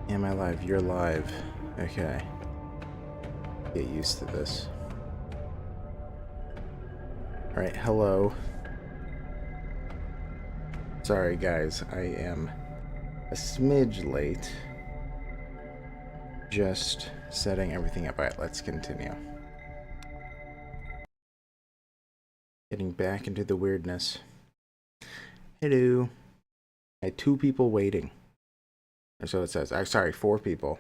Am I live? You're live. Okay. Get used to this. Alright, hello. Sorry guys, I am a smidge late. Just setting everything up. Alright, let's continue. Getting back into the weirdness. Hello. I had 2 people waiting. Or so it says. I'm sorry, 4 people.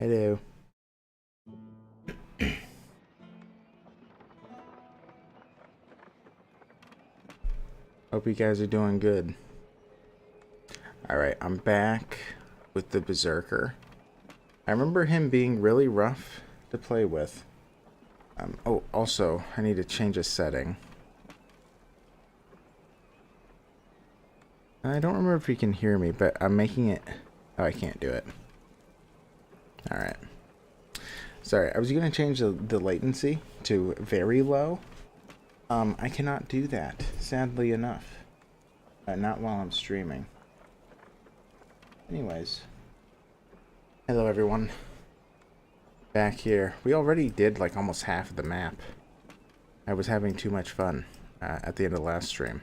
Hello. Hope you guys are doing good. Alright, I'm back with the Beserker. I remember him being really rough to play with. Oh, also, I need to change a setting. I don't remember if you can hear me, but I'm making it... Oh, I can't do it. Alright. Sorry, I was going to change the latency to very low. I cannot do that, sadly enough. Not while I'm streaming. Anyways. Hello, everyone. Back here. We already did, like, almost half of the map. I was having too much fun at the end of the last stream.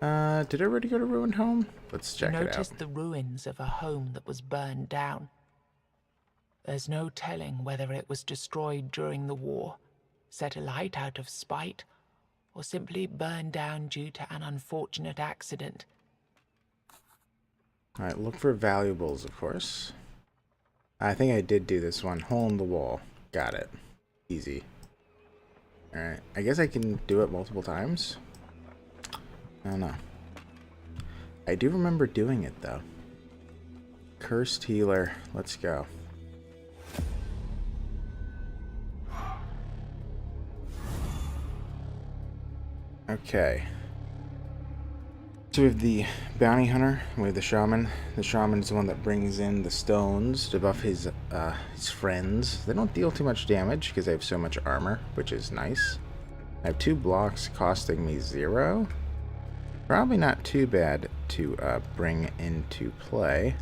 Did everybody go to Ruined Home? Let's check it out. Noticed the ruins of a home that was burned down. There's no telling whether it was destroyed during the war, set alight out of spite, or simply burned down due to an unfortunate accident. Alright, look for valuables, of course. I think I did do this one. Hole in the wall. Got it. Easy. Alright, I guess I can do it multiple times. I don't know. I do remember doing it, though. Cursed Healer. Let's go. Okay. So we have the bounty hunter, we have the shaman. The shaman is the one that brings in the stones to buff his friends. They don't deal too much damage because they have so much armor, which is nice. I have 2 blocks costing me 0. Probably not too bad to bring into play.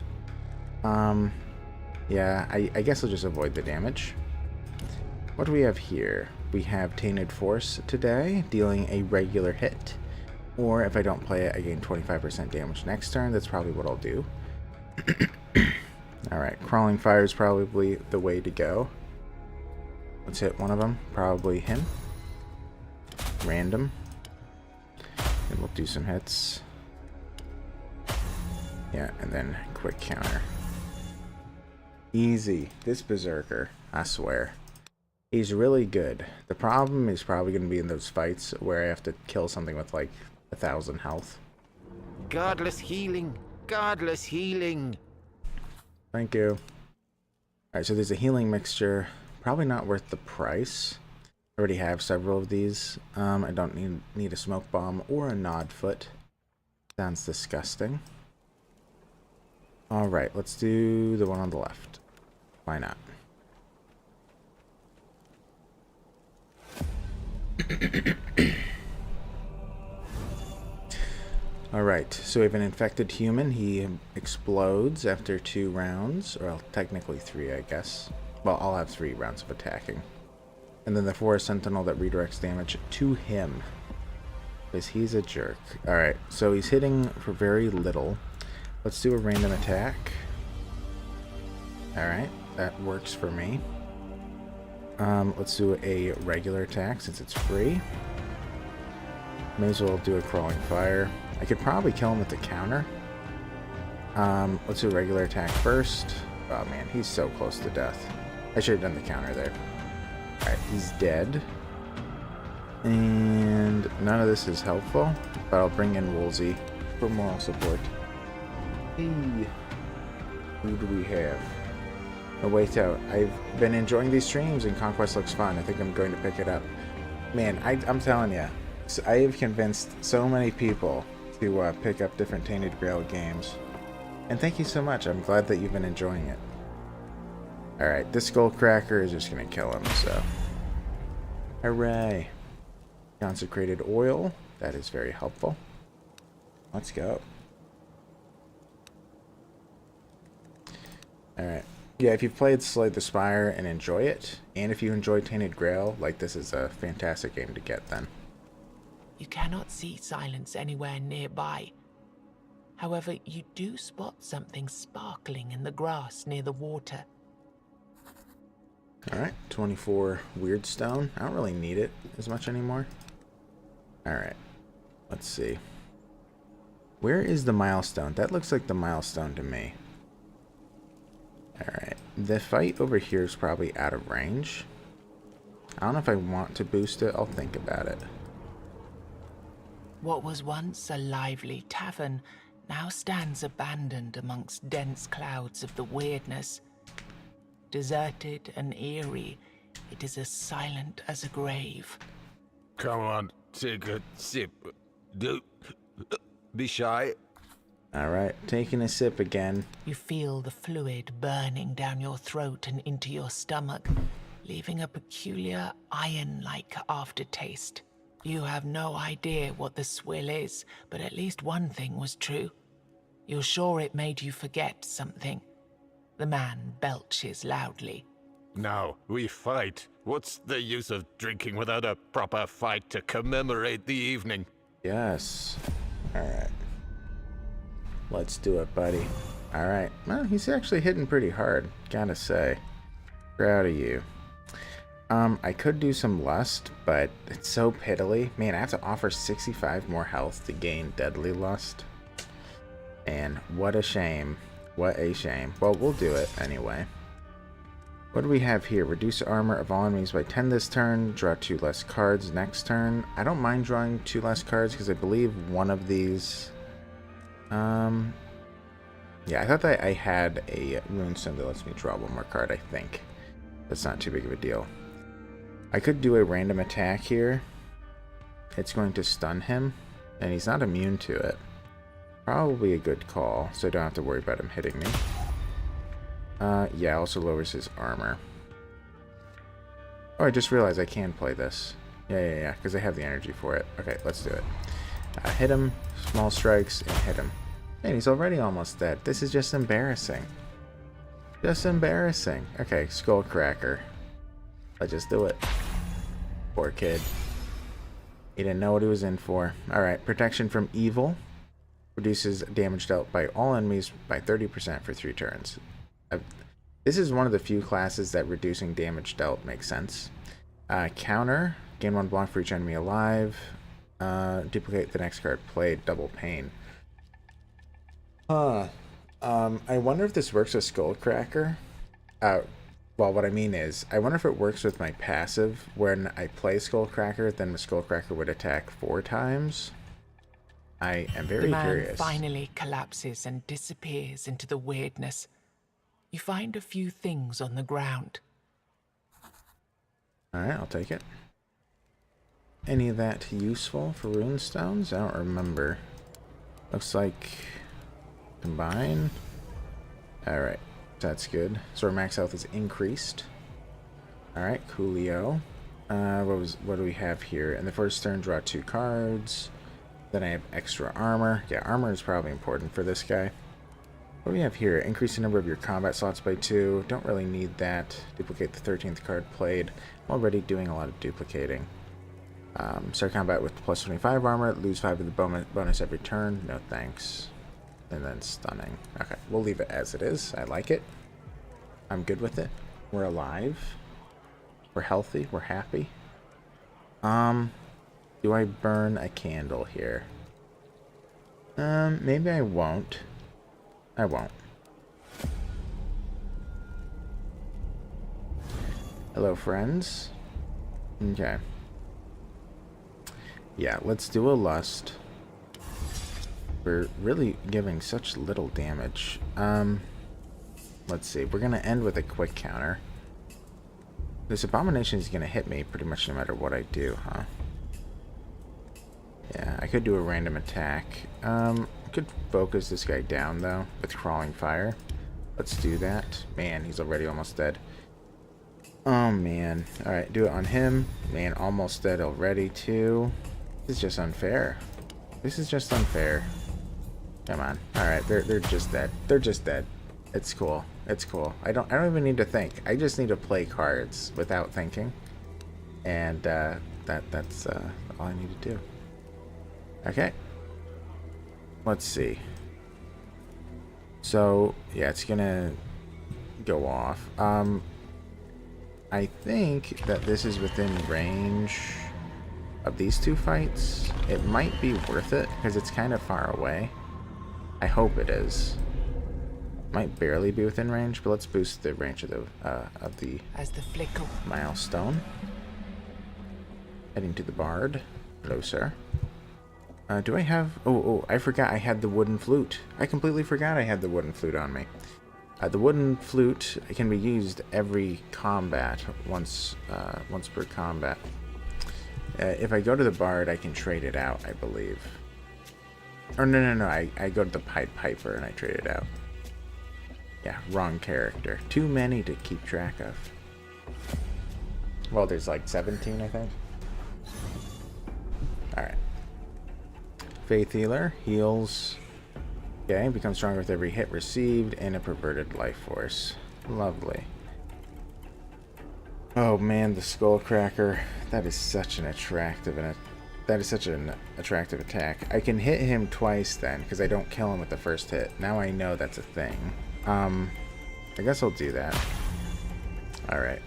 Yeah, I guess I'll just avoid the damage. What do we have here? We have Tainted Force today, dealing a regular hit. Or if I don't play it, I gain 25% damage next turn. That's probably what I'll do. Alright, Crawling Fire is probably the way to go. Let's hit one of them. Probably him. Random. And we'll do some hits. Yeah, and then quick counter. Easy. This Beserker, I swear. He's really good. The problem is probably going to be in those fights where I have to kill something with like 1,000 health. Godless healing. Godless healing. Thank you. Alright, so there's a healing mixture. Probably not worth the price. I already have several of these. I don't need a smoke bomb or a nod foot. Sounds disgusting. Alright, let's do the one on the left. Why not? Alright, so we have an infected human. He explodes after 2 rounds. Or technically 3, I guess. Well, I'll have 3 rounds of attacking. And then the Forest Sentinel that redirects damage to him. Because he's a jerk. Alright, so he's hitting for very little. Let's do a random attack. Alright, that works for me. Let's do a regular attack since it's free. May as well do a Crawling Fire. I could probably kill him with the counter. Let's do a regular attack first. Oh man, he's so close to death. I should have done the counter there. Alright, he's dead. And none of this is helpful, but I'll bring in Woolsey for moral support. Hey, who do we have? Oh, wait out. I've been enjoying these streams and Conquest looks fun. I think I'm going to pick it up. Man, I'm telling you, I have convinced so many people to pick up different Tainted Grail games. And thank you so much. I'm glad that you've been enjoying it. Alright, this Skullcracker is just going to kill him, so. Hooray. Consecrated oil. That is very helpful. Let's go. Alright. Yeah, if you've played Slay the Spire and enjoy it, and if you enjoy Tainted Grail, like, this is a fantastic game to get then. You cannot see silence anywhere nearby. However, you do spot something sparkling in the grass near the water. Alright, 24 Weird Stone. I don't really need it as much anymore. Alright, let's see. Where is the milestone? That looks like the milestone to me. Alright, the fight over here is probably out of range. I don't know if I want to boost it. I'll think about it. What was once a lively tavern now stands abandoned amongst dense clouds of the weirdness. Deserted and eerie, it is as silent as a grave. Come on, take a sip. Don't be shy. Alright, taking a sip again. You feel the fluid burning down your throat and into your stomach, leaving a peculiar iron-like aftertaste. You have no idea what the swill is, but at least one thing was true. You're sure it made you forget something. The man belches loudly. Now we fight. What's the use of drinking without a proper fight to commemorate the evening? Yes. Alright. Let's do it, buddy. Alright. Well, he's actually hitting pretty hard, gotta say. Proud of you. I could do some lust, but it's so piddly. Man, I have to offer 65 more health to gain deadly lust. And what a shame. What a shame. Well, we'll do it anyway. What do we have here? Reduce armor of all enemies by 10 this turn. Draw 2 less cards next turn. I don't mind drawing 2 less cards because I believe one of these... Yeah, I thought that I had a runestone that lets me draw 1 more card, I think. That's not too big of a deal. I could do a random attack here. It's going to stun him, and he's not immune to it. Probably a good call, so I don't have to worry about him hitting me. Yeah, also lowers his armor. Oh, I just realized I can play this. Yeah, because I have the energy for it. Okay, let's do it. Hit him, small strikes, and hit him. And he's already almost dead. This is just embarrassing. Just embarrassing. Okay, Skullcracker. Let's just do it. Poor kid. He didn't know what he was in for. Alright, protection from evil. Reduces damage dealt by all enemies by 30% for 3 turns. This is one of the few classes that reducing damage dealt makes sense. Counter. Gain 1 block for each enemy alive. Duplicate the next card played. Double pain. I wonder if this works with Skullcracker. Well, what I mean is, I wonder if it works with my passive. When I play Skullcracker, then the Skullcracker would attack 4 times. I am very curious. The man finally collapses and disappears into the weirdness. You find a few things on the ground. Alright, I'll take it. Any of that useful for runestones? I don't remember. Looks like... combine. Alright, that's good. So our max health is increased. Alright, coolio. What do we have here? In the first turn, draw 2 cards. Then I have extra armor. Yeah, armor is probably important for this guy. What do we have here? Increase the number of your combat slots by 2. Don't really need that. Duplicate the 13th card played. I'm already doing a lot of duplicating. Start combat with plus 25 armor. Lose 5 of the bonus every turn. No thanks. And then stunning. Okay, we'll leave it as it is. I like it. I'm good with it. We're alive. We're healthy. We're happy. Do I burn a candle here? Maybe I won't. I won't. Hello, friends. Okay. Yeah, let's do a lust. We're really giving such little damage. Let's see. We're gonna end with a quick counter. This abomination is gonna hit me pretty much no matter what I do, huh? Yeah, I could do a random attack. I could focus this guy down, though, with Crawling Fire. Let's do that. Man, he's already almost dead. Oh, man. Alright, do it on him. Man, almost dead already, too. This is just unfair. This is just unfair. Come on. Alright, they're just dead. They're just dead. It's cool. It's cool. I don't even need to think. I just need to play cards without thinking. And that's all I need to do. Okay. Let's see. So, yeah, it's gonna go off. I think that this is within range of these two fights. It might be worth it because it's kind of far away. I hope it is. Might barely be within range, but let's boost the range of the As the flicker. milestone. Heading to the bard. Hello, sir. Do I have... Oh, I forgot I had the wooden flute. I completely forgot I had the wooden flute on me. The wooden flute can be used every combat, once per combat. If I go to the bard, I can trade it out, I believe. Or no, I go to the Pied Piper and I trade it out. Yeah, wrong character. Too many to keep track of. Well, there's like 17, I think. Alright. Faith Healer heals. Okay, becomes stronger with every hit received and a perverted life force. Lovely. Oh man, the Skullcracker. That is such an attractive attack. I can hit him twice then, because I don't kill him with the first hit. Now I know that's a thing. I guess I'll do that. Alright.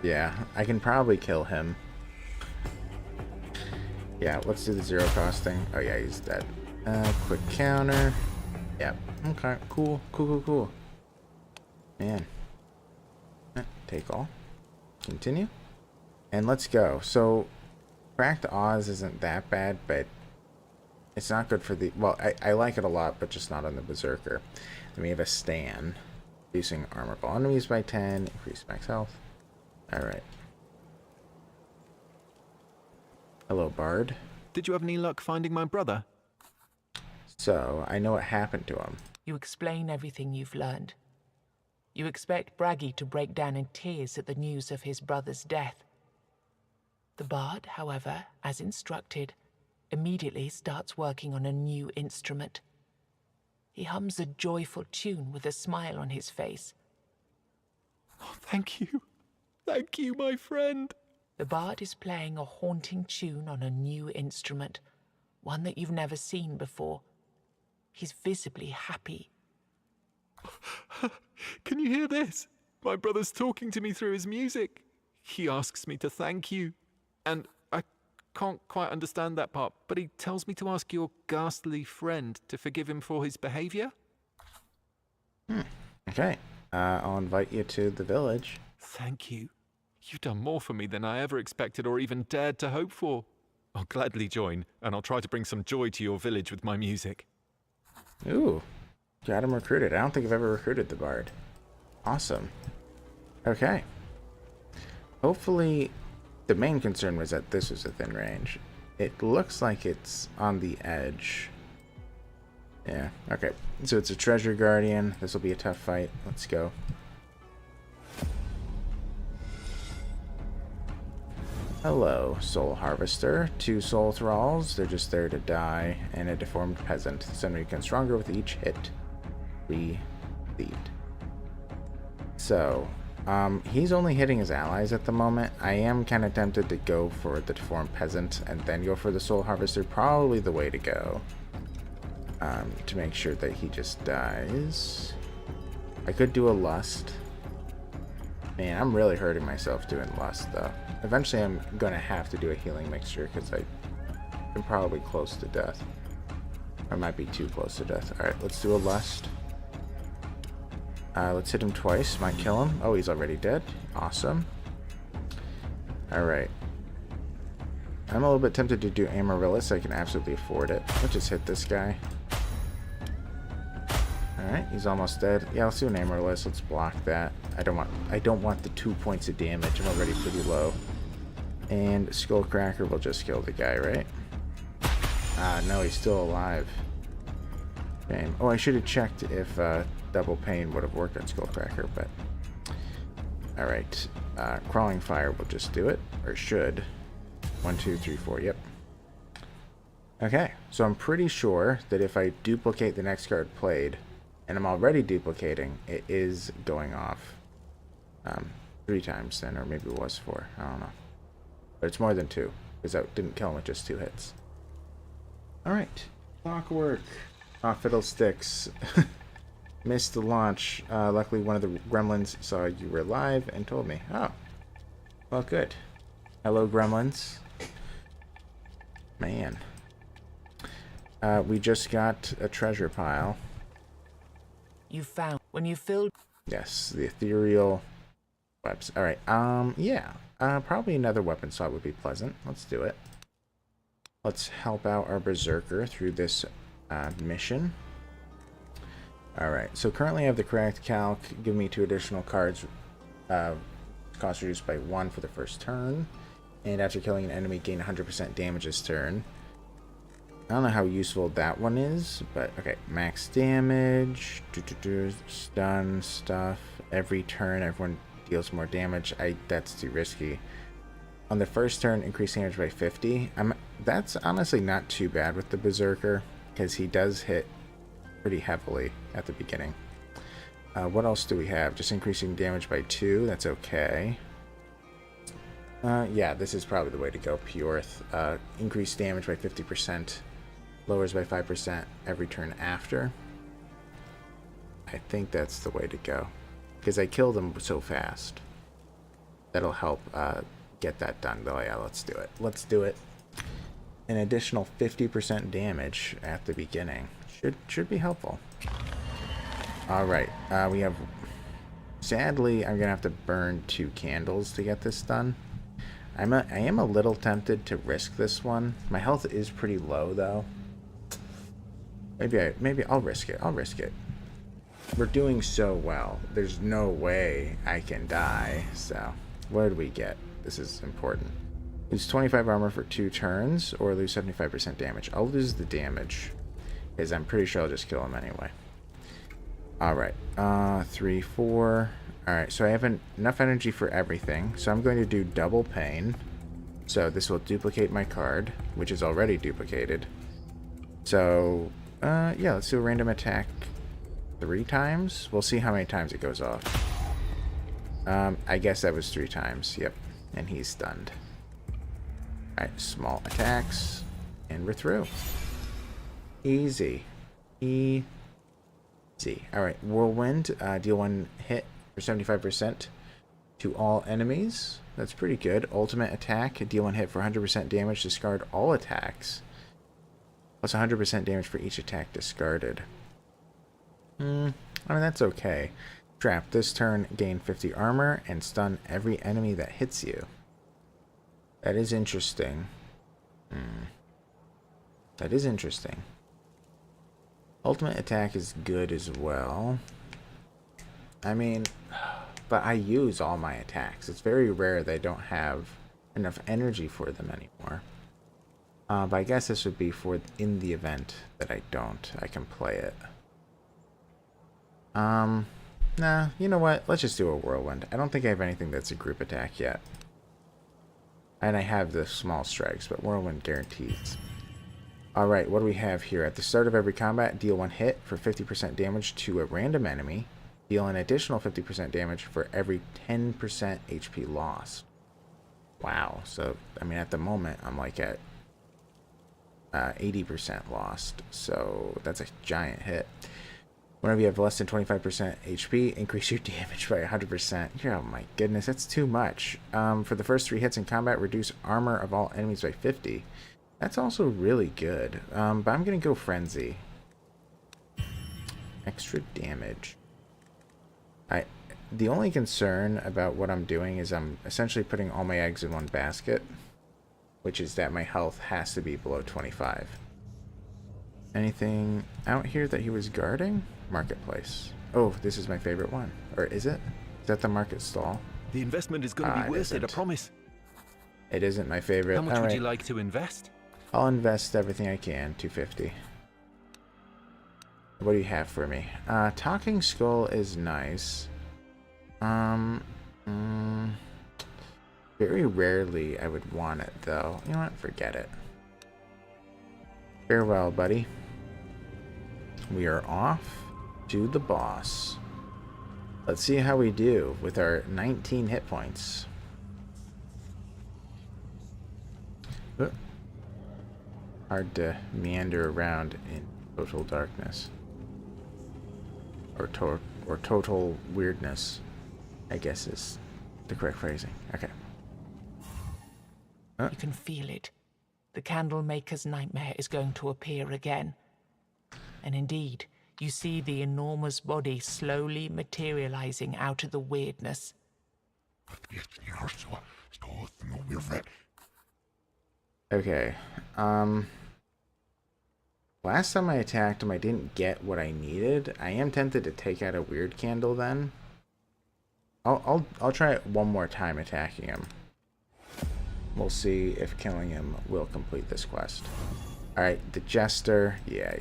Yeah, I can probably kill him. Yeah, let's do the 0 cost thing. Oh yeah, he's dead. Quick counter. Yep. Okay, cool. Man. Take all. Continue. And let's go. So, Cracked Oz isn't that bad, but it's not good for the... Well, I like it a lot, but just not on the Beserker. Then we have a Stan. Reducing armor ball enemies by 10. Increase max health. Alright. Hello, Bard. Did you have any luck finding my brother? So, I know what happened to him. You explain everything you've learned. You expect Braggy to break down in tears at the news of his brother's death. The bard, however, as instructed, immediately starts working on a new instrument. He hums a joyful tune with a smile on his face. Oh, thank you. Thank you, my friend. The bard is playing a haunting tune on a new instrument, one that you've never seen before. He's visibly happy. Can you hear this? My brother's talking to me through his music. He asks me to thank you. And I can't quite understand that part, but he tells me to ask your ghastly friend to forgive him for his behavior. Okay. I'll invite you to the village. Thank you. You've done more for me than I ever expected or even dared to hope for. I'll gladly join, and I'll try to bring some joy to your village with my music. Ooh. Got him recruited. I don't think I've ever recruited the bard. Awesome. Okay. Hopefully, the main concern was that this was within range. It looks like it's on the edge. Yeah, okay. So it's a treasure guardian. This will be a tough fight. Let's go. Hello, Soul Harvester. 2 soul thralls. They're just there to die. And a deformed peasant. This enemy becomes stronger with each hit. Repeat. So, he's only hitting his allies at the moment. I am kind of tempted to go for the deformed peasant and then go for the Soul Harvester. Probably the way to go. To make sure that he just dies. I could do a lust. Man, I'm really hurting myself doing lust, though. Eventually, I'm going to have to do a healing mixture because I'm probably close to death. I might be too close to death. Alright, let's do a lust. Let's hit him twice. Might kill him. Oh, he's already dead. Awesome. Alright. I'm a little bit tempted to do Amaryllis. I can absolutely afford it. Let's just hit this guy. Alright, he's almost dead. Yeah, let's do an Amaryllis. Let's block that. I don't want the 2 points of damage. I'm already pretty low. And Skullcracker will just kill the guy, right? No, he's still alive. Shame. Oh, I should have checked if Double Pain would have worked on Skullcracker, but... Alright. Crawling Fire will just do it. Or should. 1, 2, 3, 4. Yep. Okay. So I'm pretty sure that if I duplicate the next card played, and I'm already duplicating, it is going off 3 times then, or maybe it was 4. I don't know. But it's more than 2, because I didn't kill him with just 2 hits. Alright. Clockwork. Ah, fiddlesticks. Missed the launch. Luckily, one of the gremlins saw you were live and told me. Oh. Well, good. Hello, gremlins. Man. We just got a treasure pile. You found when you filled. Yes, the ethereal webs. Alright, yeah. Probably another weapon slot would be pleasant. Let's do it. Let's help out our Berserker through this mission. Alright, so currently I have the correct calc. Give me 2 additional cards. Cost reduced by 1 for the first turn. And after killing an enemy, gain 100% damage this turn. I don't know how useful that one is, but okay. Max damage, stun stuff. Every turn, everyone deals more damage. That's too risky. On the first turn, increase damage by 50. That's honestly not too bad with the Beserker, because he does hit pretty heavily at the beginning. What else do we have? Just increasing damage by 2. That's okay. Yeah, this is probably the way to go. Purith. Increase damage by 50%. Lowers by 5% every turn after. I think that's the way to go. Because I killed him so fast. That'll help get that done. Though, yeah, let's do it. Let's do it. An additional 50% damage at the beginning. Should be helpful. Alright, we have... Sadly, I'm going to have to burn 2 candles to get this done. I am a little tempted to risk this one. My health is pretty low, though. Maybe I'll risk it. I'll risk it. We're doing so well. There's no way I can die. So, what did we get? This is important. Lose 25 armor for 2 turns, or lose 75% damage. I'll lose the damage, because I'm pretty sure I'll just kill him anyway. Alright, 3, 4. Alright, so I have enough energy for everything. So I'm going to do double pain. So this will duplicate my card, which is already duplicated. So, yeah, let's do a random attack 3 times. We'll see how many times it goes off. I guess that was 3 times. Yep, and he's stunned. Alright, small attacks, and we're through. Easy. Easy. Alright, Whirlwind, deal 1 hit for 75% to all enemies. That's pretty good. Ultimate attack, deal 1 hit for 100% damage, discard all attacks. Plus 100% damage for each attack discarded. I mean, that's okay. Trap, this turn, gain 50 armor, and stun every enemy that hits you. That is interesting. That is interesting. Ultimate attack is good as well. I mean, but I use all my attacks. It's very rare that I don't have enough energy for them anymore. But I guess this would be for in the event that I don't. I can play it. Nah, you know what? Let's just do a Whirlwind. I don't think I have anything that's a group attack yet. And I have the small strikes, but Whirlwind guarantees. Alright, what do we have here? At the start of every combat, deal 1 hit for 50% damage to a random enemy. Deal an additional 50% damage for every 10% HP loss. Wow. So, I mean, at the moment, I'm like at 80% lost. So, that's a giant hit. Whenever you have less than 25% HP, increase your damage by 100%. Oh my goodness, that's too much. For the first 3 hits in combat, reduce armor of all enemies by 50. That's also really good. But I'm going to go Frenzy. Extra damage. The only concern about what I'm doing is I'm essentially putting all my eggs in one basket, which is that my health has to be below 25. Anything out here that he was guarding? Marketplace. Oh, this is my favorite one. Or is it? Is that the market stall? The investment is going to be worth it, I promise. It isn't my favorite. How much would you like to invest? I'll invest everything I can. 250. What do you have for me? Talking Skull is nice. Very rarely I would want it, though. You know what? Forget it. Farewell, buddy. We are off. to the boss. Let's see how we do with our 19 hit points. Hard to meander around in total darkness. Or total weirdness, I guess is the correct phrasing. Okay. You can feel it. The Candlemaker's nightmare is going to appear again. And indeed, you see the enormous body slowly materializing out of the weirdness. Okay. Last time I attacked him, I didn't get what I needed. I am tempted to take out a weird candle then. I'll try it one more time attacking him. We'll see if killing him will complete this quest. Alright, the Jester. Yeah.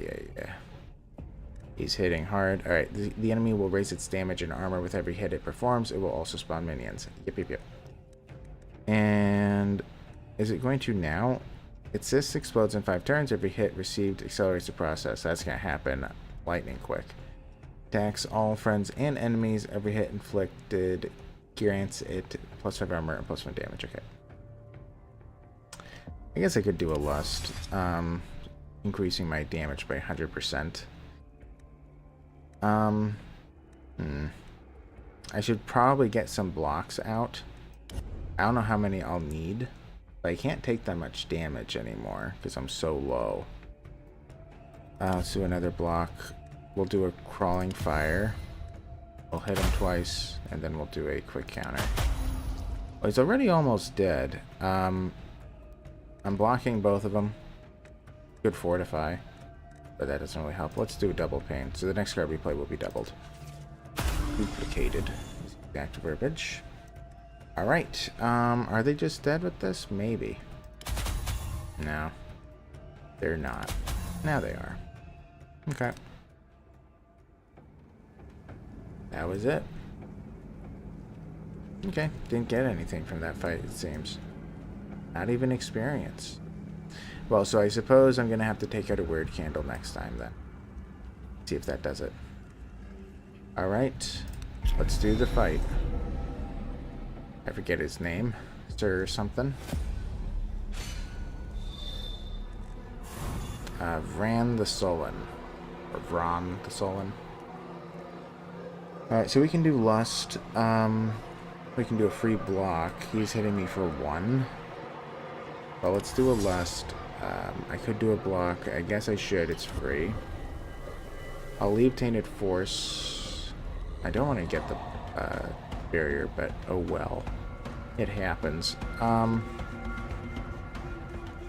He's hitting hard. Alright, the enemy will raise its damage and armor with every hit it performs. It will also spawn minions. Yep. And is it going to now? It says explodes in 5 turns. Every hit received accelerates the process. That's going to happen lightning quick. Attacks all friends and enemies. Every hit inflicted grants it +5 armor and +1 damage. Okay. I guess I could do a lust. Increasing my damage by 100%. I should probably get some blocks out. I don't know how many I'll need. But I can't take that much damage anymore because I'm so low. Let's do another block. We'll do a crawling fire. We'll hit him twice, and then we'll do a quick counter. Well, he's already almost dead. I'm blocking both of them. Good fortify, but that doesn't really help. Let's do a double pain. So the next card we play will be doubled. Duplicated is the exact verbiage. Alright, are they just dead with this? Maybe. No. They're not. Now they are. Okay. That was it. Okay, didn't get anything from that fight, it seems. Not even experience. Well, so I suppose I'm gonna have to take out a weird candle next time then. See if that does it. Alright, let's do the fight. I forget his name. Sir something. Vran the Sullen. Or Vran the Sullen. Alright, so we can do Lust. We can do a free block. He's hitting me for 1. Well, let's do a Lust. I could do a block. I guess I should. It's free. I'll leave Tainted Force. I don't want to get the barrier, but oh well. It happens.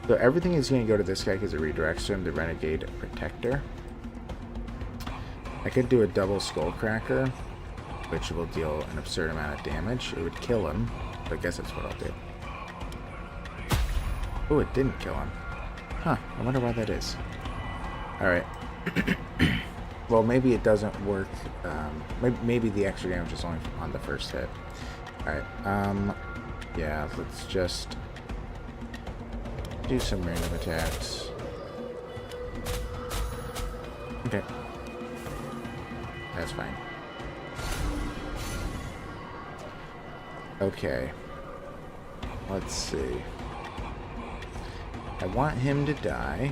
So everything is going to go to this guy because it redirects him, the Renegade Protector. I could do a double Skullcracker, which will deal an absurd amount of damage. It would kill him, but I guess that's what I'll do. Oh, it didn't kill him. Huh, I wonder why that is. Alright. Well, maybe it doesn't work. Maybe the extra damage is only on the first hit. Alright, yeah, let's just do some random attacks. Okay. That's fine. Okay. Let's see. I want him to die.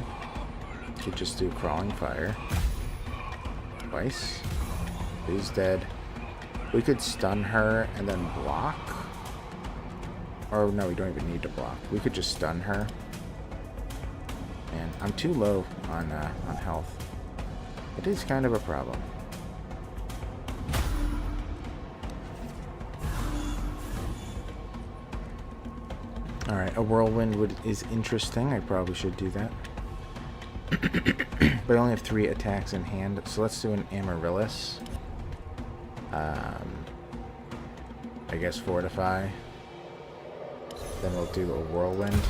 Could just do Crawling Fire. Twice. He's dead. We could stun her and then block. Or no, we don't even need to block. We could just stun her. And I'm too low on health. It is kind of a problem. Alright, a whirlwind is interesting. I probably should do that. But I only have 3 attacks in hand, so let's do an Amaryllis. I guess Fortify. Then we'll do a Whirlwind.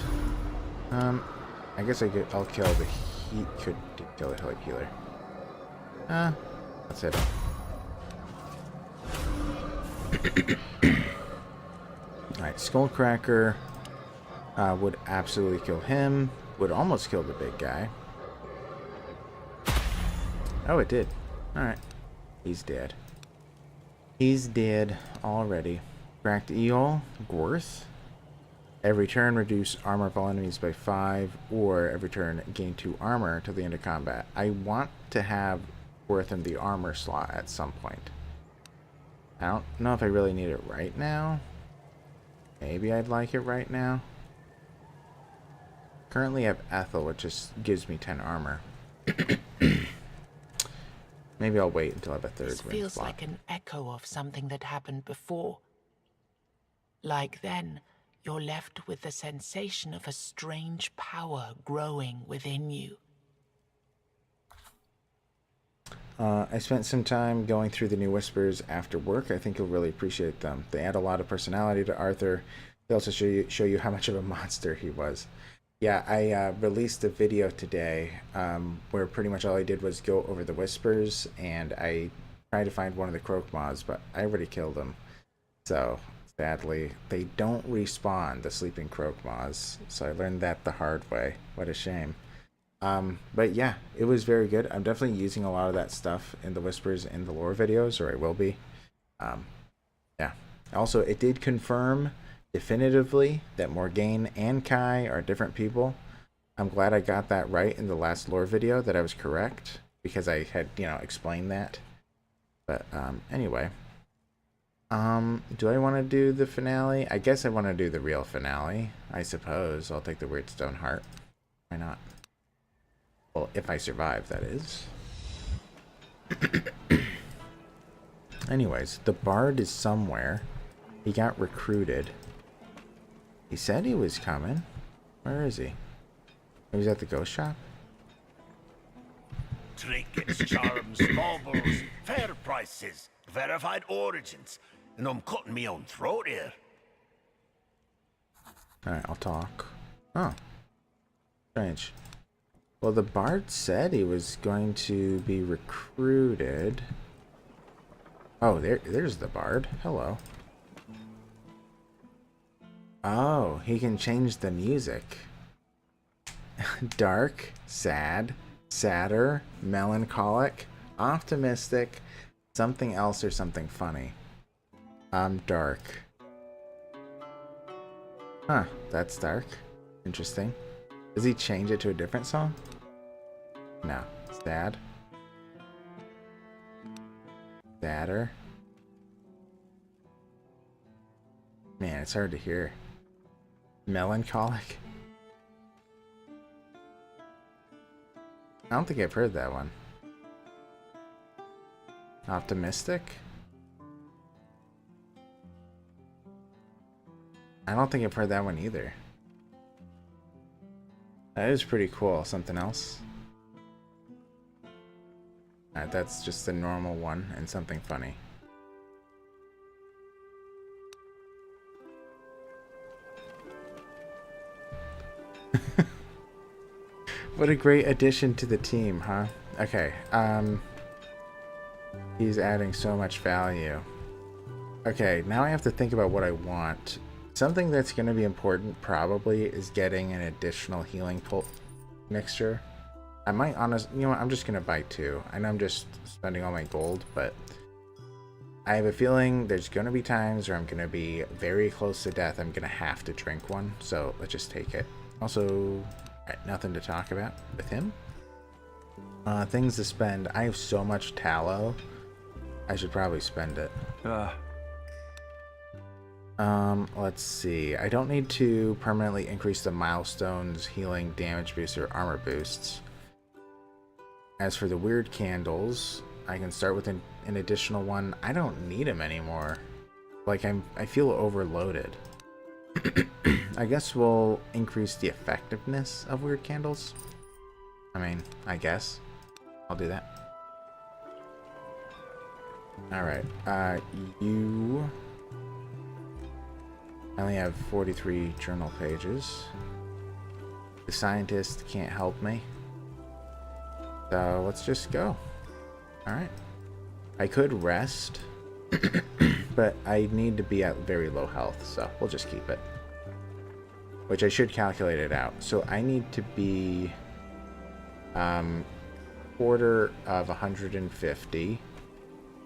I guess I'll kill the heat. Could kill the healer. That's it. Alright, Skullcracker would absolutely kill him. Would almost kill the big guy. Oh, it did. Alright. He's dead. He's dead already. Cracked eel. Gorth. Every turn, reduce armor of all enemies by 5, or every turn, gain 2 armor till the end of combat. I want to have Gorth in the armor slot at some point. I don't know if I really need it right now. Maybe I'd like it right now. Currently I have Ethel, which just gives me 10 armor. Maybe I'll wait until I have a third This feels like an echo of something that happened before. Like then, you're left with the sensation of a strange power growing within you. I spent some time going through the new Whispers after work. I think you'll really appreciate them. They add a lot of personality to Arthur. They also show you how much of a monster he was. Yeah, I released a video today where pretty much all I did was go over the Whispers, and I tried to find one of the Croakmaws, but I already killed him. So, sadly, they don't respawn, the sleeping Croakmaws. So I learned that the hard way. What a shame. But yeah, it was very good. I'm definitely using a lot of that stuff in the Whispers in the lore videos, or I will be. Yeah. Also, it did confirm definitively that Morgaine and Kai are different people. I'm glad I got that right in the last lore video, that I was correct, because I had, explained that. But anyway. Do I want to do the finale? I guess I want to do the real finale. I suppose I'll take the Weird Stone Heart. Why not? Well, if I survive, that is. Anyways, the Bard is somewhere. He got recruited. He said he was coming. Where is he? He was at the ghost shop? Trinkets, charms, baubles, fair prices, verified origins, and I'm cutting me own throat here. Alright, I'll talk. Oh. Strange. Well, the Bard said he was going to be recruited. Oh, there's the Bard. Hello. Oh, he can change the music. Dark, sad, sadder, melancholic, optimistic, something else, or something funny. Dark. Huh, that's dark. Interesting. Does he change it to a different song? No. Sad. Sadder. Man, it's hard to hear. Melancholic. I don't think I've heard that one. Optimistic? I don't think I've heard that one either. That is pretty cool. Something else? That's just the normal one and something funny. What a great addition to the team, huh? Okay, he's adding so much value. Okay, now I have to think about what I want. Something that's going to be important probably is getting an additional healing pulp mixture. I might honestly, you know what, I'm just going to buy 2. I know I'm just spending all my gold, but I have a feeling there's going to be times where I'm going to be very close to death. I'm going to have to drink one, so let's just take it. Also, nothing to talk about with him. Things to spend. I have so much tallow. I should probably spend it. Let's see. I don't need to permanently increase the milestones, healing, damage boosts, or armor boosts. As for the weird candles, I can start with an additional one. I don't need them anymore. Like, I feel overloaded. I guess we'll increase the effectiveness of weird candles. I mean, I guess. I'll do that. Alright, you... I only have 43 journal pages. The scientist can't help me. So let's just go. Alright. I could rest, but I need to be at very low health, so we'll just keep it. Which I should calculate it out. So I need to be quarter of 150.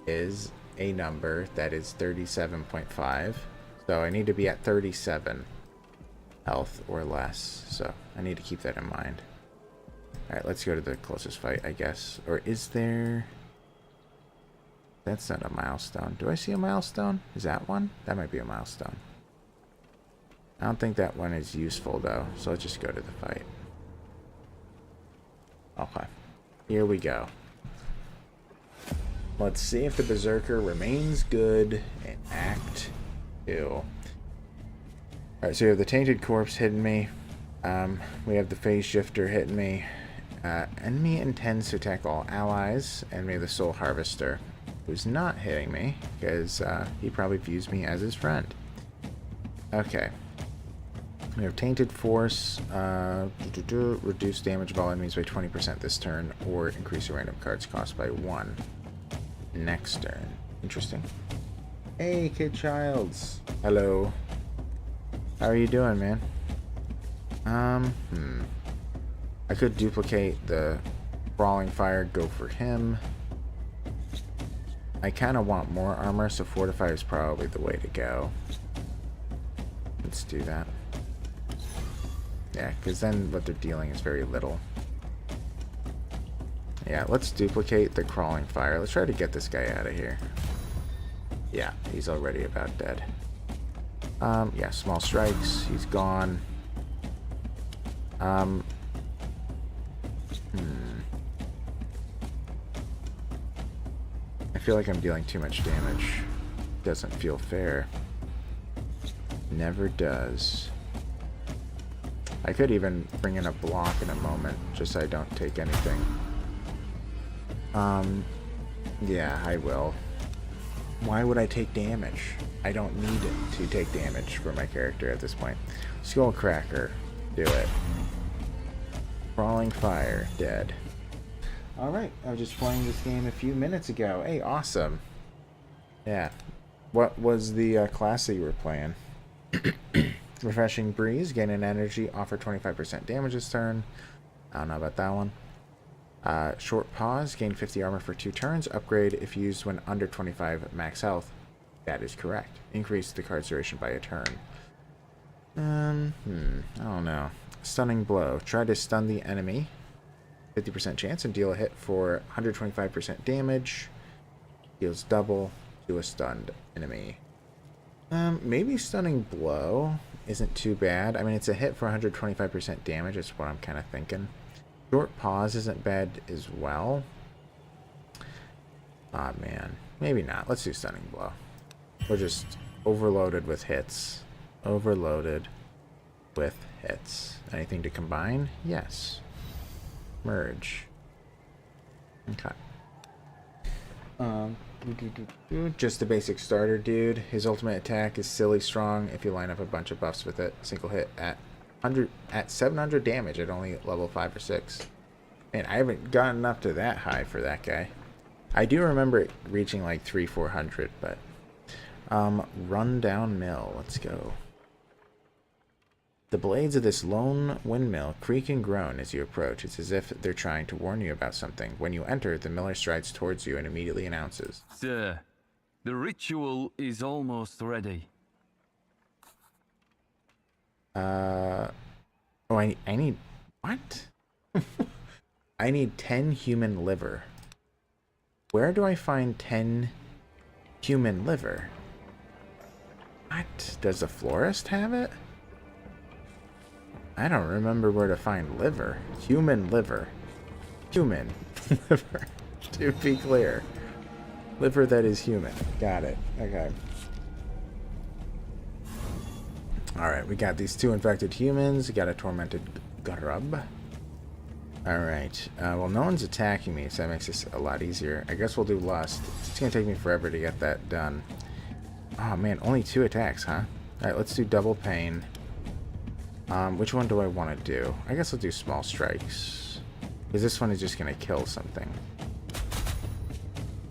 is a number that is 37.5. So I need to be at 37 health or less. So I need to keep that in mind. Alright, let's go to the closest fight, I guess. Or is there... That's not a milestone. Do I see a milestone? Is that one? That might be a milestone. I don't think that one is useful, though. So let's just go to the fight. Okay. Here we go. Let's see if the Beserker remains good in Act 2. Alright, so we have the Tainted Corpse hitting me. We have the Phase Shifter hitting me. Enemy intends to attack all allies. And we have the Soul Harvester, who's not hitting me, because he probably views me as his friend. Okay. We have Tainted Force. Reduce damage of all enemies by 20% this turn, or increase your random card's cost by 1 next turn. Interesting. Hey, Kid Childs. Hello. How are you doing, man? I could duplicate the Brawling Fire, go for him. I kind of want more armor, so Fortify is probably the way to go. Let's do that. Yeah, because then what they're dealing is very little. Yeah, let's duplicate the Crawling Fire. Let's try to get this guy out of here. Yeah, he's already about dead. Yeah, Small Strikes. He's gone. I feel like I'm dealing too much damage. Doesn't feel fair. Never does. I could even bring in a block in a moment, just so I don't take anything. Yeah, I will. Why would I take damage? I don't need to take damage for my character at this point. Skullcracker, do it. Crawling Fire, dead. Alright, I was just playing this game a few minutes ago. Hey, awesome. Yeah. What was the class that you were playing? Refreshing Breeze, gain an energy, offer 25% damage this turn. I don't know about that one. Short Pause, gain 50 armor for 2 turns. Upgrade if used when under 25 max health. That is correct. Increase the card's duration by a turn. I don't know. Stunning Blow. Try to stun the enemy. 50% chance and deal a hit for 125% damage. Deals double to a stunned enemy. Maybe Stunning Blow isn't too bad. I mean, it's a hit for 125% damage. That's what I'm kind of thinking. Short Pause isn't bad as well. Ah, man. Maybe not. Let's do Stunning Blow. We're just overloaded with hits. Overloaded with hits. Anything to combine? Yes. Merge. Okay. Just the basic starter dude. His ultimate attack is silly strong if you line up a bunch of buffs with it. Single hit at 700 damage at only level 5 or 6. Man, I haven't gotten up to that high for that guy. I do remember it reaching like 300-400, but Rundown Mill. Let's go. The blades of this lone windmill creak and groan as you approach. It's as if they're trying to warn you about something. When you enter, the miller strides towards you and immediately announces, Sir, the ritual is almost ready. Oh, I need... What? I need 10 human liver. Where do I find 10 human liver? What? Does the florist have it? I don't remember where to find liver. Human liver. Human liver. To be clear. Liver that is human. Got it. Okay. Alright, we got these 2 infected humans. We got a tormented grub. Alright. Well, no one's attacking me, so that makes this a lot easier. I guess we'll do Lust. It's going to take me forever to get that done. Oh, man. Only 2 attacks, huh? Alright, let's do Double Pain. Which one do I want to do? I guess I'll do Small Strikes. Because this one is just going to kill something.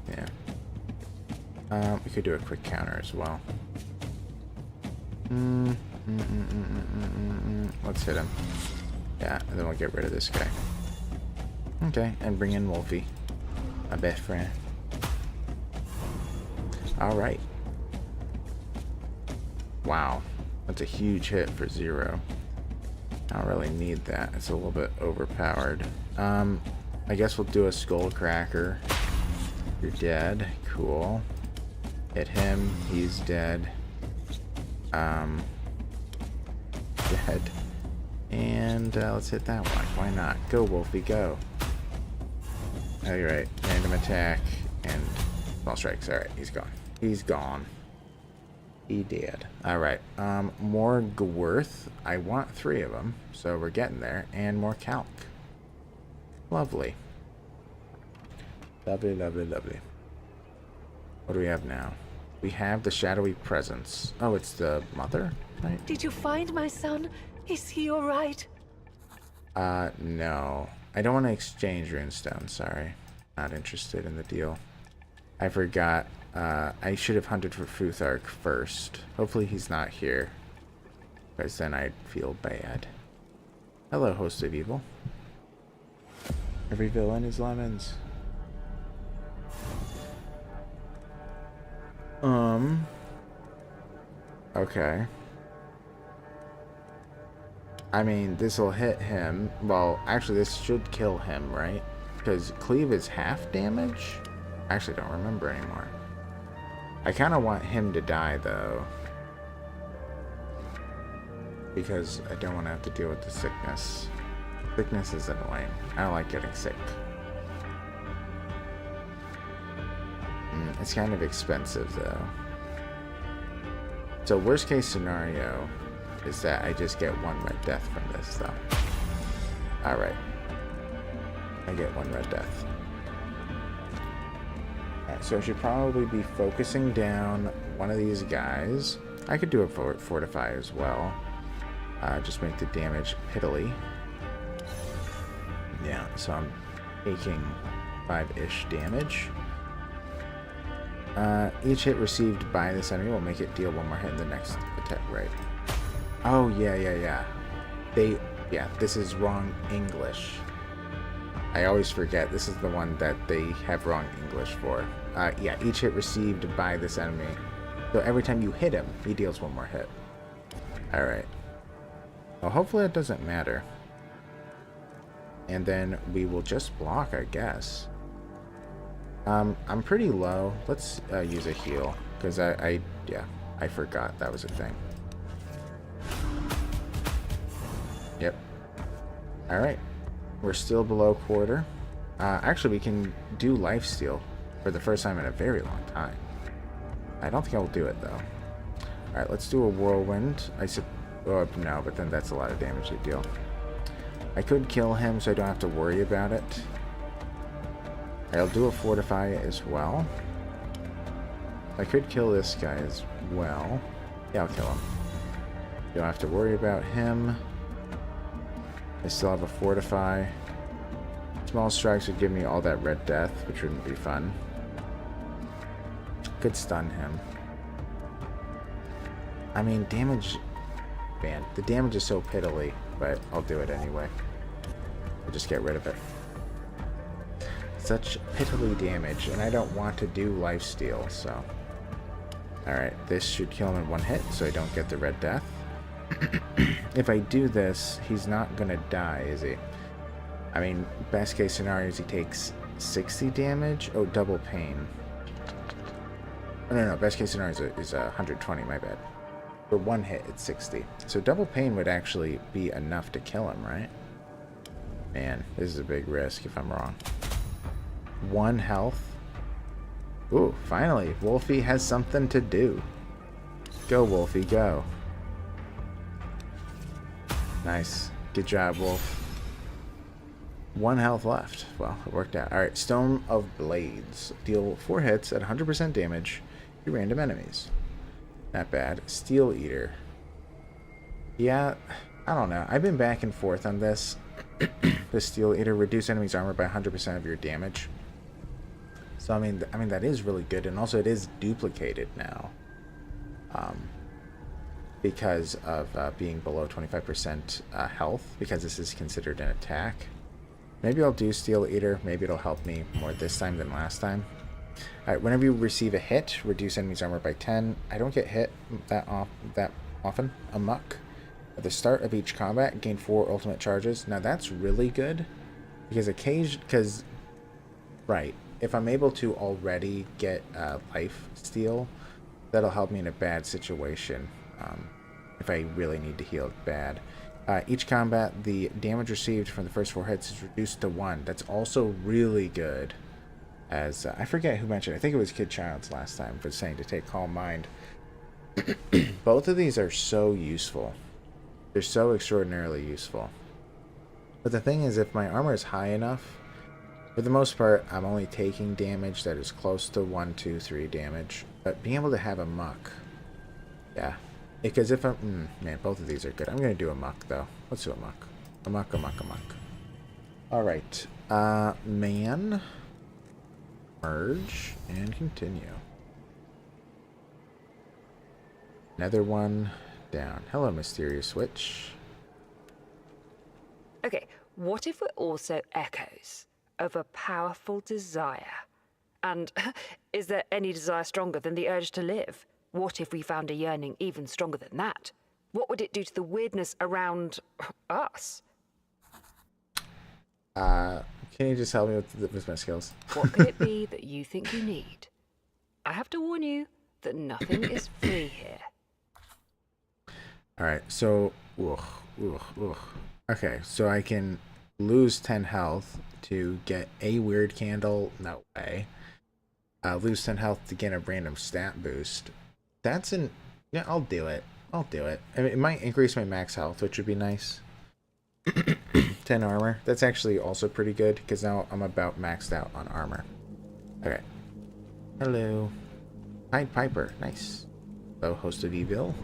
Yeah. We could do a quick counter as well. Let's hit him. Yeah, and then we'll get rid of this guy. Okay, and bring in Wolfie. My best friend. Alright. Wow. That's a huge hit for 0. I don't really need that. It's a little bit overpowered. I guess we'll do a skull cracker. You're dead. Cool. Hit him. He's dead. Dead. And let's hit that one. Why not? Go, Wolfie, go. Oh, you're right. Random attack and small strikes. Alright, he's gone. He's gone. He did. Alright. More Gworth. I want 3 of them, so we're getting there. And more calc. Lovely. Lovely, lovely, lovely. What do we have now? We have the shadowy presence. Oh, it's the mother, right? Did you find my son? Is he alright? No. I don't want to exchange runestone, sorry. Not interested in the deal. I forgot. I should have hunted for Futhark first. Hopefully he's not here. Because then I'd feel bad. Hello, host of evil. Every villain is lemons. Okay. I mean, this will hit him. Well, actually, this should kill him, right? Because cleave is half damage? I actually don't remember anymore. I kind of want him to die, though. Because I don't want to have to deal with the sickness. Sickness is annoying. I don't like getting sick. It's kind of expensive, though. So worst case scenario is that I just get 1 red death from this, though. Alright. I get 1 red death. Alright, so I should probably be focusing down one of these guys. I could do a fortify as well. Just make the damage piddly. Yeah, so I'm taking 5-ish damage. Each hit received by this enemy will make it deal 1 more hit in the next attack, right? Oh, yeah. This is wrong English. I always forget. This is the one that they have wrong English for. Yeah, each hit received by this enemy. So every time you hit him, he deals 1 more hit. Alright. Well, hopefully it doesn't matter. And then we will just block, I guess. I'm pretty low. Let's use a heal, because I forgot that was a thing. Yep. Alright. We're still below quarter. Actually, we can do lifesteal for the first time in a very long time. I don't think I will do it, though. Alright, let's do a whirlwind. Oh, no, but then that's a lot of damage to deal. I could kill him, so I don't have to worry about it. I'll do a fortify as well. I could kill this guy as well. Yeah, I'll kill him. Don't have to worry about him. I still have a fortify. Small strikes would give me all that red death, which wouldn't be fun. Could stun him. I mean, damage... Man, the damage is so piddly, but I'll do it anyway. I'll just get rid of it. Such piddly damage, and I don't want to do lifesteal, so... Alright, this should kill him in 1 hit, so I don't get the red death. If I do this, he's not gonna die, is he? I mean, best case scenario is he takes 60 damage? Oh, double pain. Oh, no, best case scenario is 120, my bad. For 1 hit, it's 60. So double pain would actually be enough to kill him, right? Man, this is a big risk if I'm wrong. 1 health. Ooh, finally, Wolfie has something to do. Go, Wolfie, go. Nice. Good job, Wolf. 1 health left. Well, it worked out. Alright, Stone of Blades. Deal 4 hits at 100% damage to random enemies. Not bad. Steel Eater. Yeah, I don't know. I've been back and forth on this. The Steel Eater. Reduce enemy's armor by 100% of your damage. So, I mean, that is really good. And also, it is duplicated now. Because of being below 25% health. Because this is considered an attack. Maybe I'll do Steel Eater. Maybe it'll help me more this time than last time. Alright, whenever you receive a hit, reduce enemy's armor by 10. I don't get hit that often. A muck. At the start of each combat, gain 4 ultimate charges. Now that's really good. Because right, if I'm able to already get life steal, that'll help me in a bad situation. If I really need to heal bad. Each combat, the damage received from the first 4 hits is reduced to 1. That's also really good. As I forget who mentioned, I think it was Kid Childs last time, but saying to take Calm Mind. Both of these are so useful. They're so extraordinarily useful. But the thing is, if my armor is high enough, for the most part, I'm only taking damage that is close to 1, 2, 3 damage. But being able to have a muck, yeah. Because if I'm, man, both of these are good. I'm gonna do a muck though. Let's do a muck. A muck, a muck, a muck. All right, man. Merge and continue. Another one down. Hello, mysterious witch. Okay, what if we're also echoes of a powerful desire? And is there any desire stronger than the urge to live? What if we found a yearning even stronger than that? What would it do to the weirdness around us? Can you just help me with my skills? What could it be that you think you need? I have to warn you that nothing is free here. Alright, so... Okay, so I can lose 10 health to get a weird candle. No way. Lose 10 health to get a random stat boost. That's an... Yeah, I'll do it. I'll do it. I mean, it might increase my max health, which would be nice. 10 armor. That's actually also pretty good, because now I'm about maxed out on armor. Okay. Hello. Pied Piper. Nice. Hello, host of evil.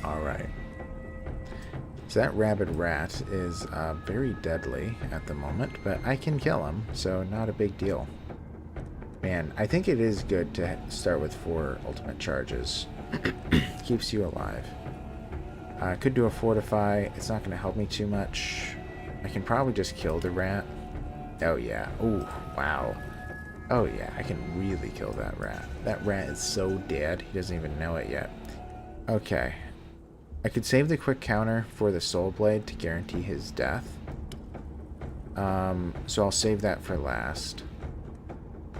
Alright. So that rabid rat is very deadly at the moment, but I can kill him, so not a big deal. Man, I think it is good to start with 4 ultimate charges. Keeps you alive. I could do a fortify. It's not going to help me too much. I can probably just kill the rat. Oh yeah. Ooh, wow. Oh yeah, I can really kill that rat. That rat is so dead, he doesn't even know it yet. Okay. I could save the quick counter for the soul blade to guarantee his death. So I'll save that for last.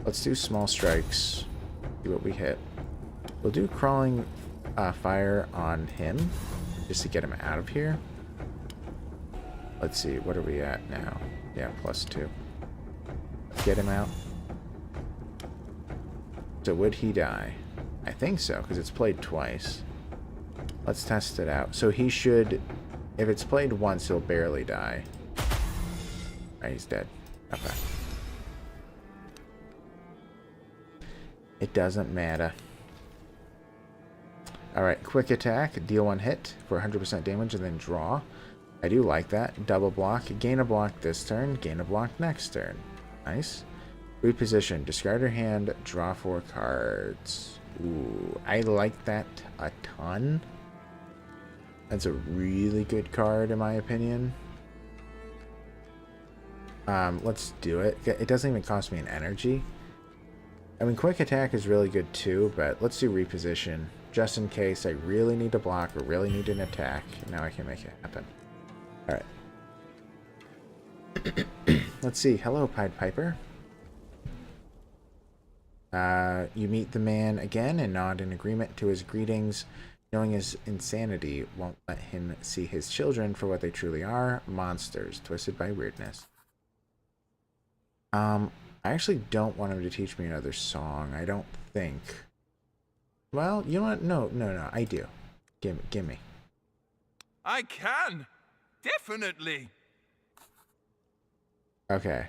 Let's do small strikes. See what we hit. We'll do crawling fire on him, just to get him out of here. Let's see, what are we at now? Yeah, +2. Let's get him out. So would he die? I think so, because it's played twice. Let's test it out. So he should, if it's played once, he'll barely die. Alright, he's dead. Okay. It doesn't matter. Alright, quick attack. Deal 1 hit for 100% damage and then draw. I do like that. Double block. Gain a block this turn. Gain a block next turn. Nice. Reposition. Discard your hand. Draw 4 cards. Ooh, I like that a ton. That's a really good card in my opinion. Let's do it. It doesn't even cost me an energy. I mean, quick attack is really good too, but let's do reposition. Just in case I really need a block or really need an attack. Now I can make it happen. Alright. Let's see. Hello, Pied Piper. You meet the man again and nod in agreement to his greetings. Knowing his insanity won't let him see his children for what they truly are, monsters, twisted by weirdness. I actually don't want him to teach me another song, I don't think. Well, you know what? No, I do. Give me. I can! Definitely! Okay.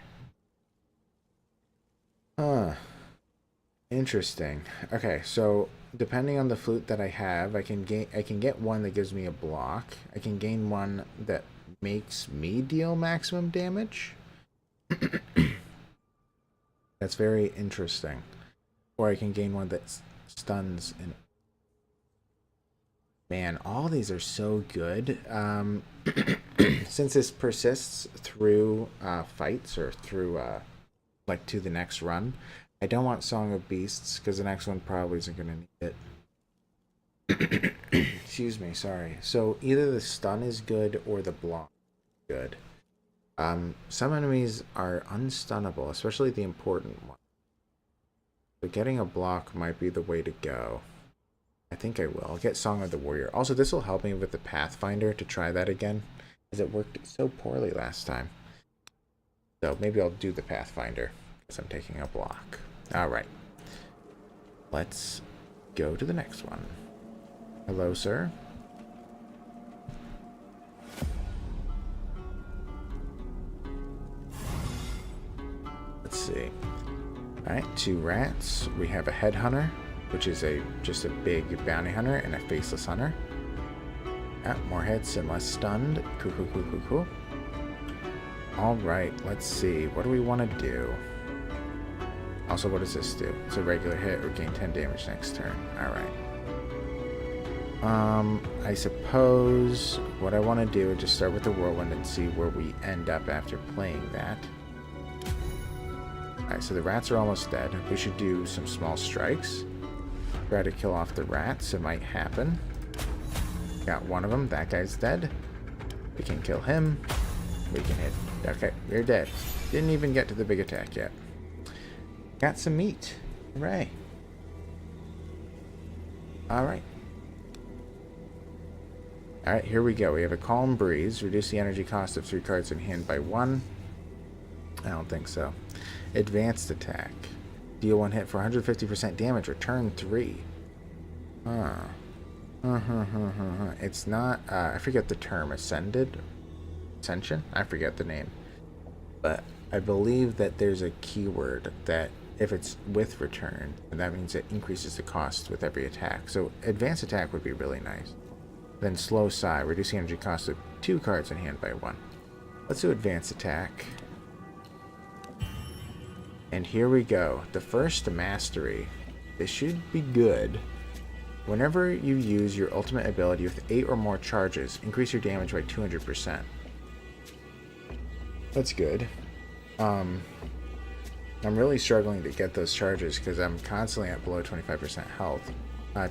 Interesting. Okay, so depending on the flute that I have, I can get one that gives me a block. I can gain one that makes me deal maximum damage. That's very interesting. Or I can gain one that stuns and man, all these are so good. since this persists through fights or through like to the next run, I don't want Song of Beasts because the next one probably isn't going to need it. Excuse me, sorry. So either the stun is good or the block is good. Some enemies are unstunnable, especially the important ones. So getting a block might be the way to go. I think I will. I'll get Song of the Warrior. Also, this will help me with the Pathfinder to try that again, because it worked so poorly last time. So maybe I'll do the Pathfinder, because I'm taking a block. Alright. Let's go to the next one. Hello, sir. Let's see. Alright, 2 rats. We have a headhunter, which is just a big bounty hunter, and a faceless hunter. More hits and less stunned. Cool. Alright, let's see. What do we want to do? Also, what does this do? It's a regular hit or gain 10 damage next turn. Alright. I suppose what I want to do is just start with the whirlwind and see where we end up after playing that. Alright, so the rats are almost dead. We should do some small strikes. Try to kill off the rats. It might happen. Got one of them. That guy's dead. We can kill him. We can hit. Okay, you're dead. Didn't even get to the big attack yet. Got some meat. Hooray. Alright. Alright, here we go. We have a Calm Breeze. Reduce the energy cost of 3 cards in hand by 1. I don't think so. Advanced Attack. Deal 1 hit for 150% damage. Return 3. It's not, I forget the term. Ascension? I forget the name. But I believe that there's a keyword that if it's with return, and that means it increases the cost with every attack. So Advanced Attack would be really nice. Then Slow Sigh. Reducing energy cost of 2 cards in hand by 1. Let's do Advanced Attack. And here we go. The first mastery. This should be good. Whenever you use your ultimate ability with 8 or more charges, increase your damage by 200%. That's good. I'm really struggling to get those charges because I'm constantly at below 25% health.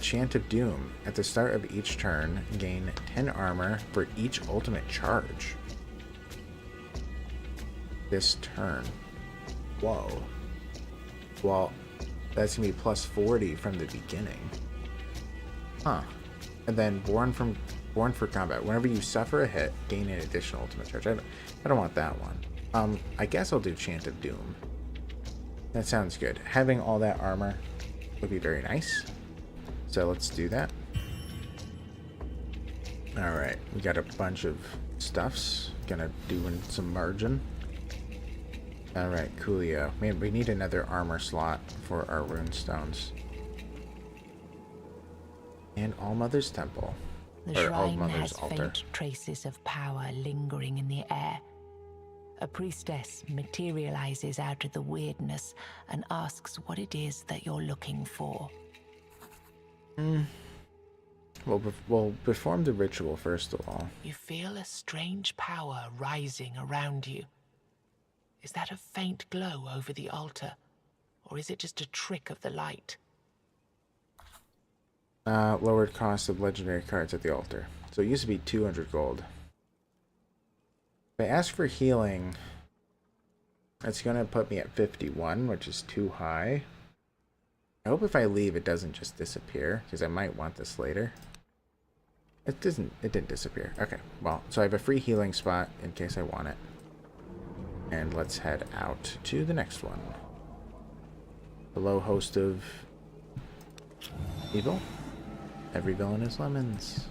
Chant of Doom. At the start of each turn, gain 10 armor for each ultimate charge. This turn. Whoa. Well, that's going to be plus 40 from the beginning. Huh. And then Born for Combat. Whenever you suffer a hit, gain an additional ultimate charge. I don't want that one. I guess I'll do Chant of Doom. That sounds good. Having all that armor would be very nice. So let's do that. Alright, we got a bunch of stuffs. Gonna do some margin. Alright, coolio. Man, we need another armor slot for our runestones. And All-Mother's Temple. The Or shrine All-Mother's has Altar. faint traces of power lingering in the air. A priestess materializes out of the weirdness and asks what it is that you're looking for. Well, we'll perform the ritual first of all. You feel a strange power rising around you. Is that a faint glow over the altar, or is it just a trick of the light? Lowered cost of legendary cards at the altar. So it used to be 200 gold. If I ask for healing, that's going to put me at 51, which is too high. I hope if I leave it doesn't just disappear, because I might want this later. It didn't disappear. Okay, well, so I have a free healing spot in case I want it. And let's head out to the next one. Hello, host of evil. Every villain is lemons.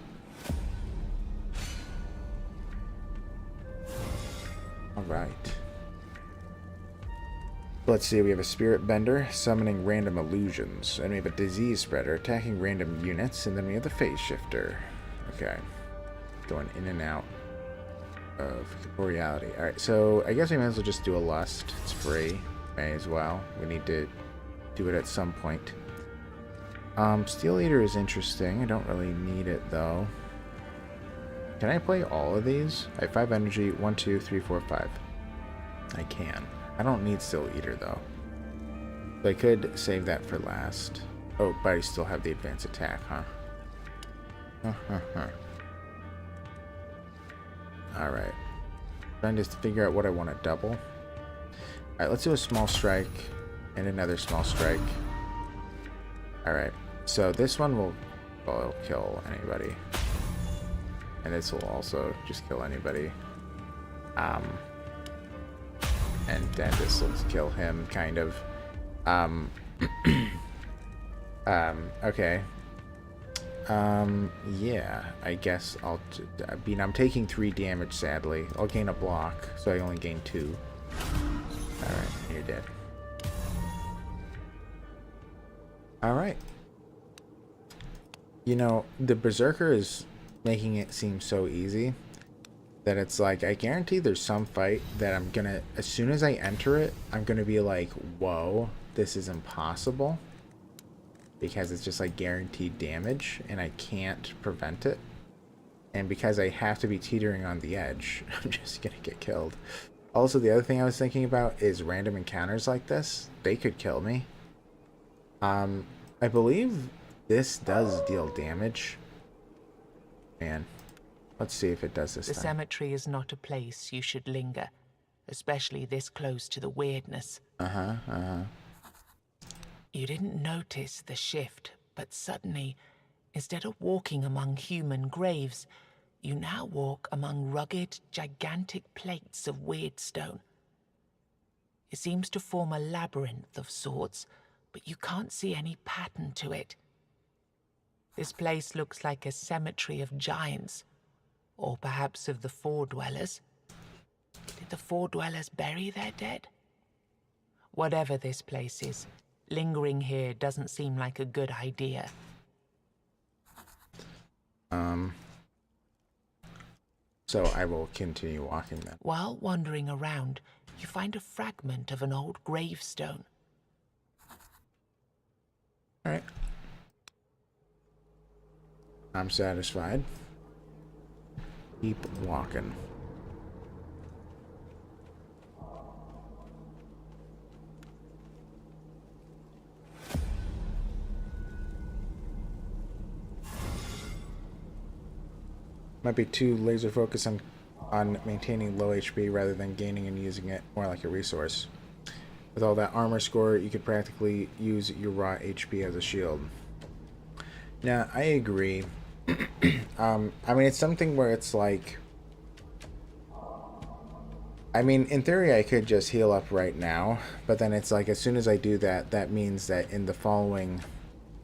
Alright. Let's see, we have a Spirit Bender, summoning random illusions. And we have a Disease Spreader, attacking random units. And then we have the Phase Shifter. Okay. Going in and out of corporeality. Alright, so I guess we might as well just do a Lust. It's free. May as well. We need to do it at some point. Steel Eater is interesting. I don't really need it, though. Can I play all of these? I have 5 energy. 1, 2, 3, 4, 5. I can. I don't need Still Eater though. So I could save that for last. Oh, but I still have the advanced attack, huh? Alright. Trying to figure out what I want to double. Alright, let's do a small strike and another small strike. Alright, so this one will kill anybody. And this will also just kill anybody. And then this will kill him, kind of. Okay. Yeah, I guess I'm taking 3 damage, sadly. I'll gain a block, so I only gain 2. Alright, you're dead. Alright. You know, the Berserker is making it seem so easy that it's like, I guarantee there's some fight that I'm gonna, as soon as I enter it, I'm gonna be like, whoa, this is impossible. Because it's just like guaranteed damage and I can't prevent it. And because I have to be teetering on the edge, I'm just gonna get killed. Also, the other thing I was thinking about is random encounters like this. They could kill me. I believe this does deal damage. Man, let's see if it does this The time. cemetery is not a place you should linger, especially this close to the weirdness. You didn't notice the shift, but suddenly, instead of walking among human graves, you now walk among rugged, gigantic plates of weird stone. It seems to form a labyrinth of sorts, but you can't see any pattern to it. This place looks like a cemetery of giants, or perhaps of the Four-Dwellers. Did the Four-Dwellers bury their dead? Whatever this place is, lingering here doesn't seem like a good idea. So I will continue walking then. While wandering around, you find a fragment of an old gravestone. Alright. I'm satisfied. Keep walking. Might be too laser focused on maintaining low HP rather than gaining and using it more like a resource. With all that armor score, you could practically use your raw HP as a shield. Now, I agree. I mean, it's something where it's like... I mean, in theory, I could just heal up right now, but then it's like, as soon as I do that, that means that in the following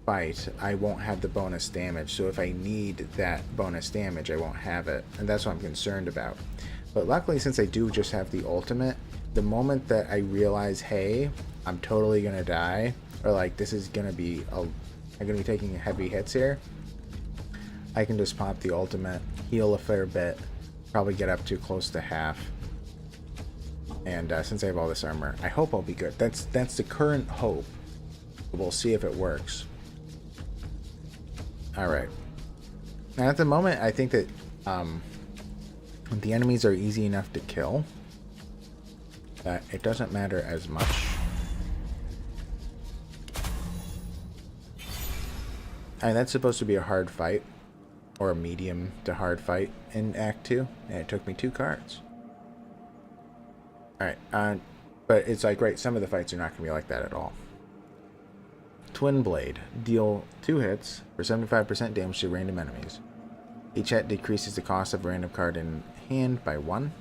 fight, I won't have the bonus damage. So if I need that bonus damage, I won't have it. And that's what I'm concerned about. But luckily, since I do just have the ultimate, the moment that I realize, hey, I'm totally gonna die, or like this is gonna be I'm gonna be taking heavy hits here, I can just pop the ultimate, heal a fair bit, probably get up to close to half. And since I have all this armor, I hope I'll be good. That's the current hope. We'll see if it works. Alright. Now at the moment, I think that the enemies are easy enough to kill that it doesn't matter as much. And that's supposed to be a hard fight, or a medium to hard fight in Act 2, and it took me 2 cards. Alright, but it's like, right, some of the fights are not going to be like that at all. Twin Blade. Deal 2 hits for 75% damage to random enemies. Each hit decreases the cost of a random card in hand by 1.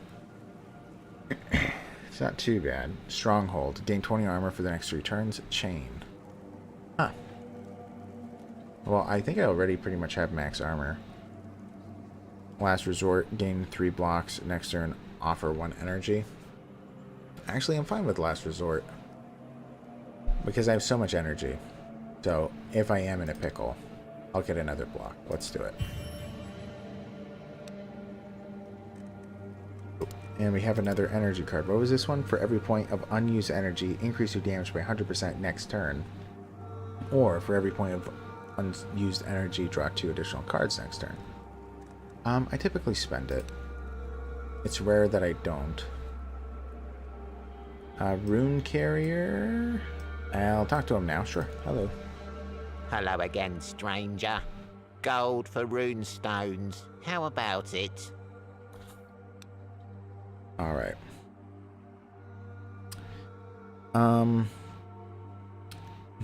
It's not too bad. Stronghold. Gain 20 armor for the next 3 turns. Chain. Huh. Well, I think I already pretty much have max armor. Last Resort. Gain 3 blocks. Next turn, offer 1 energy. Actually, I'm fine with Last Resort, because I have so much energy. So, if I am in a pickle, I'll get another block. Let's do it. And we have another energy card. What was this one? For every point of unused energy, increase your damage by 100% next turn. Or, for every point of unused energy, draw 2 additional cards next turn. I typically spend it. It's rare that I don't. Rune carrier. I'll talk to him now. Sure. Hello. Hello again, stranger. Gold for rune stones. How about it? All right.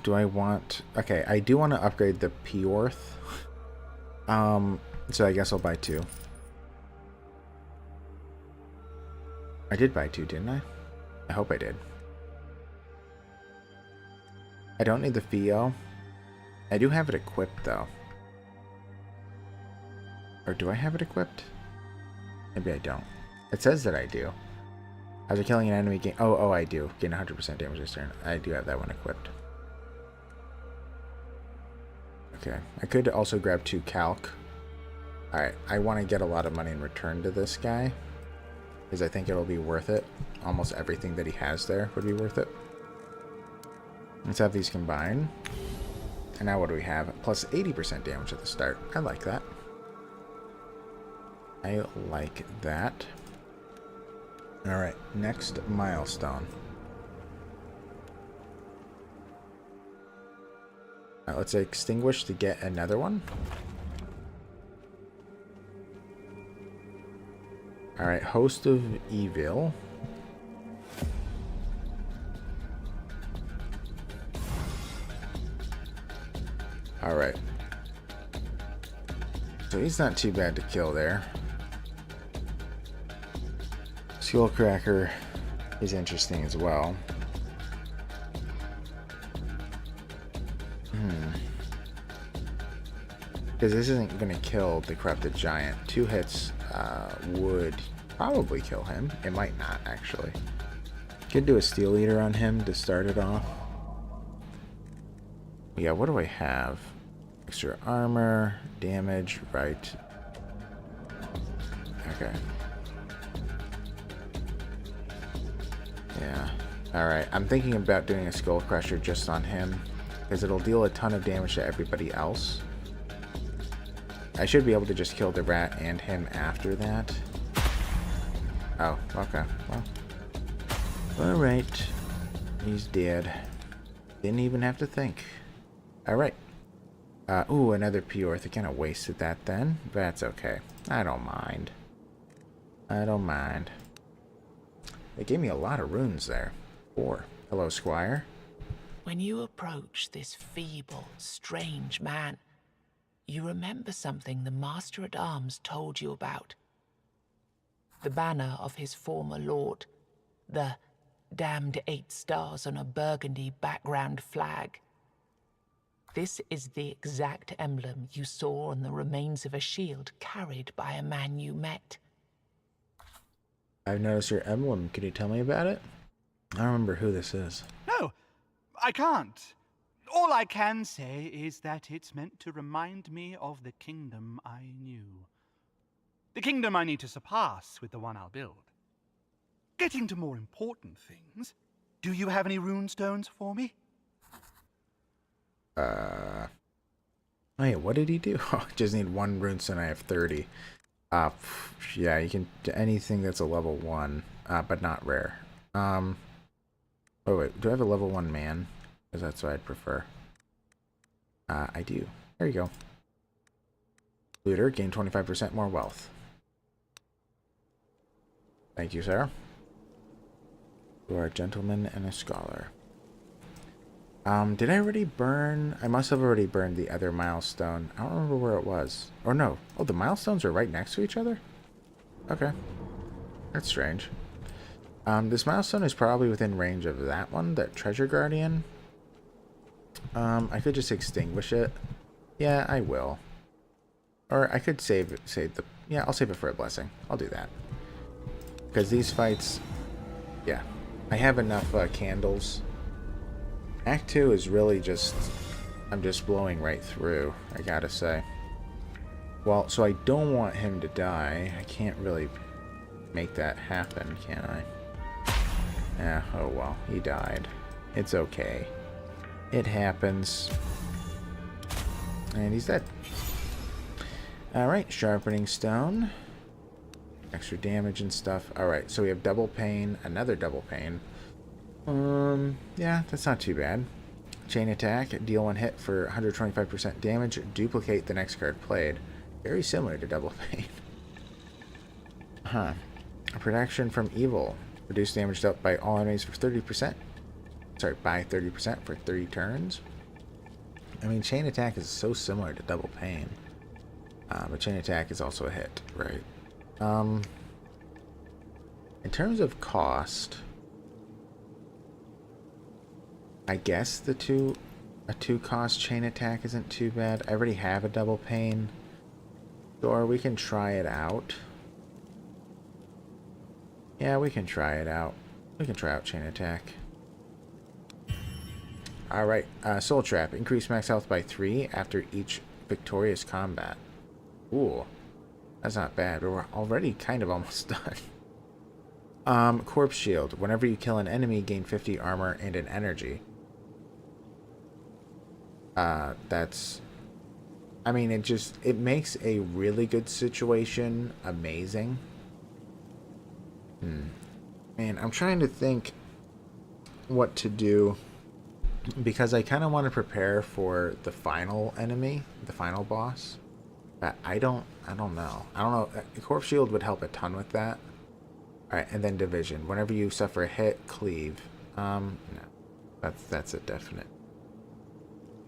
Do I want... Okay, I do want to upgrade the Peorth. So I guess I'll buy 2. I did buy 2, didn't I? I hope I did. I don't need the Theo. I do have it equipped, though. Or do I have it equipped? Maybe I don't. It says that I do. After killing an enemy, gain... Oh, I do. Gain 100% damage this turn. I do have that one equipped. Okay. I could also grab 2 calc. Alright. I want to get a lot of money in return to this guy. Because I think it'll be worth it. Almost everything that he has there would be worth it. Let's have these combined. And now what do we have? Plus 80% damage at the start. I like that. I like that. Alright, next milestone. Let's extinguish to get another one. Alright, Host of Evil. Alright. So he's not too bad to kill there. Skullcracker is interesting as well. Because this isn't going to kill the Corrupted Giant. 2 hits would probably kill him. It might not, actually. Could do a Steel Eater on him to start it off. Yeah, what do I have? Extra armor, damage, right. Okay. Yeah. Alright, I'm thinking about doing a Skull Crusher just on him. Because it'll deal a ton of damage to everybody else. I should be able to just kill the rat and him after that. Oh, okay. Well. Alright. He's dead. Didn't even have to think. Alright. Ooh, another Peorth. I kind of wasted that then. But that's okay. I don't mind. I don't mind. They gave me a lot of runes there. 4. Hello, Squire. When you approach this feeble, strange man, you remember something the Master-at-Arms told you about. The banner of his former lord, the damned 8 stars on a burgundy background flag. This is the exact emblem you saw on the remains of a shield carried by a man you met. I've noticed your emblem. Can you tell me about it? I don't remember who this is. No, I can't. All I can say is that it's meant to remind me of the kingdom I knew. The kingdom I need to surpass with the one I'll build. Getting to more important things, do you have any rune stones for me? Oh yeah, what did he do? Oh, just need 1 runestone. I have 30. Yeah, you can do anything that's a level 1, but not rare. Oh wait, do I have a level 1 man? Because that's what I'd prefer. I do. There you go. Looter, gain 25% more wealth. Thank you, sir. You are a gentleman and a scholar. Did I already burn? I must have already burned the other milestone. I don't remember where it was. Or no. Oh, the milestones are right next to each other? Okay. That's strange. This milestone is probably within range of that one, that Treasure Guardian. I could just extinguish it. Yeah, I will. Or I could save the... Yeah, I'll save it for a blessing. I'll do that. Because these fights... Yeah. I have enough candles. Act 2 is really just... I'm just blowing right through, I gotta say. Well, so I don't want him to die. I can't really make that happen, can I? Yeah, oh well. He died. It's okay. It happens. And he's dead. Alright, sharpening stone. Extra damage and stuff. Alright, so we have double pain, another double pain. Yeah, that's not too bad. Chain attack, deal one hit for 125% damage, duplicate the next card played. Very similar to double pain. Huh. Protection from evil. Reduce damage dealt by all enemies for 30%. Sorry, by 30% for 30 turns. I mean, chain attack is so similar to double pain. But chain attack is also a hit, right? In terms of cost, I guess a 2-cost chain attack isn't too bad. I already have a double pain. Or we can try it out. Yeah, we can try it out. We can try out chain attack. Alright, Soul Trap. Increase max health by 3 after each victorious combat. Ooh. That's not bad, but we're already kind of almost done. Corpse Shield. Whenever you kill an enemy, gain 50 armor and an energy. That's... I mean, it makes a really good situation amazing. Man, I'm trying to think what to do, because I kind of want to prepare for the final enemy, the final boss. But I don't know. I don't know. Corpse Shield would help a ton with that. Alright, and then Division. Whenever you suffer a hit, cleave. No. That's a definite.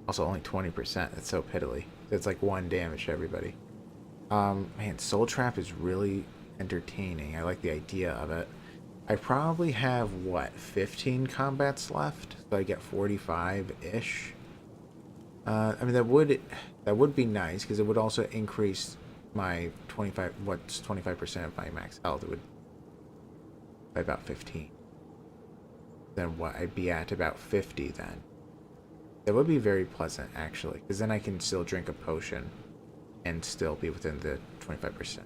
Also, only 20%. That's so piddly. It's like 1 damage to everybody. Man, Soul Trap is really entertaining. I like the idea of it. I probably have, what, 15 combats left? So I get 45-ish. I mean, that would be nice, because it would also increase my 25% of my max health. It would by about 15. Then what? I'd be at about 50 then. That would be very pleasant, actually, because then I can still drink a potion and still be within the 25%.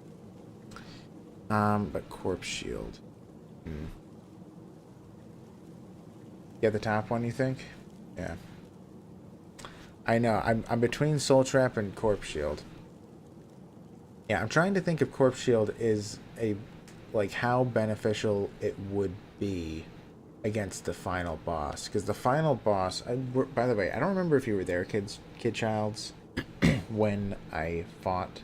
But Corpse Shield. Yeah, the top one, you think? Yeah. I know. I'm between Soul Trap and Corpse Shield. Yeah, I'm trying to think if Corpse Shield is how beneficial it would be against the final boss. Because the final boss, by the way, I don't remember if you were there, kid childs, when I fought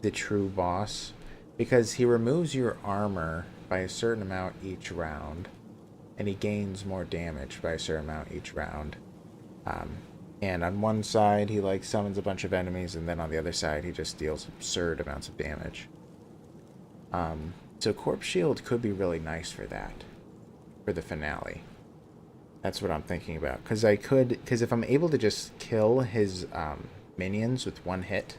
the true boss, because he removes your armor by a certain amount each round, and he gains more damage by a certain amount each round. And on one side, he summons a bunch of enemies, and then on the other side, he just deals absurd amounts of damage. So Corpse Shield could be really nice for that, for the finale. That's what I'm thinking about. Because if I'm able to just kill his minions with 1 hit,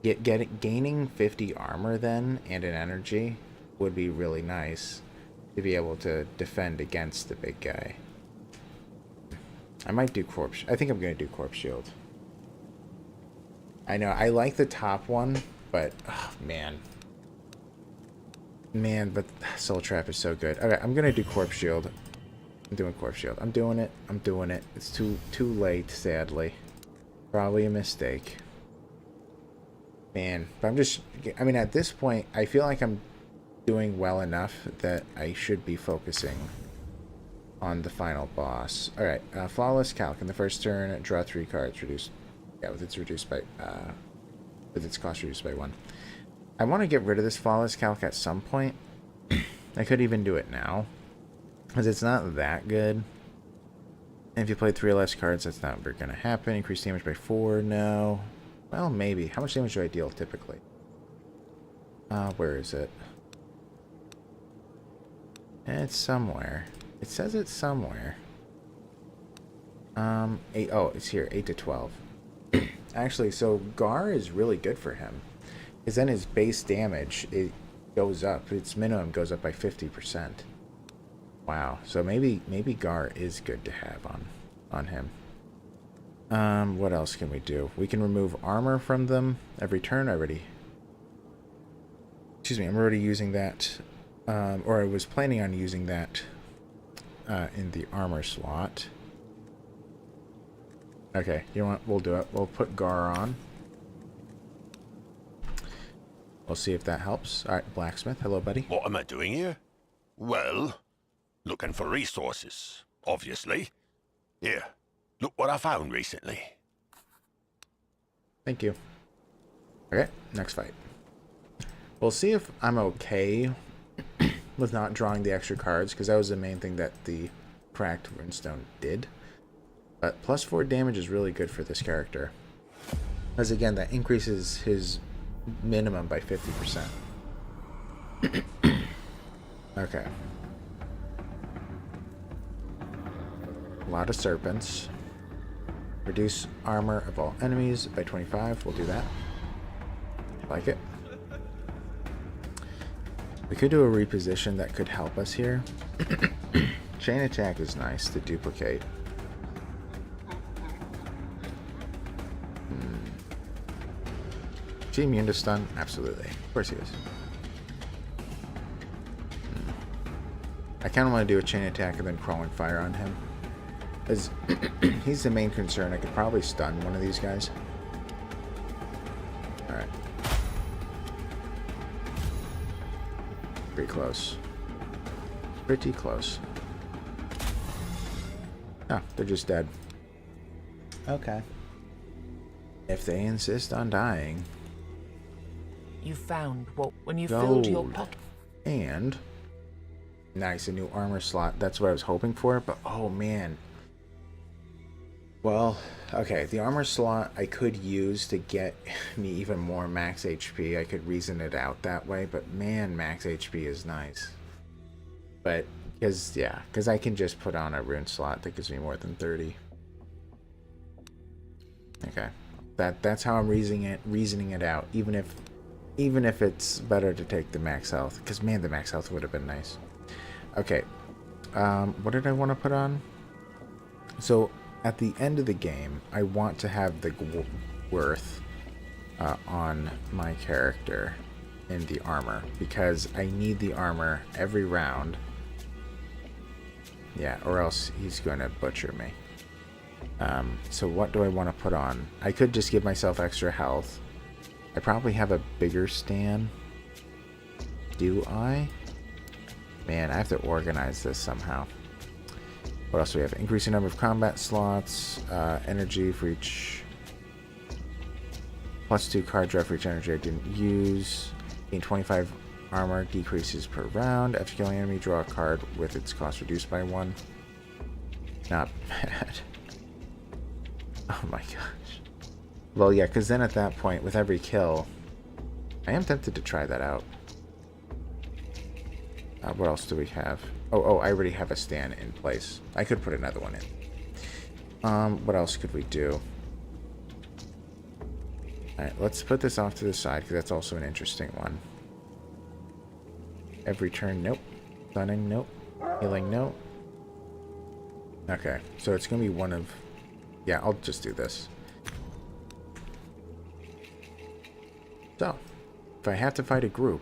gaining 50 armor then and an energy would be really nice to be able to defend against the big guy. I might do I think I'm going to do Corpse Shield. I know, I like the top one, but, oh, man. Man, but Soul Trap is so good. Okay, I'm going to do Corpse Shield. I'm doing Corpse Shield. I'm doing it. I'm doing it. It's too late, sadly. Probably a mistake. Man, but I mean, at this point, I feel like I'm doing well enough that I should be focusing on the final boss. Alright, Flawless Calc. In the first turn, draw 3 cards. With its cost reduced by 1. I want to get rid of this Flawless Calc at some point. I could even do it now, because it's not that good. And if you play 3 or less cards, that's not going to happen. Increase damage by 4, no. Well, maybe. How much damage do I deal typically? Where is it? It's somewhere. It says it's somewhere. 8, oh, it's here. 8 to 12. Actually, so Gar is really good for him. Because then his base damage, it goes up. Its minimum goes up by 50%. Wow. So maybe Gar is good to have on him. What else can we do? We can remove armor from them every turn already. Excuse me, I'm already using that. Or I was planning on using that in the armor slot. Okay, you know what? We'll do it. We'll put Gar on. We'll see if that helps. All right, blacksmith. Hello, buddy. What am I doing here? Well, looking for resources, obviously. Here, look what I found recently. Thank you. Okay, next fight. We'll see if I'm okay with not drawing the extra cards, because that was the main thing that the cracked runestone did. But +4 damage is really good for this character, because again, that increases his minimum by 50%. Okay. A lot of serpents. Reduce armor of all enemies by 25. We'll do that. Like it. We could do a reposition that could help us here. Chain attack is nice to duplicate. Is he immune to stun? Absolutely. Of course he is. I kind of want to do a chain attack and then crawling fire on him. Because he's the main concern. I could probably stun one of these guys. Alright. Pretty close. Pretty close. Oh, they're just dead. Okay. If they insist on dying. You found what when you filled your pocket. And nice, a new armor slot. That's what I was hoping for, but oh man. Well, okay, the armor slot I could use to get me even more max HP. I could reason it out that way, but man, max HP is nice. But because I can just put on a rune slot that gives me more than 30. Okay. That's how I'm reasoning it out, even if it's better to take the max health, because man, the max health would have been nice. Okay, what did I want to put on? So at the end of the game, I want to have the worth on my character in the armor, because I need the armor every round. Yeah, or else he's going to butcher me. So what do I want to put on? I could just give myself extra health. I probably have a bigger stand. Do I? Man, I have to organize this somehow. What else do we have? Increasing number of combat slots, energy for each, +2 card draw for each energy I didn't use. Gain 25 armor, decreases per round. After killing enemy, draw a card with its cost reduced by 1. Not bad. Oh my gosh. Well, yeah, because then at that point, with every kill, I am tempted to try that out. What else do we have? Oh, I already have a stand in place. I could put another one in. What else could we do? Alright, let's put this off to the side, because that's also an interesting one. Every turn, nope. Stunning, nope. Healing, nope. Okay, so it's going to be one of... Yeah, I'll just do this. So, if I have to fight a group,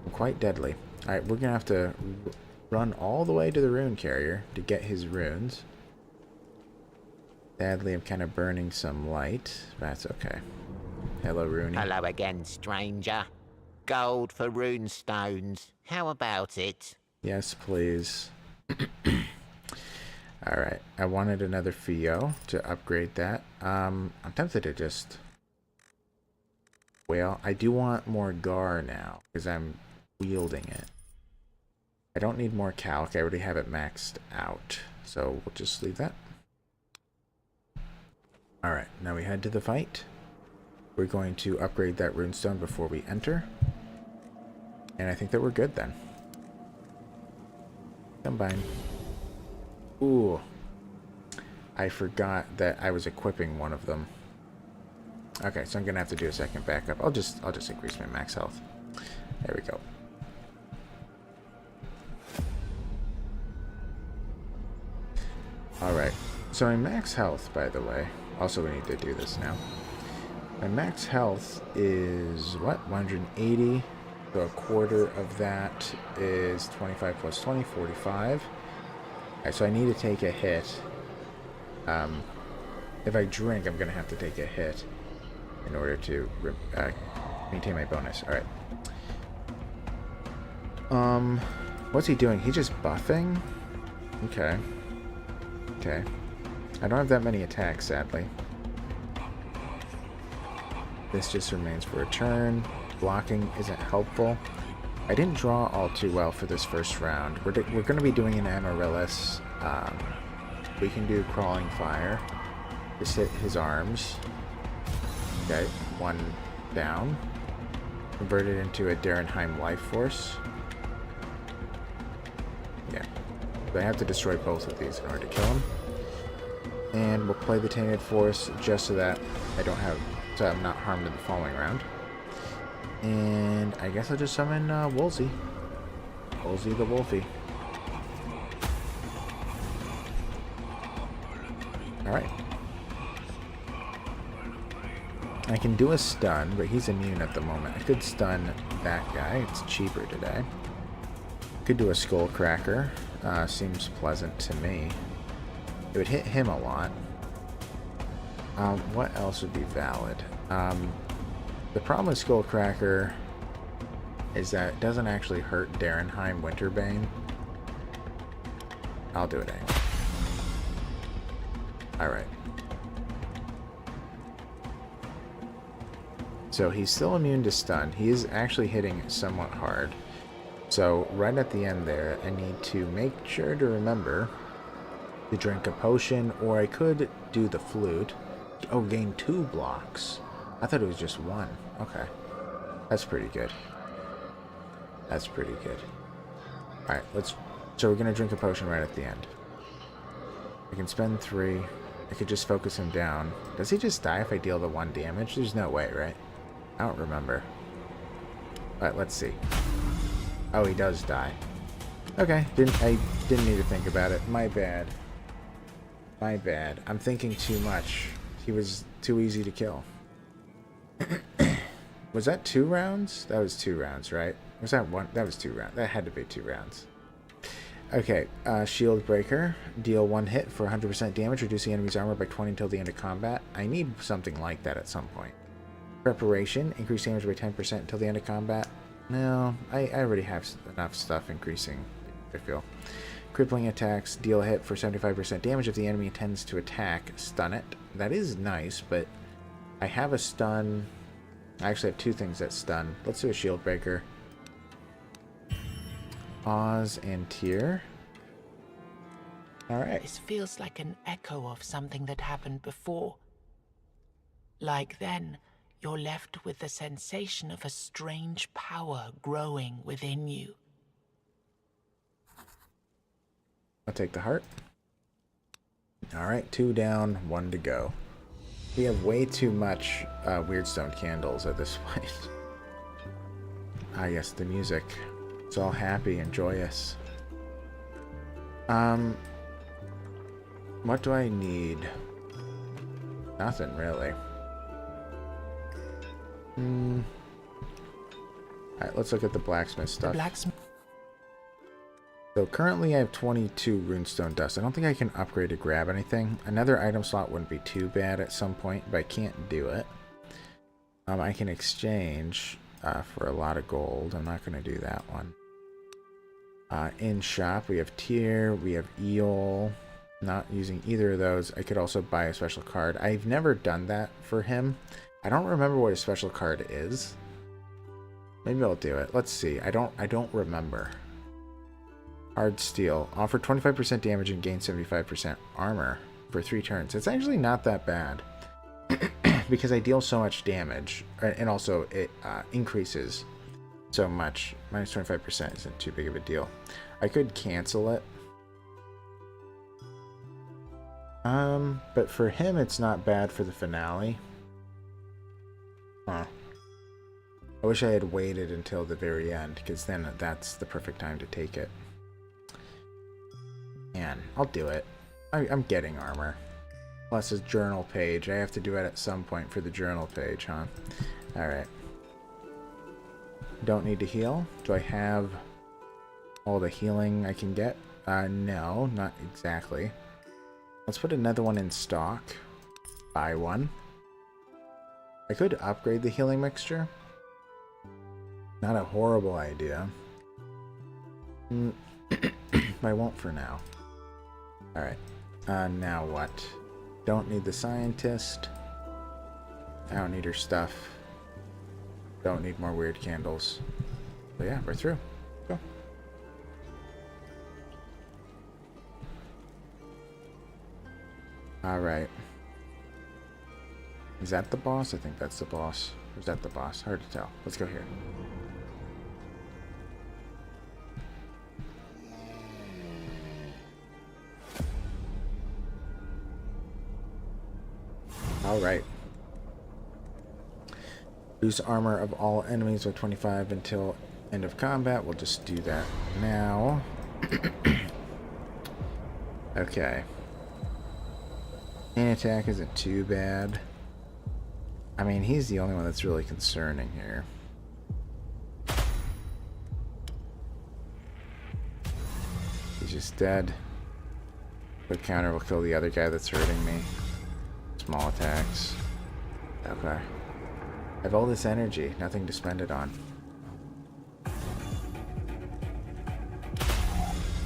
I'm quite deadly. Alright, we're going to have to run all the way to the rune carrier to get his runes. Sadly, I'm kind of burning some light. That's okay. Hello, Rooney. Hello again, stranger. Gold for rune stones. How about it? Yes, please. Alright, I wanted another Fio to upgrade that. I'm tempted to just... Well, I do want more Gar now, because I'm wielding it. I don't need more Calc, I already have it maxed out. So we'll just leave that. Alright, now we head to the fight. We're going to upgrade that runestone before we enter. And I think that we're good then. Combine. Ooh. I forgot that I was equipping one of them. Okay, so I'm gonna have to do a second backup. I'll just increase my max health. There we go. Alright. So my max health, by the way. Also, we need to do this now. My max health is, what, 180? So a quarter of that is 25 plus 20, 45. Alright, so I need to take a hit. If I drink, I'm going to have to take a hit in order to Maintain my bonus. Alright. What's he doing? He's just buffing? Okay. Okay. I don't have that many attacks, sadly. This just remains for a turn. Blocking isn't helpful. I didn't draw all too well for this first round. We're going to be doing an Amaryllis. We can do Crawling Fire. Just hit his arms. Okay, one down. Convert it into a Darenheim Life Force. Yeah. So I have to destroy both of these in order to kill him. And we'll play the Tainted Force just so that so I'm not harmed in the following round. And I guess I'll just summon Woolsey. Woolsey the Wolfie. Alright. I can do a stun, but he's immune at the moment. I could stun that guy. It's cheaper today. Could do a Skull Cracker. Seems pleasant to me. It would hit him a lot. What else would be valid? The problem with Skull Cracker is that it doesn't actually hurt Darenheim Winterbane. I'll do it anyway. Alright. So he's still immune to stun. He is actually hitting somewhat hard. So right at the end there, I need to make sure to remember to drink a potion, or I could do the flute. Oh, gain 2 blocks. I thought it was just 1. Okay. That's pretty good. That's pretty good. Alright, so we're gonna drink a potion right at the end. I can spend 3. I could just focus him down. Does he just die if I deal the 1 damage? There's no way, right? I don't remember. Alright, let's see. Oh, he does die. Okay, I didn't need to think about it. My bad. My bad. I'm thinking too much. He was too easy to kill. Was that 2 rounds? That was 2 rounds, right? Was that 1? That was 2 rounds. That had to be 2 rounds. Okay, Shield Breaker. Deal 1 hit for 100% damage, reduce the enemy's armor by 20 until the end of combat. I need something like that at some point. Preparation. Increase damage by 10% until the end of combat. No, I already have enough stuff increasing, I feel. Crippling attacks. Deal a hit for 75% damage if the enemy intends to attack. Stun it. That is nice, but I have a stun. I actually have 2 things that stun. Let's do a Shield Breaker. Pause and Tear. Alright. This feels like an echo of something that happened before. Like then, you're left with the sensation of a strange power growing within you. I'll take the heart. Alright, 2 down, 1 to go. We have way too much Weirdstone candles at this point. Ah yes, the music. It's all happy and joyous. What do I need? Nothing really. Alright, let's look at the blacksmith stuff. So currently I have 22 runestone dust. I don't think I can upgrade to grab anything. Another item slot wouldn't be too bad at some point, but I can't do it. I can exchange for a lot of gold. I'm not going to do that one. In shop we have Tier, we have Eel. Not using either of those. I could also buy a special card. I've never done that for him. I don't remember what a special card is. Maybe I'll do it. Let's see. I don't remember. Hard Steel. Offer 25% damage and gain 75% armor for 3 turns. It's actually not that bad. Because I deal so much damage. And also it increases so much. Minus 25% isn't too big of a deal. I could cancel it. But for him it's not bad for the finale. Huh. I wish I had waited until the very end, because then that's the perfect time to take it. Man, I'll do it. I'm getting armor. Plus a journal page. I have to do it at some point for the journal page, huh? Alright. Don't need to heal. Do I have all the healing I can get? No, not exactly. Let's put another one in stock. Buy one. I could upgrade the healing mixture. Not a horrible idea. I won't for now. Alright. Now what? Don't need the scientist. I don't need her stuff. Don't need more weird candles. But yeah, we're through. Go. Alright. Is that the boss? I think that's the boss. Or is that the boss? Hard to tell. Let's go here. Alright. Lose armor of all enemies by 25 until end of combat. We'll just do that now. Okay. Main attack isn't too bad. I mean, he's the only one that's really concerning here. He's just dead. Quick counter will kill the other guy that's hurting me. Small attacks. Okay. I have all this energy, nothing to spend it on.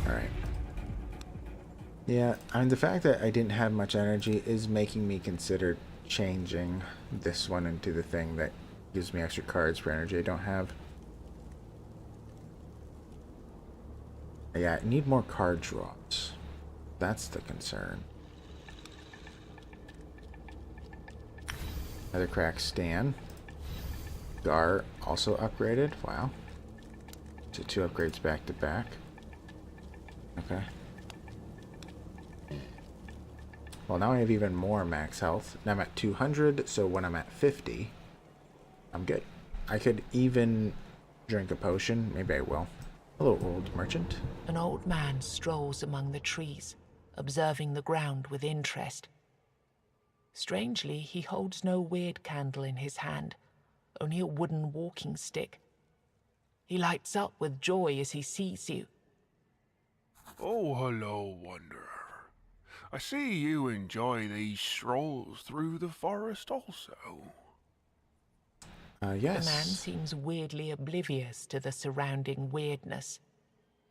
Alright. Yeah, I mean, the fact that I didn't have much energy is making me consider changing this one into the thing that gives me extra cards for energy I don't have. Yeah, I need more card draws. That's the concern. Another crack Stan. Gar also upgraded. Wow. So 2 upgrades back to back. Okay. Well, now I have even more max health. Now I'm at 200, so when I'm at 50, I'm good. I could even drink a potion. Maybe I will. Hello, old merchant. An old man strolls among the trees, observing the ground with interest. Strangely, he holds no weird candle in his hand, only a wooden walking stick. He lights up with joy as he sees you. Oh, hello, Wanderer. I see you enjoy these strolls through the forest also. Yes. The man seems weirdly oblivious to the surrounding weirdness.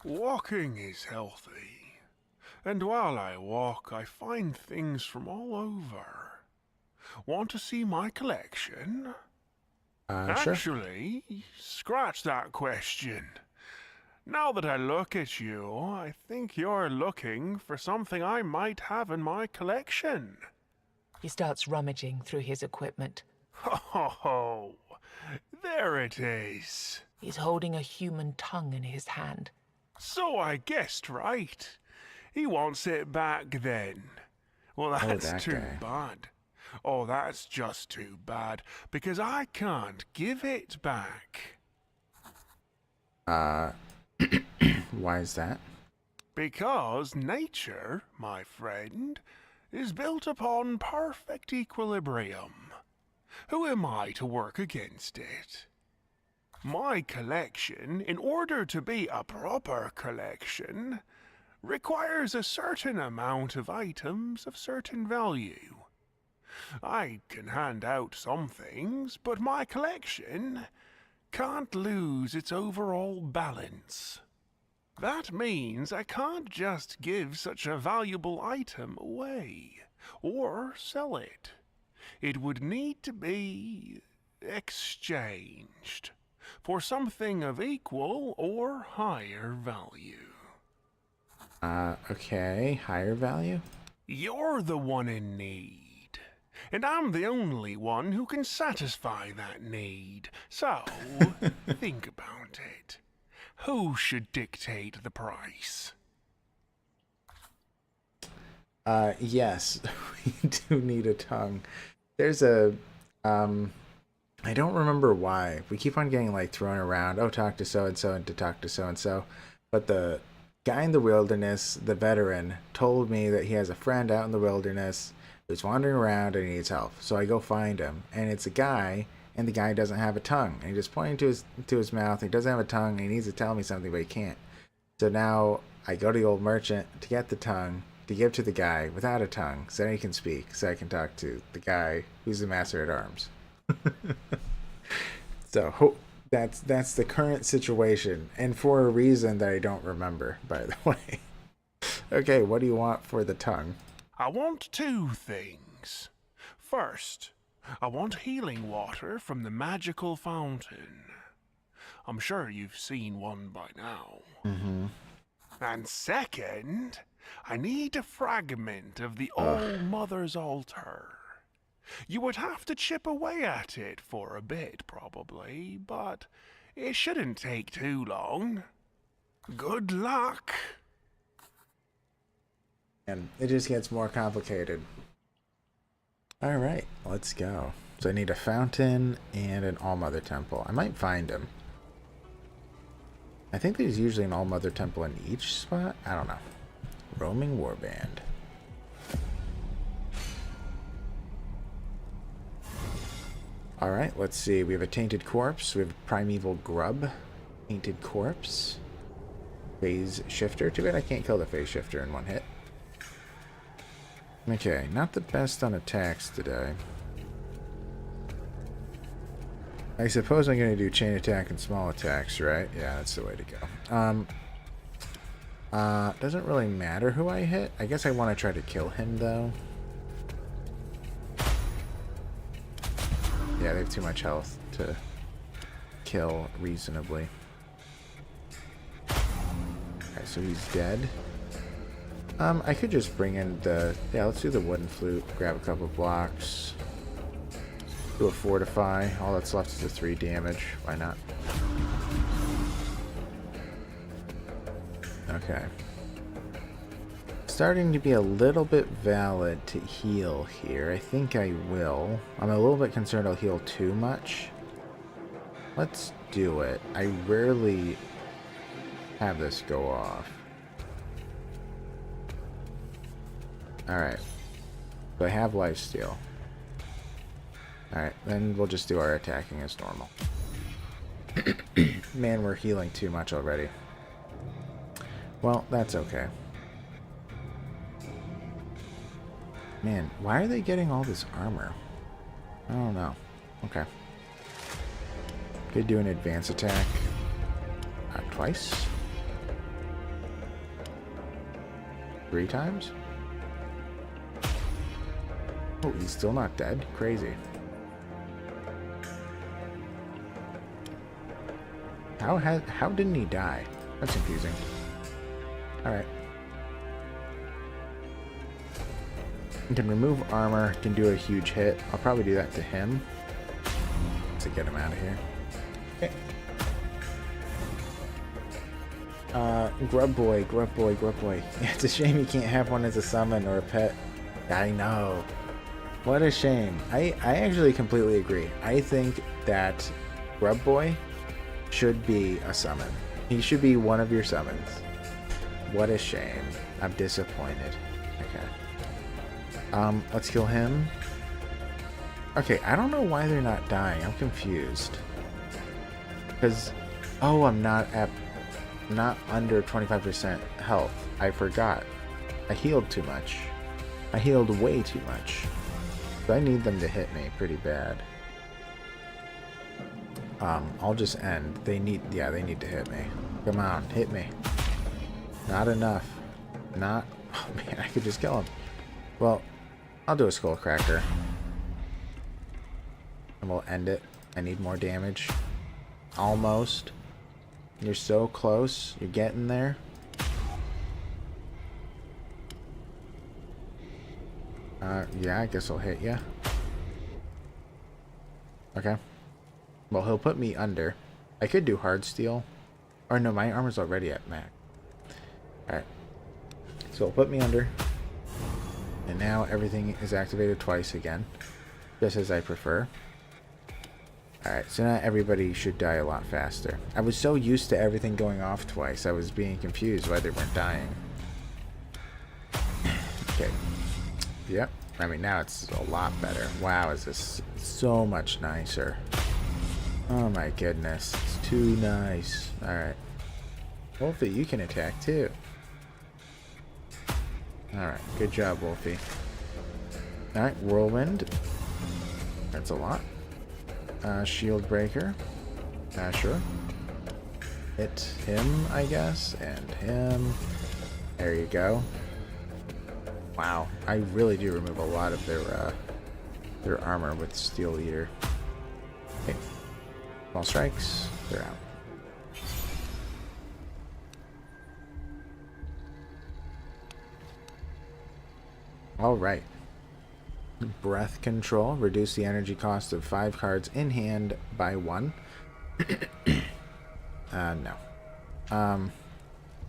Walking is healthy. And while I walk, I find things from all over. Want to see my collection? Sure. Actually, scratch that question. Now that I look at you, I think you're looking for something I might have in my collection. He starts rummaging through his equipment. Oh, there it is. He's holding a human tongue in his hand. So I guessed right. He wants it back then. Well, that's that too guy. bad. Oh, that's just too bad, because I can't give it back. Why is that? Because nature, my friend, is built upon perfect equilibrium. Who am I to work against it? My collection, in order to be a proper collection, requires a certain amount of items of certain value. I can hand out some things, but my collection can't lose its overall balance. That means I can't just give such a valuable item away, or sell it. It would need to be exchanged for something of equal or higher value. Okay, higher value? You're the one in need, and I'm the only one who can satisfy that need. So, think about it. Who should dictate the price? Yes, we do need a tongue. There's a, I don't remember why. We keep on getting, like, thrown around. Oh, talk to so-and-so and to talk to so-and-so. But the guy in the wilderness, the veteran, told me that he has a friend out in the wilderness who's wandering around and he needs help. So I go find him, and it's a guy, and the guy doesn't have a tongue. And he just pointing to his mouth. He doesn't have a tongue, and he needs to tell me something, but he can't. So now I go to the old merchant to get the tongue, to give to the guy without a tongue, so he can speak, so I can talk to the guy who's the master at arms. So That's the current situation, and for a reason that I don't remember, by the way. Okay, what do you want for the tongue? I want two things. First, I want healing water from the magical fountain. I'm sure you've seen one by now. Mm-hmm. And second, I need a fragment of the All-Mother's altar. You would have to chip away at it for a bit, probably, but it shouldn't take too long. Good luck. And it just gets more complicated. Alright, let's go. So I need a fountain and an All-Mother temple. I might find them. I think there's usually an All-Mother temple in each spot. I don't know. Roaming Warband. Alright, let's see. We have a Tainted Corpse. We have a Primeval Grub. Tainted Corpse. Phase Shifter. Too bad I can't kill the Phase Shifter in one hit. Okay, not the best on attacks today. I suppose I'm going to do chain attack and small attacks, right? Yeah, that's the way to go. Doesn't really matter who I hit. I guess I want to try to kill him, though. Yeah, they have too much health to kill reasonably. Okay, so he's dead. I could just bring in the... Yeah, let's do the wooden flute. Grab a couple blocks. Do a fortify. All that's left is a 3 damage. Why not? Okay. Starting to be a little bit valid to heal here. I think I will. I'm a little bit concerned I'll heal too much. Let's do it. I rarely have this go off. Alright. So I have lifesteal. Alright, then we'll just do our attacking as normal. Man, we're healing too much already. Well, that's okay. Man, why are they getting all this armor? I don't know. Okay. Could do an advance attack. Twice? 3 times? Oh, he's still not dead? Crazy. How didn't he die? That's confusing. Alright. Can remove armor, can do a huge hit. I'll probably do that to him to get him out of here. Okay. Grub boy. Yeah, it's a shame you can't have one as a summon or a pet. I know. What a shame. I actually completely agree. I think that Grub Boy should be a summon. He should be one of your summons. What a shame. I'm disappointed. Okay. Let's kill him. Okay, I don't know why they're not dying. I'm confused. Because, oh, I'm not under 25% health. I forgot. I healed too much. I healed way too much. So I need them to hit me pretty bad. I'll just end. They need to hit me. Come on, hit me. Not enough. Oh man, I could just kill him. Well, I'll do a skull cracker. And we'll end it. I need more damage. Almost. You're so close. You're getting there. Yeah, I guess I'll hit ya. Okay. Well, he'll put me under. I could do hard steel. Or no, my armor's already at max. Alright. So he'll put me under. And now everything is activated twice again. Just as I prefer. Alright, so now everybody should die a lot faster. I was so used to everything going off twice, I was being confused why they weren't dying. Okay. Yep. I mean, now it's a lot better. Wow, is this so much nicer. Oh my goodness. It's too nice. Alright. Wolfie, you can attack too. Alright, good job, Wolfie. Alright, Whirlwind. That's a lot. Shield Breaker. Sure. Hit him, I guess, and him. There you go. Wow, I really do remove a lot of their armor with Steel Eater. Okay. Small strikes, they're out. Alright. Breath control. Reduce the energy cost of 5 cards in hand by 1. No. I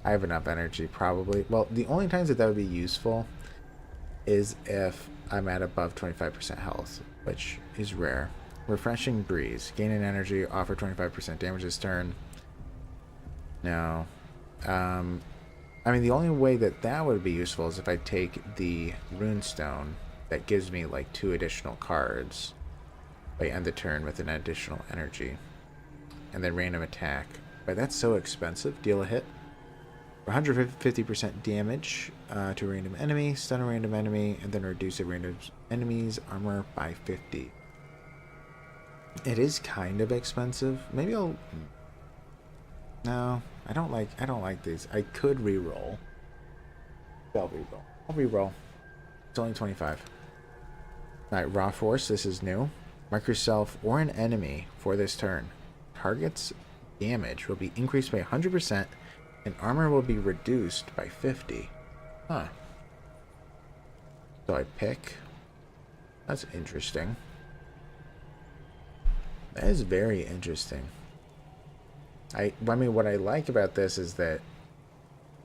have enough energy, probably. Well, the only times that would be useful is if I'm at above 25% health, which is rare. Refreshing Breeze. Gain an energy, offer 25% damage this turn. No. I mean, the only way that would be useful is if I take the Runestone that gives me like 2 additional cards. I end the turn with an additional energy. And then random attack. But that's so expensive. Deal a hit. 150% damage to a random enemy, stun a random enemy, and then reduce a random enemy's armor by 50. It is kind of expensive. Maybe I'll... No, I don't like these. I could reroll. I'll reroll. It's only 25. Alright, Raw Force, this is new. Mark yourself or an enemy for this turn. Target's damage will be increased by 100%, and armor will be reduced by 50. Huh. So I pick. That's interesting. That is very interesting. I mean, what I like about this is that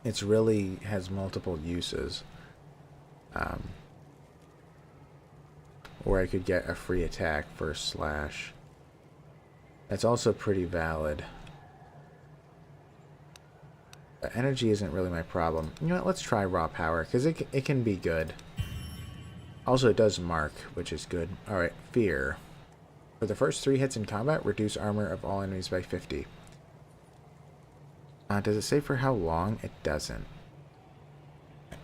it's really has multiple uses. Or I could get a free attack for slash. That's also pretty valid. But energy isn't really my problem. You know what? Let's try raw power, because it can be good. Also, it does mark, which is good. Alright, fear. For the first 3 hits in combat, reduce armor of all enemies by 50. Does it say for how long? It doesn't.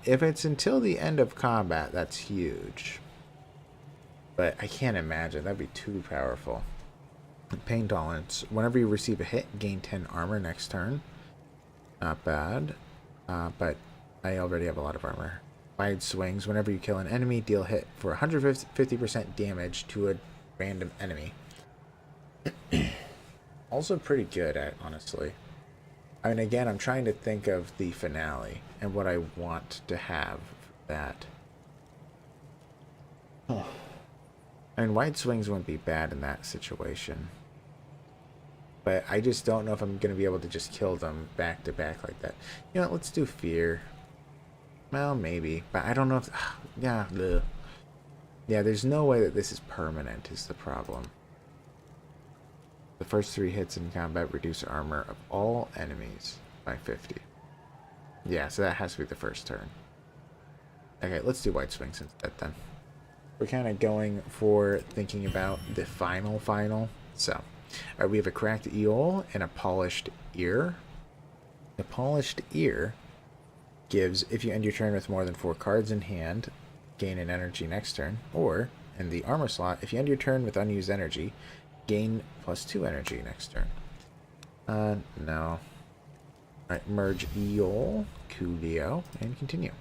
If it's until the end of combat, that's huge. But I can't imagine. That'd be too powerful. Pain tolerance. Whenever you receive a hit, gain 10 armor next turn. Not bad. But I already have a lot of armor. Wide swings. Whenever you kill an enemy, deal hit for 150% damage to a random enemy. Also pretty good at, honestly. I mean, again, I'm trying to think of the finale and what I want to have that. I mean, wide swings wouldn't be bad in that situation. But I just don't know if I'm going to be able to just kill them back to back like that. You know what, let's do fear. Well, maybe. But I don't know if... Yeah, ugh. Yeah, there's no way that this is permanent is the problem. The first 3 hits in combat reduce armor of all enemies by 50. Yeah, so that has to be the first turn. Okay, let's do wide swings instead then. We're kind of going for thinking about the final. So, we have a cracked eel and a polished ear. The polished ear gives, if you end your turn with more than 4 cards in hand, gain an energy next turn. Or, in the armor slot, if you end your turn with unused energy, gain +2 energy next turn. No. Alright, merge eel, Coolio, and continue.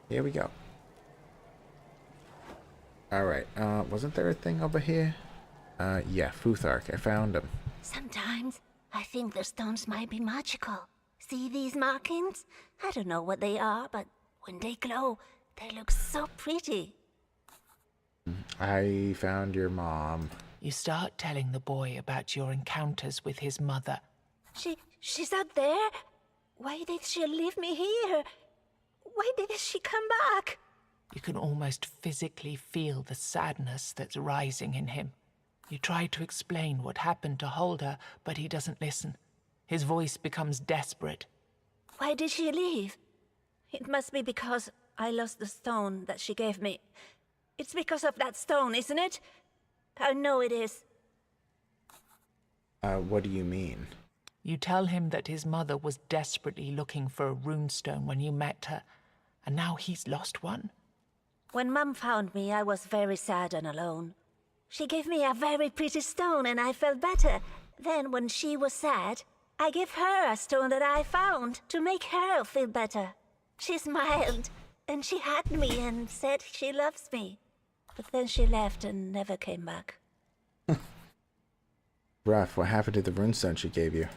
Here we go. Alright, wasn't there a thing over here? Yeah, Futhark, I found him. Sometimes I think the stones might be magical. See these markings? I don't know what they are, but when they glow, they look so pretty. I found your mom. You start telling the boy about your encounters with his mother. She's out there? Why did she leave me here? Why did she come back? You can almost physically feel the sadness that's rising in him. You try to explain what happened to Holder, but he doesn't listen. His voice becomes desperate. Why did she leave? It must be because I lost the stone that she gave me. It's because of that stone, isn't it? I know it is. What do you mean? You tell him that his mother was desperately looking for a runestone when you met her, and now he's lost one. When Mum found me, I was very sad and alone. She gave me a very pretty stone and I felt better. Then when she was sad, I gave her a stone that I found to make her feel better. She smiled and she hugged me and said she loves me. But then she left and never came back. Rough. What happened to the runestone she gave you?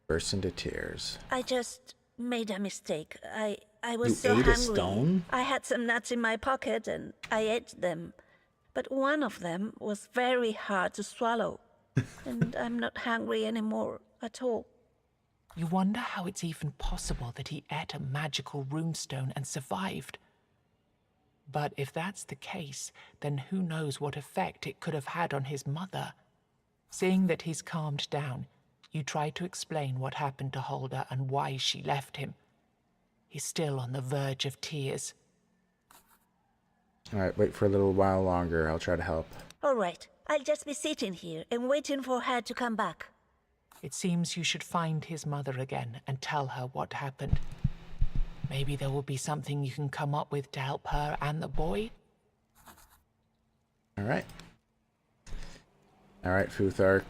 Burst into tears. I just made a mistake. I was You so ate hungry. a stone? I had some nuts in my pocket and I ate them. But one of them was very hard to swallow. And I'm not hungry anymore at all. You wonder how it's even possible that he ate a magical runestone and survived. But if that's the case, then who knows what effect it could have had on his mother. Seeing that he's calmed down, you try to explain what happened to Hulda and why she left him. He's still on the verge of tears. Alright, wait for a little while longer. I'll try to help. All right, I'll just be sitting here and waiting for her to come back. It seems you should find his mother again and tell her what happened. Maybe there will be something you can come up with to help her and the boy. Alright. Alright, Futhark.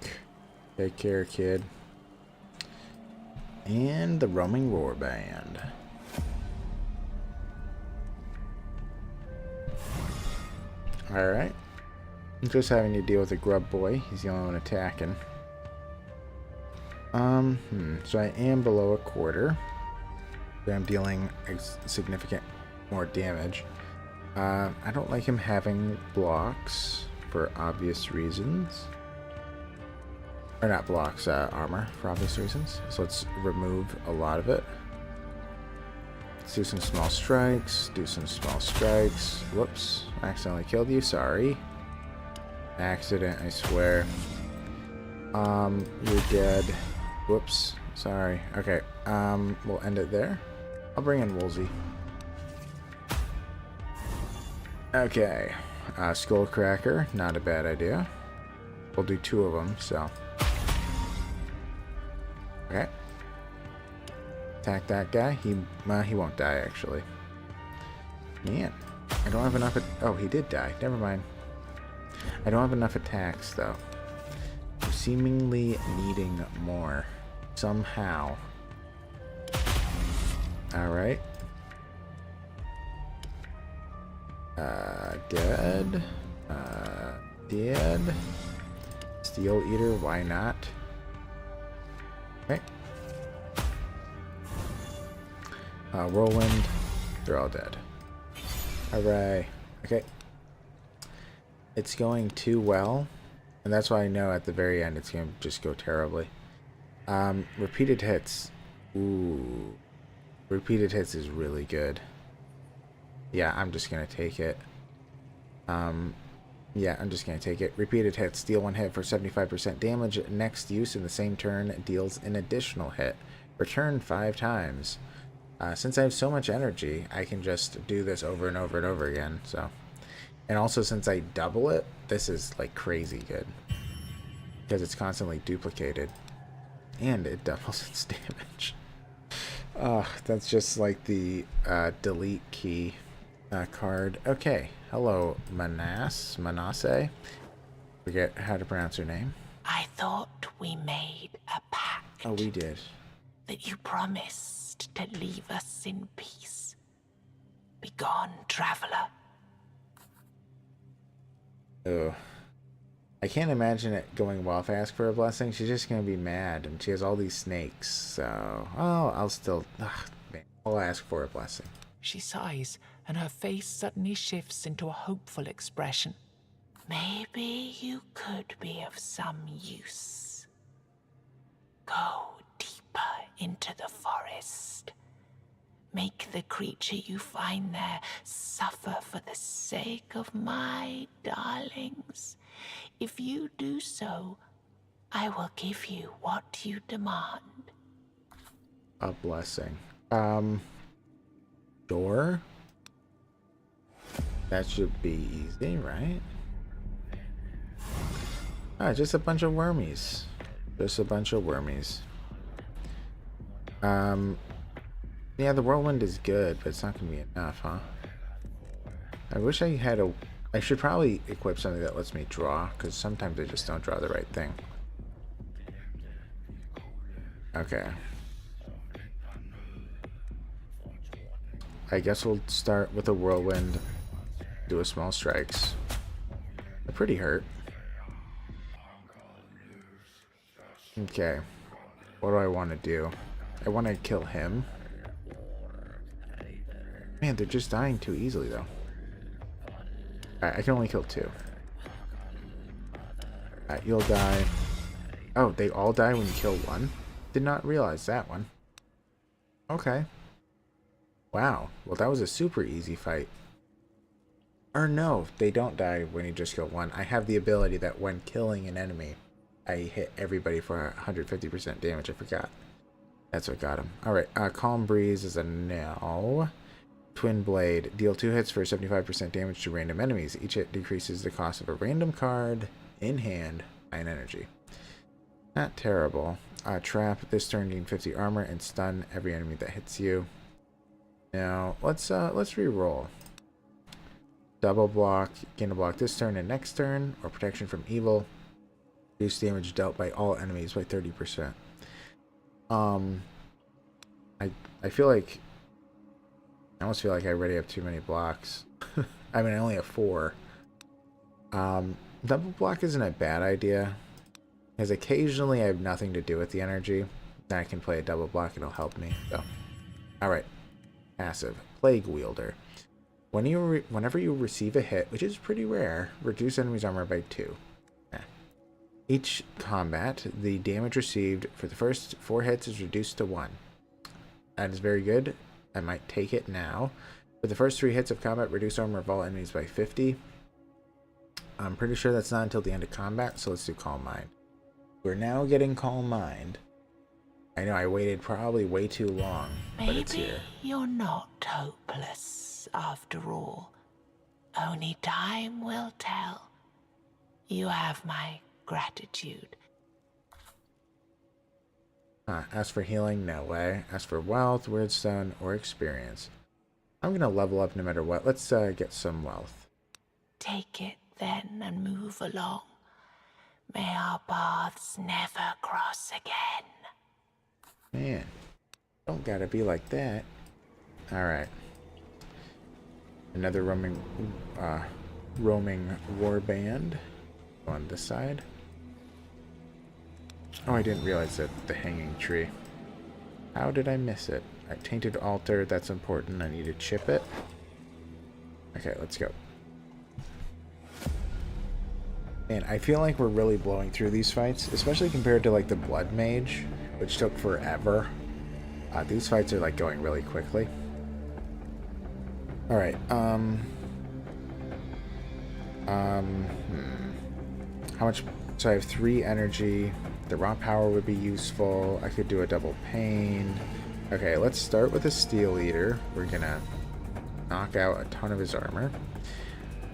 Take care, kid. And the Roaming Roar Band. Alright. I'm just having to deal with a grub boy. He's the only one attacking. So I am below a quarter. So I'm dealing significant more damage. I don't like him having blocks for obvious reasons. Or not blocks, armor for obvious reasons. So let's remove a lot of it. Let's do some small strikes. Do some small strikes. Whoops. I accidentally killed you. Sorry. Accident, I swear. You're dead. Whoops. Sorry. Okay. We'll end it there. I'll bring in Woolsey. Okay. Skullcracker. Not a bad idea. We'll do 2 of them, so. Okay. Attack that guy. He won't die, actually. Man. I don't have enough... Oh, he did die. Never mind. I don't have enough attacks, though. I'm seemingly needing more. Somehow. Alright. Dead. Dead. Steel Eater, why not? Okay. Whirlwind. They're all dead. Hooray. Okay. It's going too well. And that's why I know at the very end it's going to just go terribly. Repeated hits. Ooh. Repeated hits is really good. Yeah, I'm just going to take it. Yeah, I'm just going to take it. Repeated hits. Deal 1 hit for 75% damage. Next use in the same turn deals an additional hit. Return 5 times. Since I have so much energy, I can just do this over and over and over again. So, and also since I double it, this is like crazy good. Because it's constantly duplicated. And it doubles its damage. That's just like the delete key card. Okay, hello, Manasse. Forget how to pronounce her name. I thought we made a pact. Oh, we did. That you promised to leave us in peace. Begone, traveler. Oh. I can't imagine it going well if I ask for a blessing. She's just going to be mad, and she has all these snakes, so... Oh, I'll still... man. I'll ask for a blessing. She sighs, and her face suddenly shifts into a hopeful expression. Maybe you could be of some use. Go deeper into the forest. Make the creature you find there suffer for the sake of my darlings. If you do so, I will give you what you demand. A blessing. Door? That should be easy, right? Ah, just a bunch of wormies. Just a bunch of wormies. Yeah, the whirlwind is good, but it's not gonna be enough, huh? I wish I had I should probably equip something that lets me draw, because sometimes I just don't draw the right thing. Okay. I guess we'll start with a whirlwind, do a small strikes. They're pretty hurt. Okay. What do I want to do? I want to kill him. Man, they're just dying too easily, though. Alright, I can only kill 2. Alright, you'll die. Oh, they all die when you kill 1? Did not realize that one. Okay. Wow. Well, that was a super easy fight. Or no, they don't die when you just kill 1. I have the ability that when killing an enemy, I hit everybody for 150% damage. I forgot. That's what got him. Alright, Calm Breeze is a no. Twin Blade. Deal 2 hits for 75% damage to random enemies. Each hit decreases the cost of a random card in hand by an energy. Not terrible. Trap. This turn gain 50 armor and stun every enemy that hits you. Now, let's re-roll. Double block. Gain a block this turn and next turn. Or protection from evil. Reduce damage dealt by all enemies by 30%. I feel like... I almost feel like I already have too many blocks. I mean, I only have 4. Double block isn't a bad idea. Because occasionally I have nothing to do with the energy. Then I can play a double block, it'll help me. So, alright. Passive. Plague Wielder. Whenever you receive a hit, which is pretty rare, reduce enemy's armor by 2. Each combat, the damage received for the first 4 hits is reduced to 1. That is very good. I might take it now. For the first 3 hits of combat, reduce armor of all enemies by 50. I'm pretty sure that's not until the end of combat, so let's do Calm Mind. We're now getting Calm Mind. I know I waited probably way too long, but it's here. Maybe you're not hopeless after all. Only time will tell. You have my gratitude. As for healing, no way. As for wealth, Weirdstone, or experience. I'm gonna level up no matter what. Let's get some wealth. Take it then and move along. May our paths never cross again. Man, don't gotta be like that. Alright. Another roaming warband. On this side. Oh, I didn't realize that the hanging tree. How did I miss it? Tainted altar, that's important. I need to chip it. Okay, let's go. And I feel like we're really blowing through these fights, especially compared to like the Blood Mage, which took forever. These fights are like going really quickly. Alright, how much? So I have 3 energy. The raw power would be useful. I could do a double pain. Okay, let's start with a Steel Eater. We're gonna knock out a ton of his armor.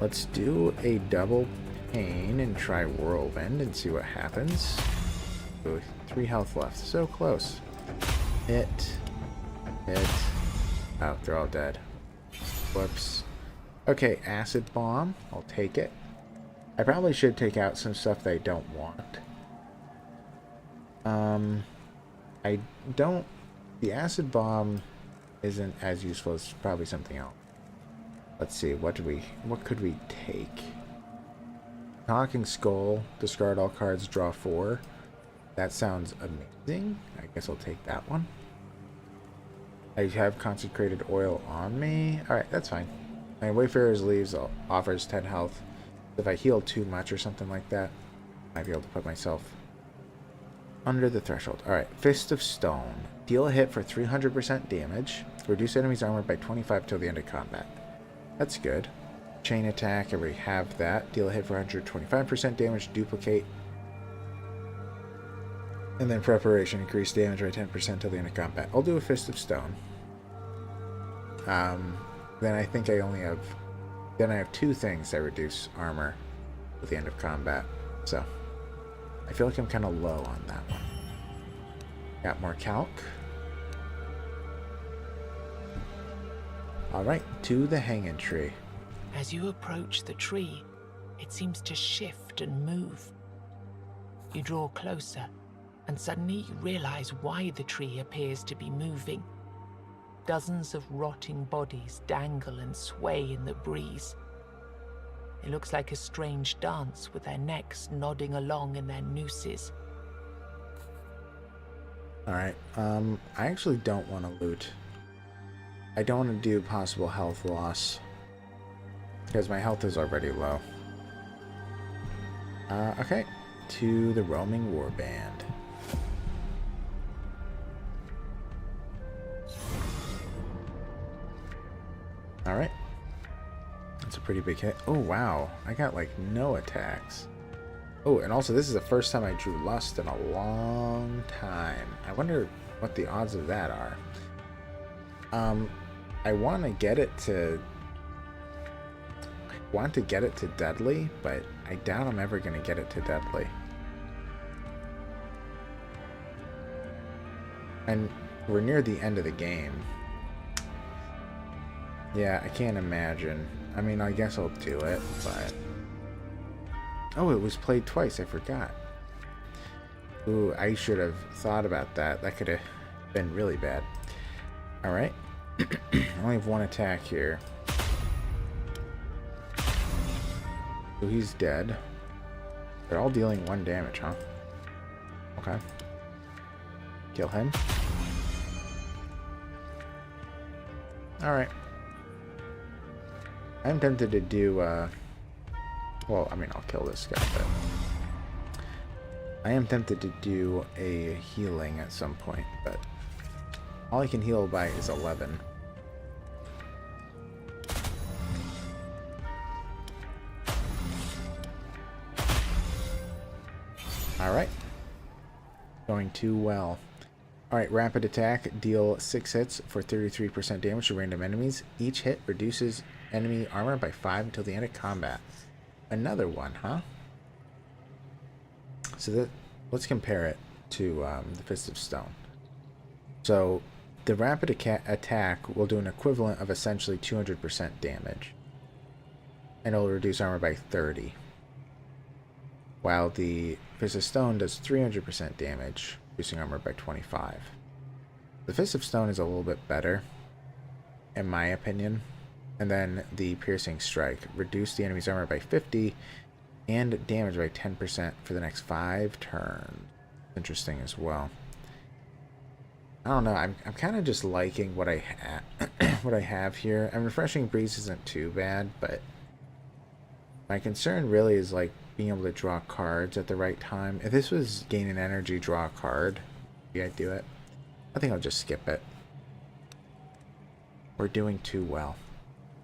Let's do a double pain and try Whirlwind and see what happens. Ooh, 3 health left. So close. Hit. Oh, they're all dead. Whoops. Okay, Acid Bomb. I'll take it. I probably should take out some stuff that I don't want. I don't... The Acid Bomb isn't as useful as probably something else. Let's see, what could we take? Talking Skull, discard all cards, draw 4. That sounds amazing. I guess I'll take that one. I have Consecrated Oil on me. Alright, that's fine. My Wayfarer's Leaves offers 10 health. If I heal too much or something like that, I might be able to put myself under the threshold. Alright, Fist of Stone. Deal a hit for 300% damage. Reduce enemy's armor by 25 till the end of combat. That's good. Chain Attack, I already have that. Deal a hit for 125% damage, duplicate. And then Preparation, increase damage by 10% till the end of combat. I'll do a Fist of Stone. Then I think I only have... Then I have 2 things that reduce armor at the end of combat. So, I feel like I'm kind of low on that one. Got more calc. Alright, to the Hanging Tree. As you approach the tree, it seems to shift and move. You draw closer, and suddenly you realize why the tree appears to be moving. Dozens of rotting bodies dangle and sway in the breeze. It looks like a strange dance with their necks nodding along in their nooses. Alright, I actually don't want to loot. I don't want to do possible health loss, because my health is already low. Okay, to the roaming warband. Alright. That's a pretty big hit. Oh, wow. I got, like, no attacks. Oh, and also, this is the first time I drew Lust in a long time. I wonder what the odds of that are. I want to get it to... Deadly, but I doubt I'm ever going to get it to Deadly. And we're near the end of the game. Yeah, I can't imagine. I mean, I guess I'll do it, but... Oh, it was played twice. I forgot. Ooh, I should have thought about that. That could have been really bad. Alright. I only have one attack here. So he's dead. They're all dealing 1 damage, huh? Okay. Kill him. Alright. I'm tempted to do, well, I mean, I'll kill this guy, but... I am tempted to do a healing at some point, but... all I can heal by is 11. Alright. Going too well. Alright, rapid attack. Deal 6 hits for 33% damage to random enemies. Each hit reduces enemy armor by 5 until the end of combat. Another one, huh? So let's compare it to the Fist of Stone. So the rapid attack will do an equivalent of essentially 200% damage. And it'll reduce armor by 30. While the Fist of Stone does 300% damage, reducing armor by 25. The Fist of Stone is a little bit better, in my opinion. And then the Piercing Strike. Reduce the enemy's armor by 50 and damage by 10% for the next 5 turns. Interesting as well. I don't know. I'm kind of just liking what I have here. And Refreshing Breeze isn't too bad, but my concern really is like being able to draw cards at the right time. If this was gain an energy, draw a card, maybe I'd do it. I think I'll just skip it. We're doing too well.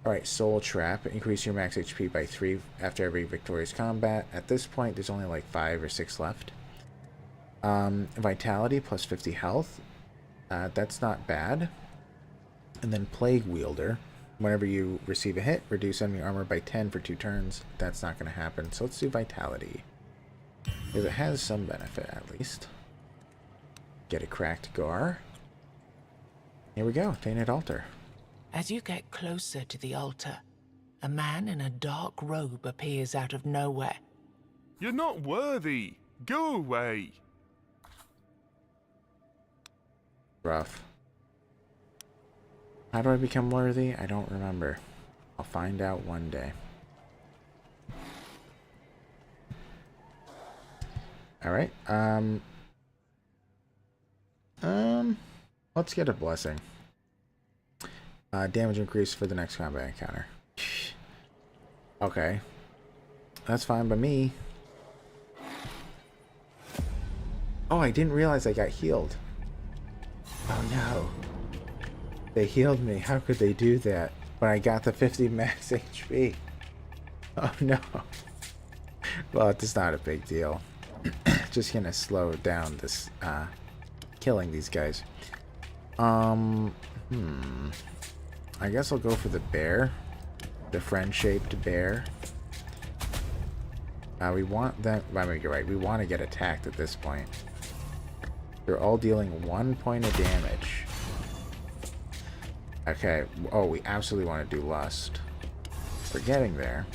Alright, Soul Trap. Increase your max HP by 3 after every victorious combat. At this point, there's only like 5 or 6 left. Vitality plus 50 health. That's not bad. And then Plague Wielder. Whenever you receive a hit, reduce enemy armor by 10 for 2 turns. That's not going to happen. So let's do Vitality. Because it has some benefit, at least. Get a cracked Gar. Here we go. Tainted Altar. As you get closer to the altar, a man in a dark robe appears out of nowhere. You're not worthy. Go away. Rough. How do I become worthy? I don't remember. I'll find out one day. Alright, let's get a blessing. Damage increase for the next combat encounter. Okay. That's fine by me. Oh, I didn't realize I got healed. Oh no. They healed me. How could they do that? When I got the 50 max HP. Oh no. Well, it's not a big deal. Just gonna slow down this, killing these guys. I guess I'll go for the bear. The friend-shaped bear. We want them... I mean, you're right. We want to get attacked at this point. They're all dealing 1 point of damage. Okay. Oh, we absolutely want to do Lust. for getting there.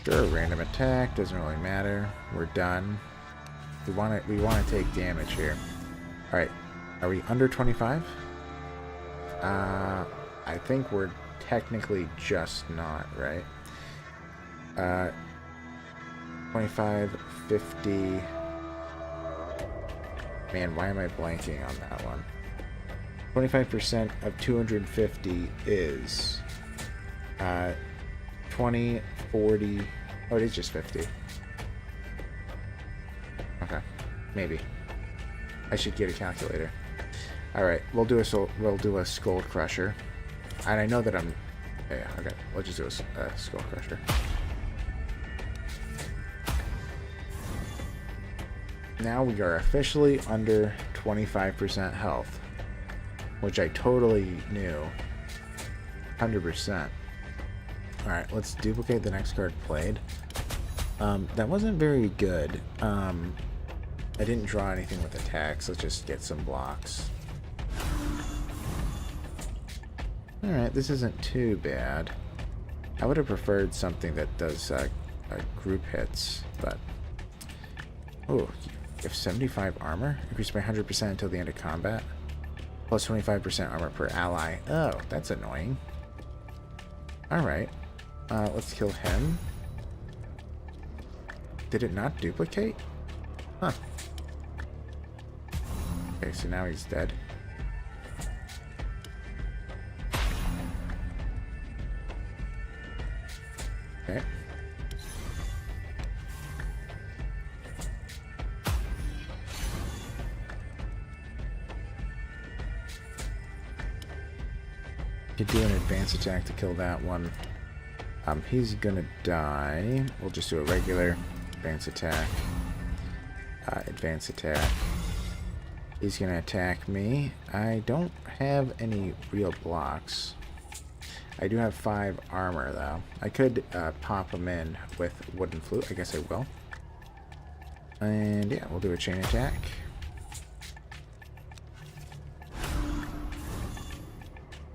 Sure, random attack, doesn't really matter. We're done. We want to take damage here. Alright, are we under 25? I think we're technically just not, right? 25, 50. Man, why am I blanking on that one? 25% of 250 is 20, 40. Oh, it is just 50. Okay, maybe. I should get a calculator. All right, we'll do a skull crusher, and I know that I'm. Yeah, okay. We'll just do a skull crusher. Now we are officially under 25% health, which I totally knew. 100%. Alright, let's duplicate the next card played. That wasn't very good. I didn't draw anything with attacks. Let's just get some blocks. Alright, this isn't too bad. I would have preferred something that does group hits, but... Oh, you have 75 armor? Increased by 100% until the end of combat. Plus 25% armor per ally. Oh, that's annoying. Alright. Let's kill him. Did it not duplicate? Huh. Okay, so now he's dead. Okay. Could do an advanced attack to kill that one. He's gonna die. We'll just do a regular advanced attack. Advanced attack. He's gonna attack me. I don't have any real blocks. I do have 5 armor though. I could pop him in with wooden flute. I guess I will. And yeah, we'll do a chain attack.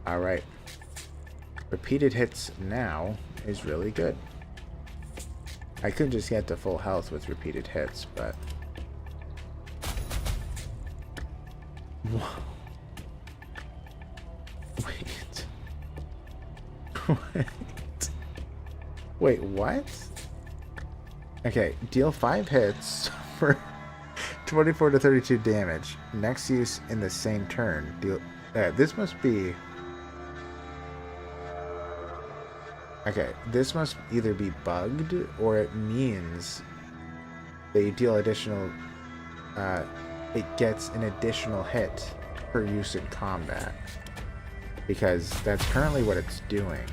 Alright. Repeated hits now is really good. I could just get to full health with repeated hits, but... Wait. Wait, what? Okay, deal 5 hits for 24 to 32 damage. Next use in the same turn. Deal... this must be... Okay, this must either be bugged, or it means they deal additional... it gets an additional hit per use in combat. Because that's currently what it's doing.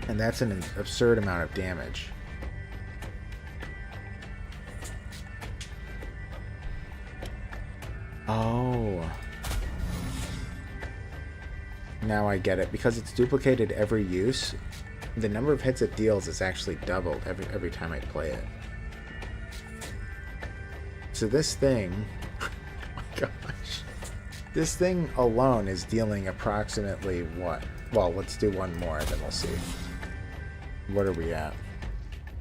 And that's an absurd amount of damage. Oh. Now I get it. Because it's duplicated every use, the number of hits it deals is actually doubled every time I play it. So this thing... Oh my gosh. This thing alone is dealing approximately what? Well, let's do one more, then we'll see. What are we at?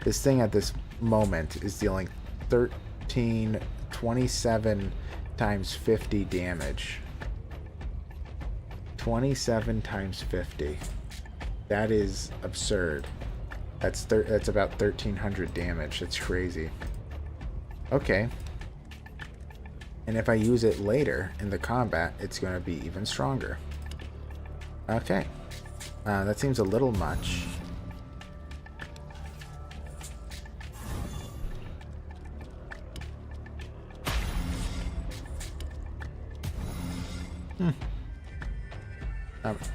This thing at this moment is dealing 27 times 50 damage. 27 times 50. That is absurd. That's about 1,300 damage. That's crazy. Okay. And if I use it later in the combat, it's going to be even stronger. Okay. That seems a little much.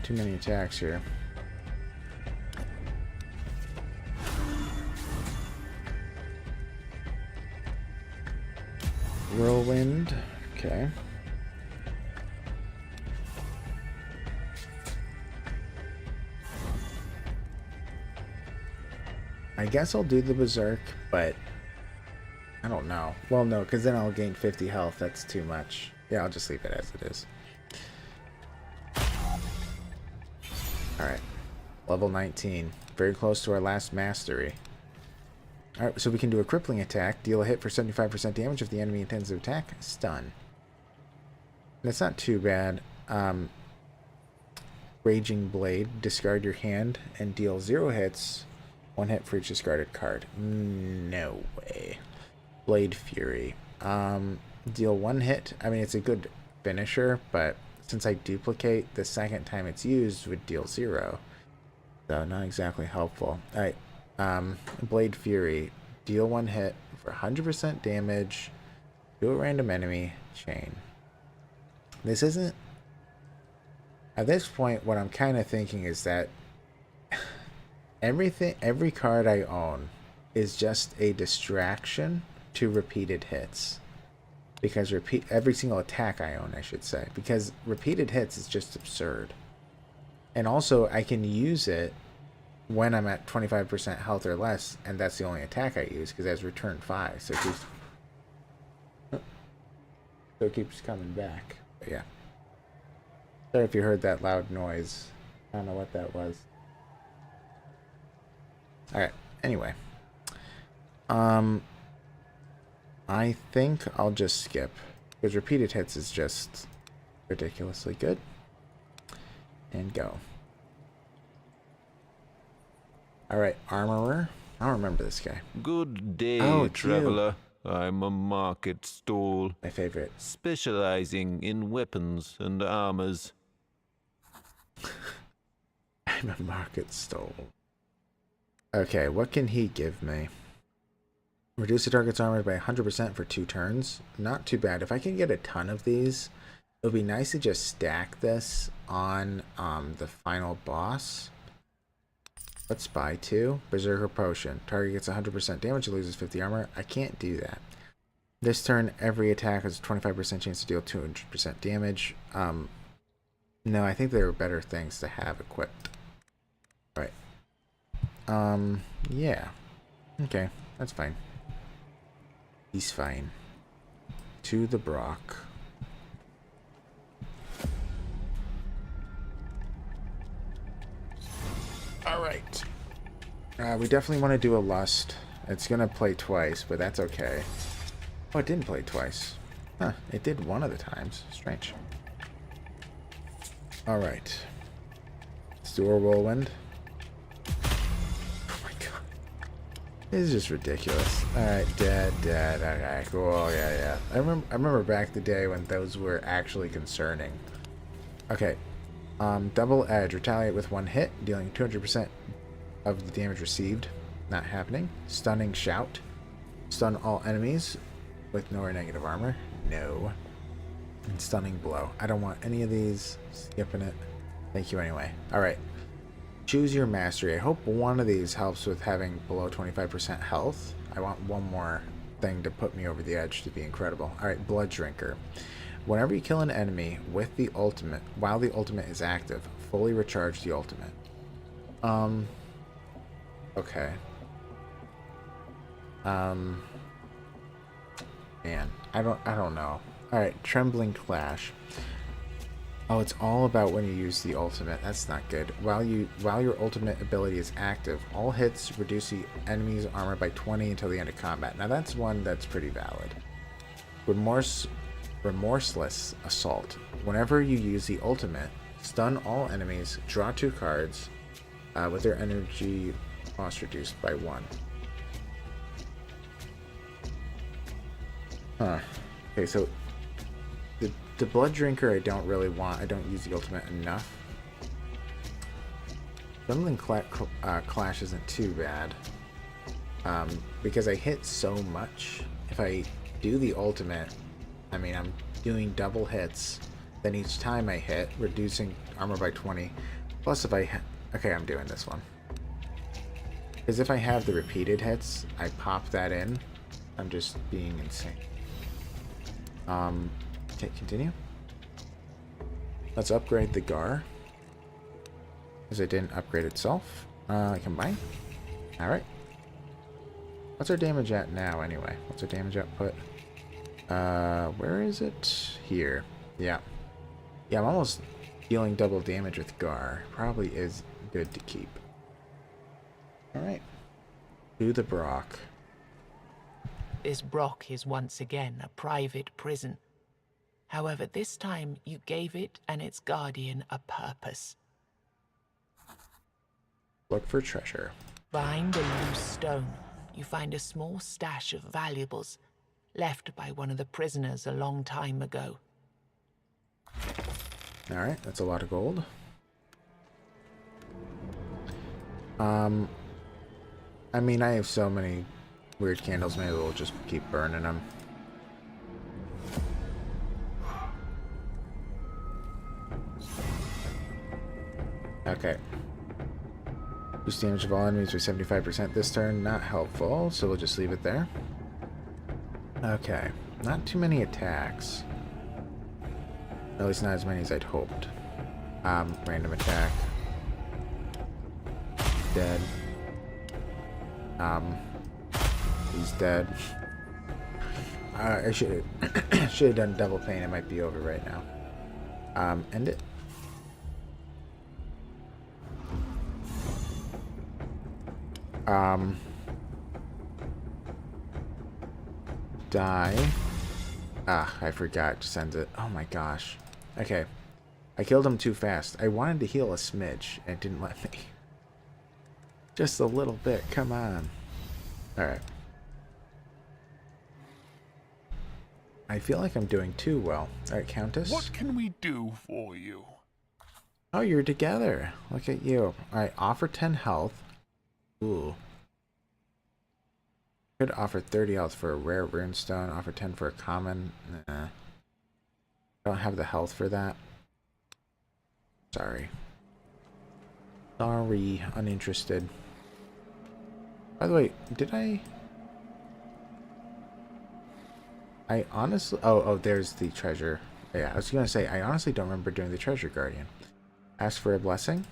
Too many attacks here. Whirlwind. Okay. I guess I'll do the Berserk, but I don't know. Well, no, because then I'll gain 50 health. That's too much. Yeah, I'll just leave it as it is. Alright. Level 19. Very close to our last mastery. Alright, so we can do a crippling attack. Deal a hit for 75% damage if the enemy intends to attack. Stun. That's not too bad. Raging Blade. Discard your hand and deal 0 hits. 1 hit for each discarded card. No way. Blade Fury. Deal 1 hit. I mean, it's a good finisher, but since I duplicate, the second time it's used would deal 0. So, not exactly helpful. Alright. Blade Fury. Deal 1 hit for 100% damage to a random enemy. Chain. This isn't... At this point, what I'm kind of thinking is that every card I own is just a distraction to repeated hits. Because every single attack I own, I should say. Because repeated hits is just absurd. And also, I can use it when I'm at 25% health or less, and that's the only attack I use, because it has return 5. So it keeps coming back. But yeah. Sorry if you heard that loud noise. I don't know what that was. Alright, anyway. I think I'll just skip, because repeated hits is just ridiculously good. And go. Alright, Armorer. I don't remember this guy. Good day, Oh, traveler. I'm a market stall. My favorite. Specializing in weapons and armors. I'm a market stall. Okay, what can he give me? Reduce the target's armor by 100% for 2 turns. Not too bad. If I can get a ton of these, it would be nice to just stack this on the final boss. Let's buy 2. Beserker Potion. Target gets 100% damage, loses 50 armor. I can't do that. This turn, every attack has a 25% chance to deal 200% damage. No, I think there are better things to have equipped. Right. Yeah. Okay, that's fine. He's fine. To the Brock. Alright. We definitely want to do a Lust. It's going to play twice, but that's okay. Oh, it didn't play twice. Huh, it did one of the times. Strange. Alright. Let's do a Whirlwind. Oh my god. This is just ridiculous. Alright, dead. Okay, cool. Yeah. I remember back the day when those were actually concerning. Okay. Double Edge. Retaliate with 1 hit, dealing 200% of the damage received. Not happening. Stunning Shout. Stun all enemies with no or negative armor. No. And Stunning Blow. I don't want any of these. Skipping it. Thank you anyway. Alright. Choose your mastery. I hope one of these helps with having below 25% health. I want one more thing to put me over the edge to be incredible. Alright, Blood Drinker. Whenever you kill an enemy with the ultimate, while the ultimate is active, fully recharge the ultimate. Okay. Man, I don't know. Alright, Trembling Clash. Oh, it's all about when you use the ultimate. That's not good. While your ultimate ability is active, all hits reduce the enemy's armor by 20 until the end of combat. Now that's one that's pretty valid. Remorseless Assault. Whenever you use the ultimate, stun all enemies, draw 2 cards, with their energy cost reduced by 1. Huh. Okay, so the Blood Drinker I don't really want. I don't use the ultimate enough. Trembling Clash isn't too bad. Because I hit so much. If I do the ultimate, I mean, I'm doing double hits. Then each time I hit, reducing armor by 20. Plus if I... Okay, I'm doing this one. Because if I have the repeated hits, I pop that in. I'm just being insane. Okay, continue. Let's upgrade the Gar. Because it didn't upgrade itself. Combine. Alright. What's our damage at now, anyway? What's our damage output? Where is it? Here. Yeah. Yeah, I'm almost dealing double damage with Gar. Probably is good to keep. Alright. To the Brock. This Brock is once again a private prison. However, this time you gave it and its guardian a purpose. Look for treasure. Behind a loose stone, you find a small stash of valuables left by one of the prisoners a long time ago. Alright, that's a lot of gold. I mean, I have so many weird candles, maybe we'll just keep burning them. Okay. Boost damage of all enemies by 75% this turn, not helpful, so we'll just leave it there. Okay, not too many attacks. At least not as many as I'd hoped. Random attack. Dead. He's dead. I should have done double pain. It might be over right now. End it. Die. I forgot. Just ends it. Oh my gosh. Okay. I killed him too fast. I wanted to heal a smidge, and it didn't let me. Just a little bit. Come on. Alright. I feel like I'm doing too well. Alright, Countess. What can we do for you? Oh, you're together. Look at you. Alright, offer 10 health. Ooh. Could offer 30 health for a rare runestone. Offer 10 for a common. Nah. Don't have the health for that. Sorry. Sorry. Uninterested. By the way, did I honestly... Oh, there's the treasure. Yeah, I was going to say, I honestly don't remember doing the treasure guardian. Ask for a blessing.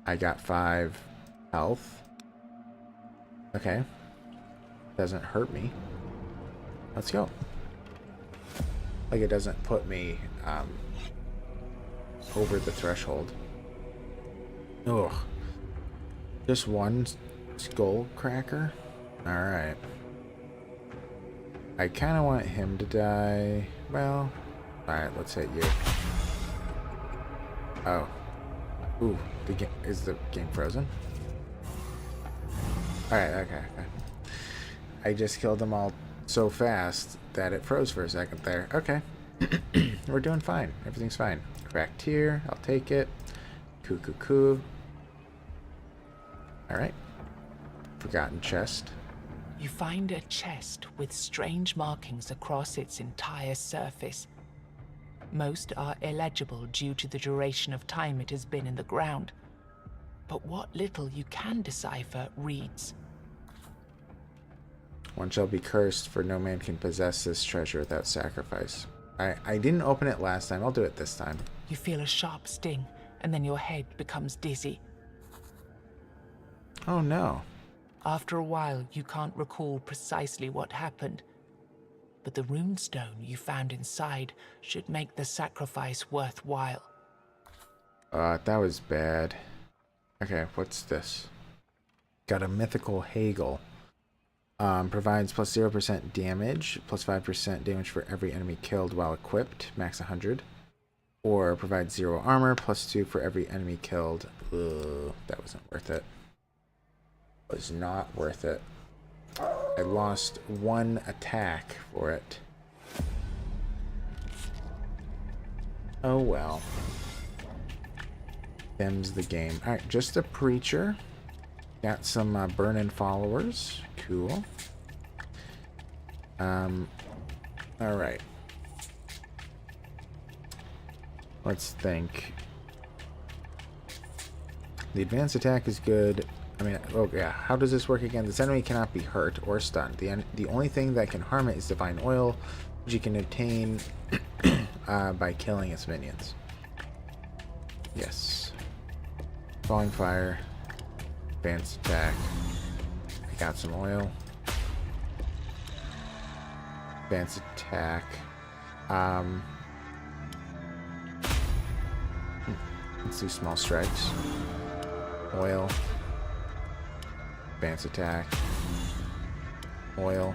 I got 5 health. Okay. Doesn't hurt me. Let's go. Like, it doesn't put me over the threshold. Ugh. Just one skull cracker? Alright. I kind of want him to die. Well, alright, let's hit you. Oh. Ooh, is the game frozen? Alright, okay. I just killed them all so fast that it froze for a second there. Okay. We're doing fine. Everything's fine. Cracked here. I'll take it. Coo. Alright. Forgotten chest. You find a chest with strange markings across its entire surface. Most are illegible due to the duration of time it has been in the ground. But what little you can decipher reads: One shall be cursed, for no man can possess this treasure without sacrifice. I didn't open it last time. I'll do it this time. You feel a sharp sting, and then your head becomes dizzy. Oh no. After a while, you can't recall precisely what happened. But the runestone you found inside should make the sacrifice worthwhile. That was bad. Okay, what's this? Got a mythical haggle. Provides plus 0% damage, plus 5% damage for every enemy killed while equipped, max 100. Or provides 0 armor, plus 2 for every enemy killed. Ugh, that wasn't worth it. Was not worth it. I lost 1 attack for it. Oh well. Them's the game. Alright, just a preacher. Got some burning followers. Cool. Alright. Let's think. The advanced attack is good. I mean, oh yeah, how does this work again? This enemy cannot be hurt or stunned. The only thing that can harm it is divine oil, which you can obtain by killing its minions. Yes. Falling fire. Advanced attack. I got some oil. Advanced attack. Let's do small strikes. Oil. Advance attack. Oil.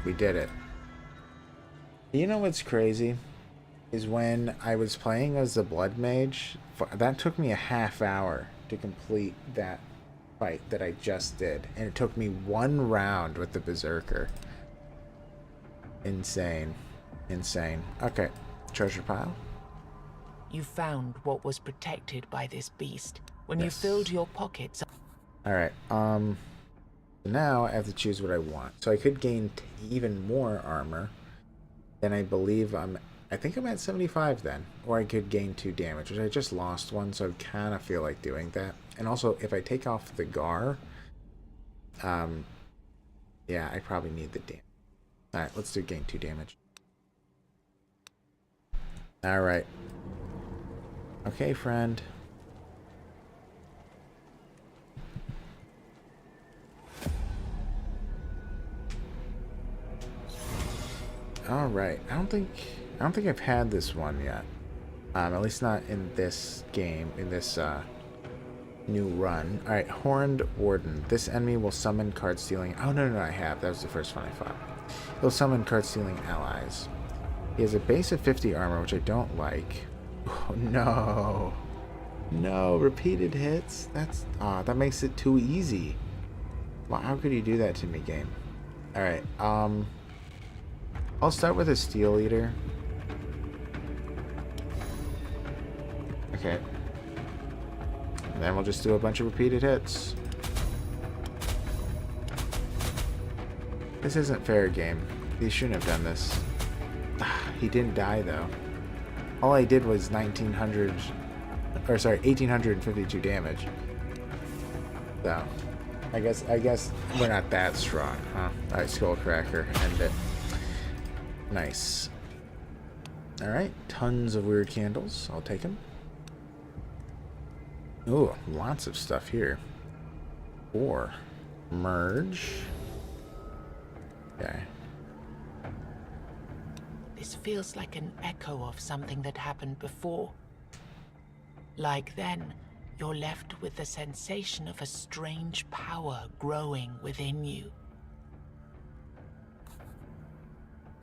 We did it. You know what's crazy? Is when I was playing as the Blood Mage, that took me a half hour to complete that fight that I just did. And it took me 1 round with the Beserker. Insane. Insane. Okay. Treasure pile. You found what was protected by this beast when you Yes. filled your pockets. Alright, now I have to choose what I want. So I could gain even more armor. Then I believe I think I'm at 75 then. Or I could gain 2 damage, which I just lost 1, so I kind of feel like doing that. And also, if I take off the Gar, yeah, I probably need the damage. Alright, let's do gain 2 damage. Alright. Okay, friend. All right. I don't think I've had this one yet. At least not in this game, in this new run. All right, Horned Warden. This enemy will summon card stealing. Oh no, I have. That was the first one I fought. He'll summon card stealing allies. He has a base of 50 armor, which I don't like. Oh, no. No, repeated hits. That makes it too easy. Well, how could you do that to me, game? All right. I'll start with a Steel Eater. Okay. And then we'll just do a bunch of repeated hits. This isn't fair, game. You shouldn't have done this. He didn't die, though. All I did was 1852 damage. So, I guess we're not that strong, huh? Alright, Skullcracker, end it. Nice. Alright, tons of weird candles. I'll take them. Ooh, lots of stuff here. 4. Merge. Okay. This feels like an echo of something that happened before. Like then, you're left with the sensation of a strange power growing within you.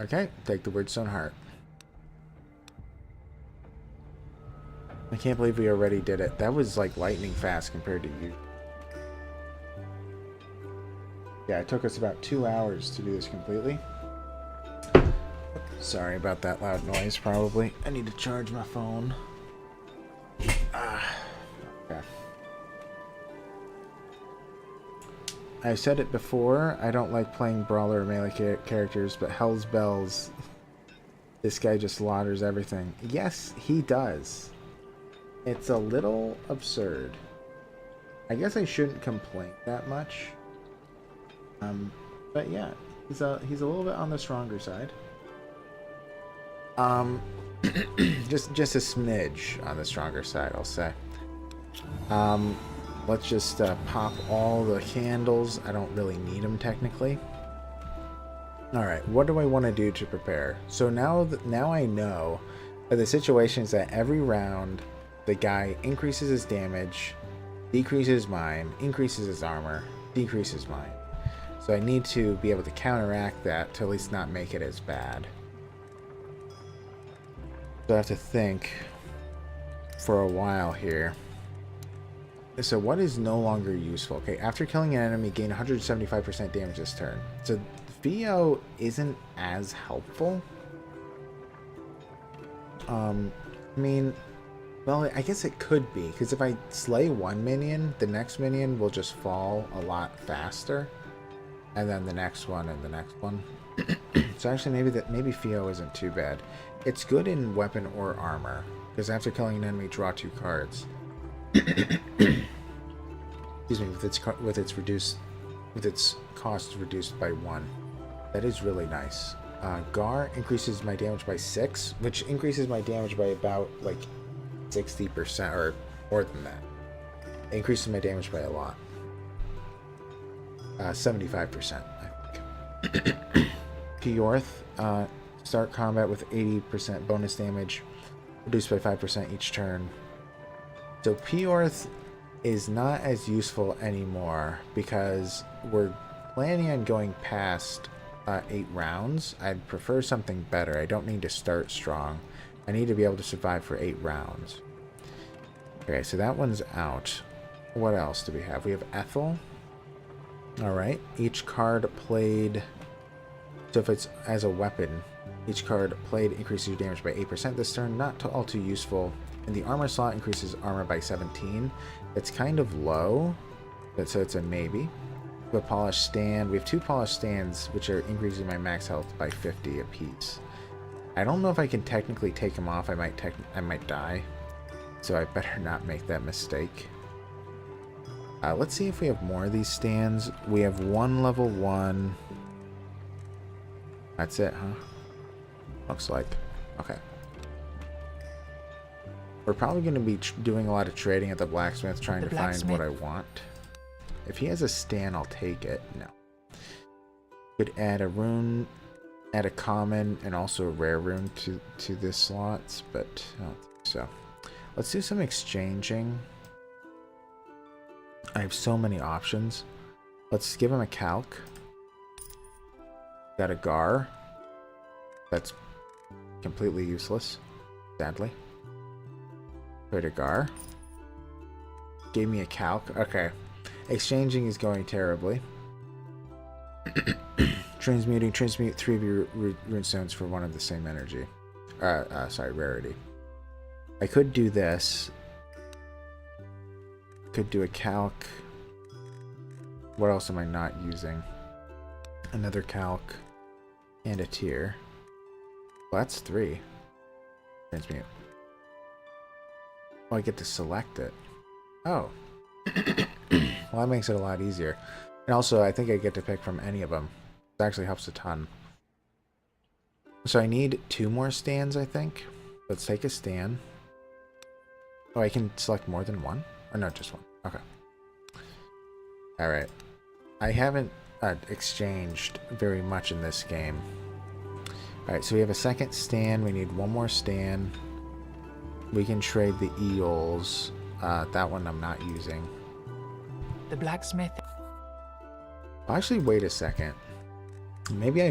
Okay, take the Wordstone Heart. I can't believe we already did it. That was like lightning fast compared to you. Yeah, it took us about 2 hours to do this completely. Sorry about that loud noise, probably. I need to charge my phone. Okay. I've said it before, I don't like playing brawler or melee characters, but Hell's Bells, this guy just slaughters everything. Yes, he does. It's a little absurd. I guess I shouldn't complain that much. But yeah, he's a little bit on the stronger side. Just a smidge on the stronger side, I'll say. Let's just pop all the candles. I don't really need them technically. Alright, what do I want to do to prepare? So now I know that the situation is that every round the guy increases his damage, decreases mine, increases his armor, decreases mine. So I need to be able to counteract that to at least not make it as bad. So I have to think for a while here. So what is no longer useful? Okay, after killing an enemy, gain 175% damage this turn. So Theo isn't as helpful. I mean, well, I guess it could be, because if I slay one minion, the next minion will just fall a lot faster. And then the next one and the next one. So actually maybe Theo isn't too bad. It's good in weapon or armor, because after killing an enemy, draw 2 cards. Excuse me, with its cost reduced by 1. That is really nice. Gar increases my damage by 6, which increases my damage by about like 60% or more than that. It increases my damage by a lot. 75%, I think. Piorth, start combat with 80% bonus damage, reduced by 5% each turn. So Piorth is not as useful anymore because we're planning on going past 8 rounds. I'd prefer something better. I don't need to start strong. I need to be able to survive for 8 rounds. Okay, so that one's out. What else do we have? We have Ethel. Alright, each card played... So if it's as a weapon, each card played increases your damage by 8% this turn. Not all too useful. And the armor slot increases armor by 17. It's kind of low, but so it's a maybe. We have a polished stand. We have 2 polished stands, which are increasing my max health by 50 apiece. I don't know if I can technically take them off. I might die. So I better not make that mistake. Let's see if we have more of these stands. We have 1 level 1. That's it, huh? Looks like. Okay. We're probably going to be doing a lot of trading at the blacksmith, trying to find what I want. If he has a stand, I'll take it. No. Could add a rune, add a common, and also a rare rune to this slots, but I don't think so. Let's do some exchanging. I have so many options. Let's give him a calc. Got a Gar. That's completely useless, sadly. Put a Gar. Gave me a calc. Okay. Exchanging is going terribly. Transmute 3 of your runestones for 1 of the same energy. Sorry, rarity. I could do this. Could do a calc. What else am I not using? Another calc. And a tier. Well, that's 3. Transmute. Oh, I get to select it. Oh. Well, that makes it a lot easier. And also, I think I get to pick from any of them. It actually helps a ton. So I need 2 more stands, I think. Let's take a stand. Oh, I can select more than 1? Or no, just 1. Okay. Alright. I haven't exchanged very much in this game. Alright, so we have a second stand. We need 1 more stand. We can trade the eels. That one I'm not using. The blacksmith. Actually, wait a second. Maybe I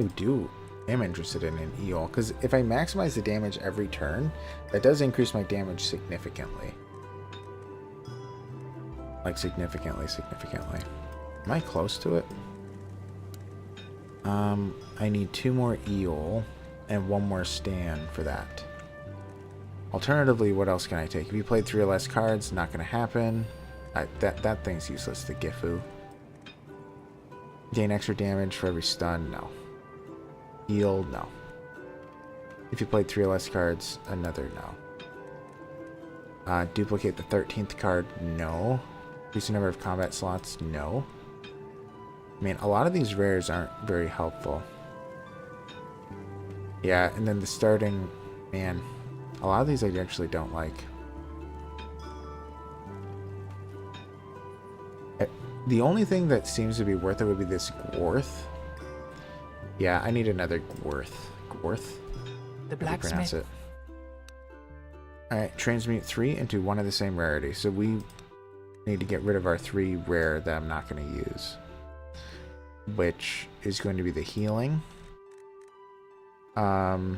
am interested in an eel, because if I maximize the damage every turn, that does increase my damage significantly. Like significantly. Am I close to it? I need 2 more eel and 1 more stand for that. Alternatively, what else can I take? If you played 3 or less cards, not going to happen. That thing's useless, the Gifu. Gain extra damage for every stun, no. Heal, no. If you played 3 or less cards, another no. Duplicate the 13th card, no. Increase the number of combat slots, no. I mean, a lot of these rares aren't very helpful. Yeah, and then the starting, man, a lot of these I actually don't like. The only thing that seems to be worth it would be this Gworth. Yeah, I need another Gworth. Gworth? The How do you pronounce blacksmith. it? Alright, transmute 3 into 1 of the same rarity. So we need to get rid of our 3 rare that I'm not going to use. Which is going to be the healing. Well,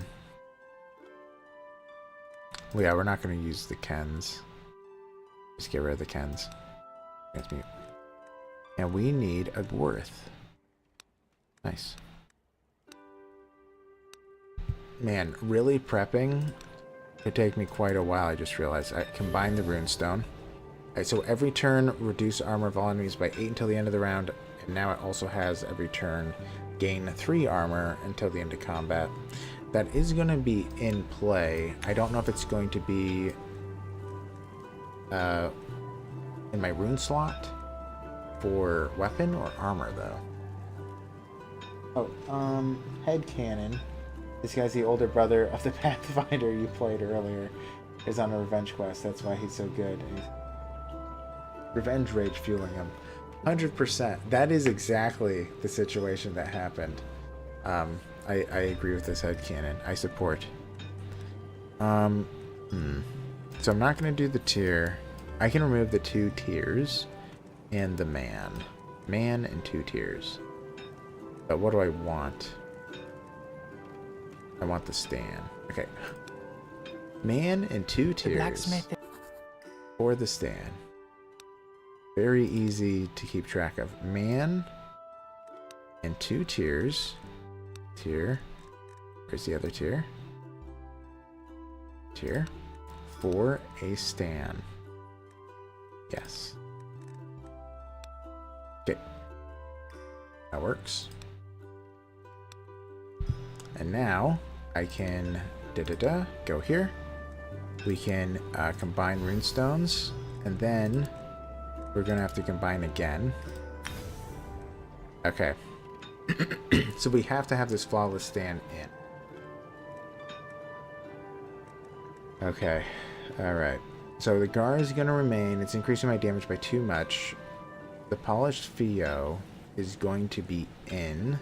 yeah, we're not going to use the Kens. Just get rid of the Kens. Transmute. And we need a Gworth. Nice. Man, really prepping could take me quite a while, I just realized. I combined the runestone. Alright, so every turn, reduce armor of all enemies by 8 until the end of the round. And now it also has every turn, gain 3 armor until the end of combat. That is going to be in play. I don't know if it's going to be in my rune slot for weapon or armor, though. Oh, headcanon. This guy's the older brother of the Pathfinder you played earlier. Is on a revenge quest. That's why he's so good. Revenge rage fueling him. 100%. That is exactly the situation that happened. I agree with this headcanon. I support. So I'm not going to do the tier. I can remove the 2 tiers and the man. Man and 2 tiers. But what do I want? I want the stand. Okay. Man and 2 tiers for the stand. Very easy to keep track of. Man and 2 tiers. Tier. Where's the other tier? Tier. For a stand. Yes. Okay. That works. And now I can go here. We can combine runestones, and then we're gonna have to combine again. Okay. So we have to have this flawless stand in. Okay. Alright. So the Gar is gonna remain. It's increasing my damage by too much. The polished Theo is going to be in.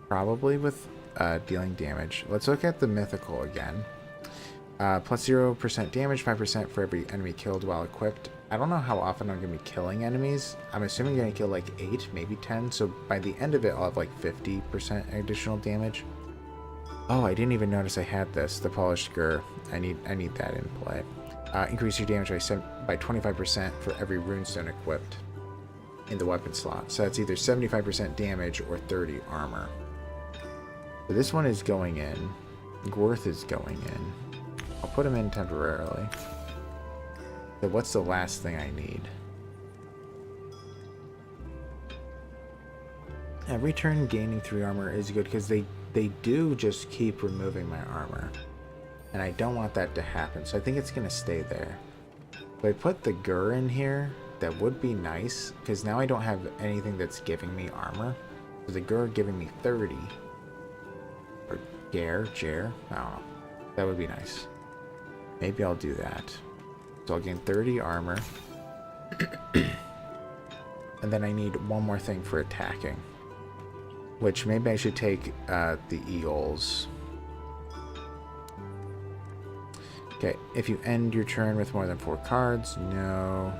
Probably with dealing damage. Let's look at the mythical again. Plus 0% damage, 5% for every enemy killed while equipped. I don't know how often I'm going to be killing enemies. I'm assuming I'm going to kill like 8, maybe 10. So by the end of it, I'll have like 50% additional damage. Oh, I didn't even notice I had this. The polished Gur. I need that in play. Increase your damage by 25% for every runestone equipped in the weapon slot. So that's either 75% damage or 30 armor. So this one is going in. Gworth is going in. I'll put him in temporarily. So what's the last thing I need? Every turn gaining 3 armor is good because they do just keep removing my armor. And I don't want that to happen, so I think it's going to stay there. If I put the Gur in here, that would be nice, because now I don't have anything that's giving me armor. So the Gur giving me 30. Or Jer, I don't know. That would be nice. Maybe I'll do that. So I'll gain 30 armor. And then I need one more thing for attacking. Which maybe I should take the eagles. Okay, if you end your turn with more than 4 cards, no.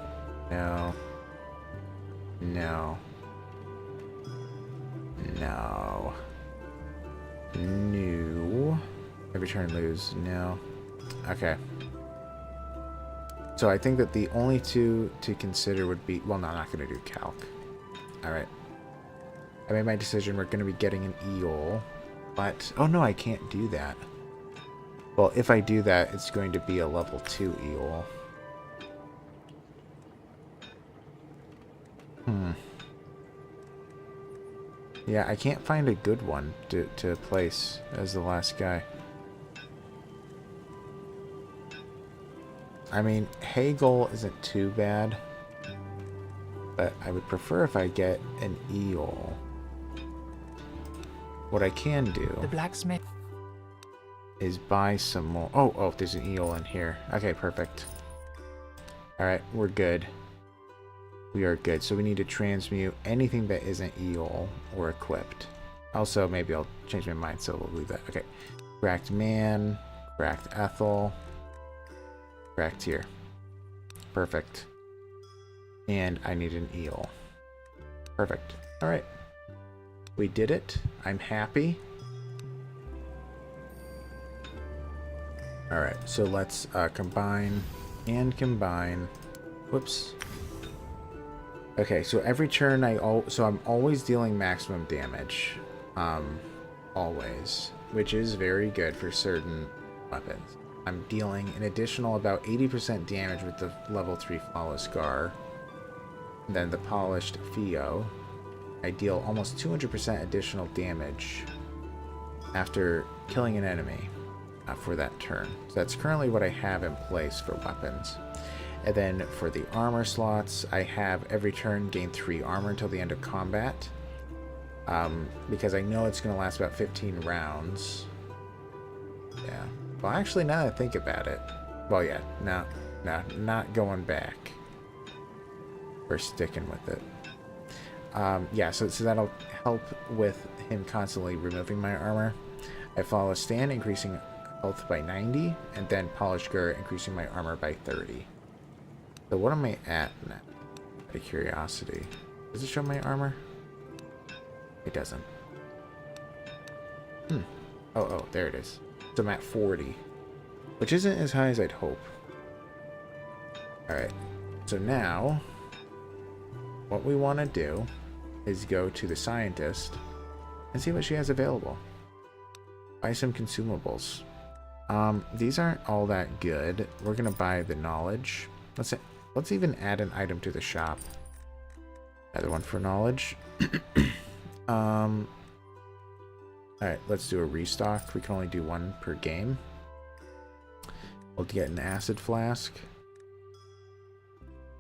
Every turn lose, no. Okay. So I think that the only 2 to consider would be, well, no, I'm not going to do calc. Alright. I made my decision. We're going to be getting an eel. But, oh no, I can't do that. Well, if I do that, it's going to be a level 2 eel. Yeah, I can't find a good one to place as the last guy. I mean, Hagel isn't too bad. But I would prefer if I get an eel. What I can do... The blacksmith... is buy some more... Oh, there's an eel in here. Okay, perfect. Alright, we're good. We are good. So we need to transmute anything that isn't eel or equipped. Also, maybe I'll change my mind, so we'll leave that. Okay. Cracked man. Cracked Ethel. Cracked here. Perfect. And I need an eel. Perfect. Alright. We did it. I'm happy. Alright, so let's combine and combine. Whoops. Okay, so every turn I'm always dealing maximum damage. Always. Which is very good for certain weapons. I'm dealing an additional about 80% damage with the level 3 Flawless Scar. And then the Polished Theo. I deal almost 200% additional damage after killing an enemy for that turn. So that's currently what I have in place for weapons. And then for the armor slots, I have every turn gain 3 armor until the end of combat. Because I know it's going to last about 15 rounds. Yeah. Well, actually, now that I think about it... Well, yeah. No, not going back. We're sticking with it. Yeah, so that'll help with him constantly removing my armor. I follow a stand, increasing health by 90, and then Polished Gur increasing my armor by 30. So what am I at now? Out of curiosity. Does it show my armor? It doesn't. Oh, there it is. So I'm at 40. Which isn't as high as I'd hope. Alright. So now, what we want to do is go to the scientist and see what she has available. Buy some consumables. These aren't all that good. We're gonna buy the knowledge. Let's even add an item to the shop. Another one for knowledge. Alright, let's do a restock. We can only do one per game. We'll get an acid flask.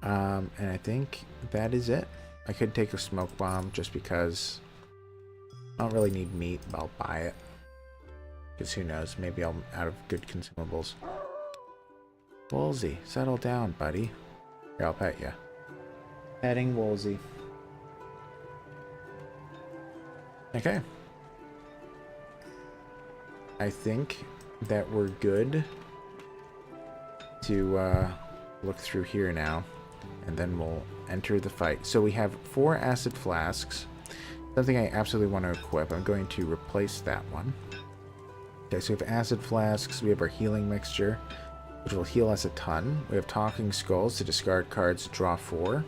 And I think that is it. I could take a smoke bomb just because I don't really need meat, but I'll buy it. Because who knows, maybe I'm out of good consumables. Woolsey, settle down, buddy. Here, I'll pet you. Petting Woolsey. Okay. I think that we're good to look through here now. And then we'll enter the fight. So we have 4 acid flasks. Something I absolutely want to equip. I'm going to replace that one. Okay, so we have acid flasks. We have our healing mixture, which will heal us a ton. We have talking skulls to discard cards, draw 4.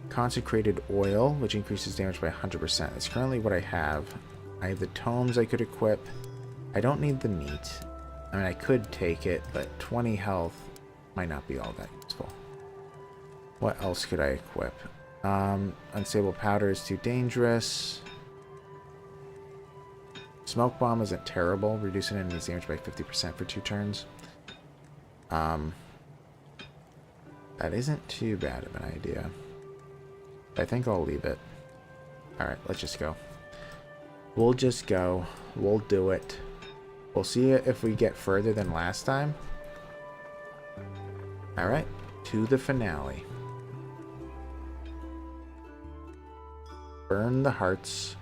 Consecrated oil, which increases damage by 100%. It's currently what I have. I have the tomes I could equip. I don't need the meat. I mean, I could take it, but 20 health might not be all that useful. What else could I equip? Unstable powder is too dangerous. Smoke bomb isn't terrible, reducing enemy's damage by 50% for 2 turns. That isn't too bad of an idea. I think I'll leave it. Alright, let's just go. We'll just go. We'll do it. We'll see if we get further than last time. Alright, to the finale. Burn the hearts.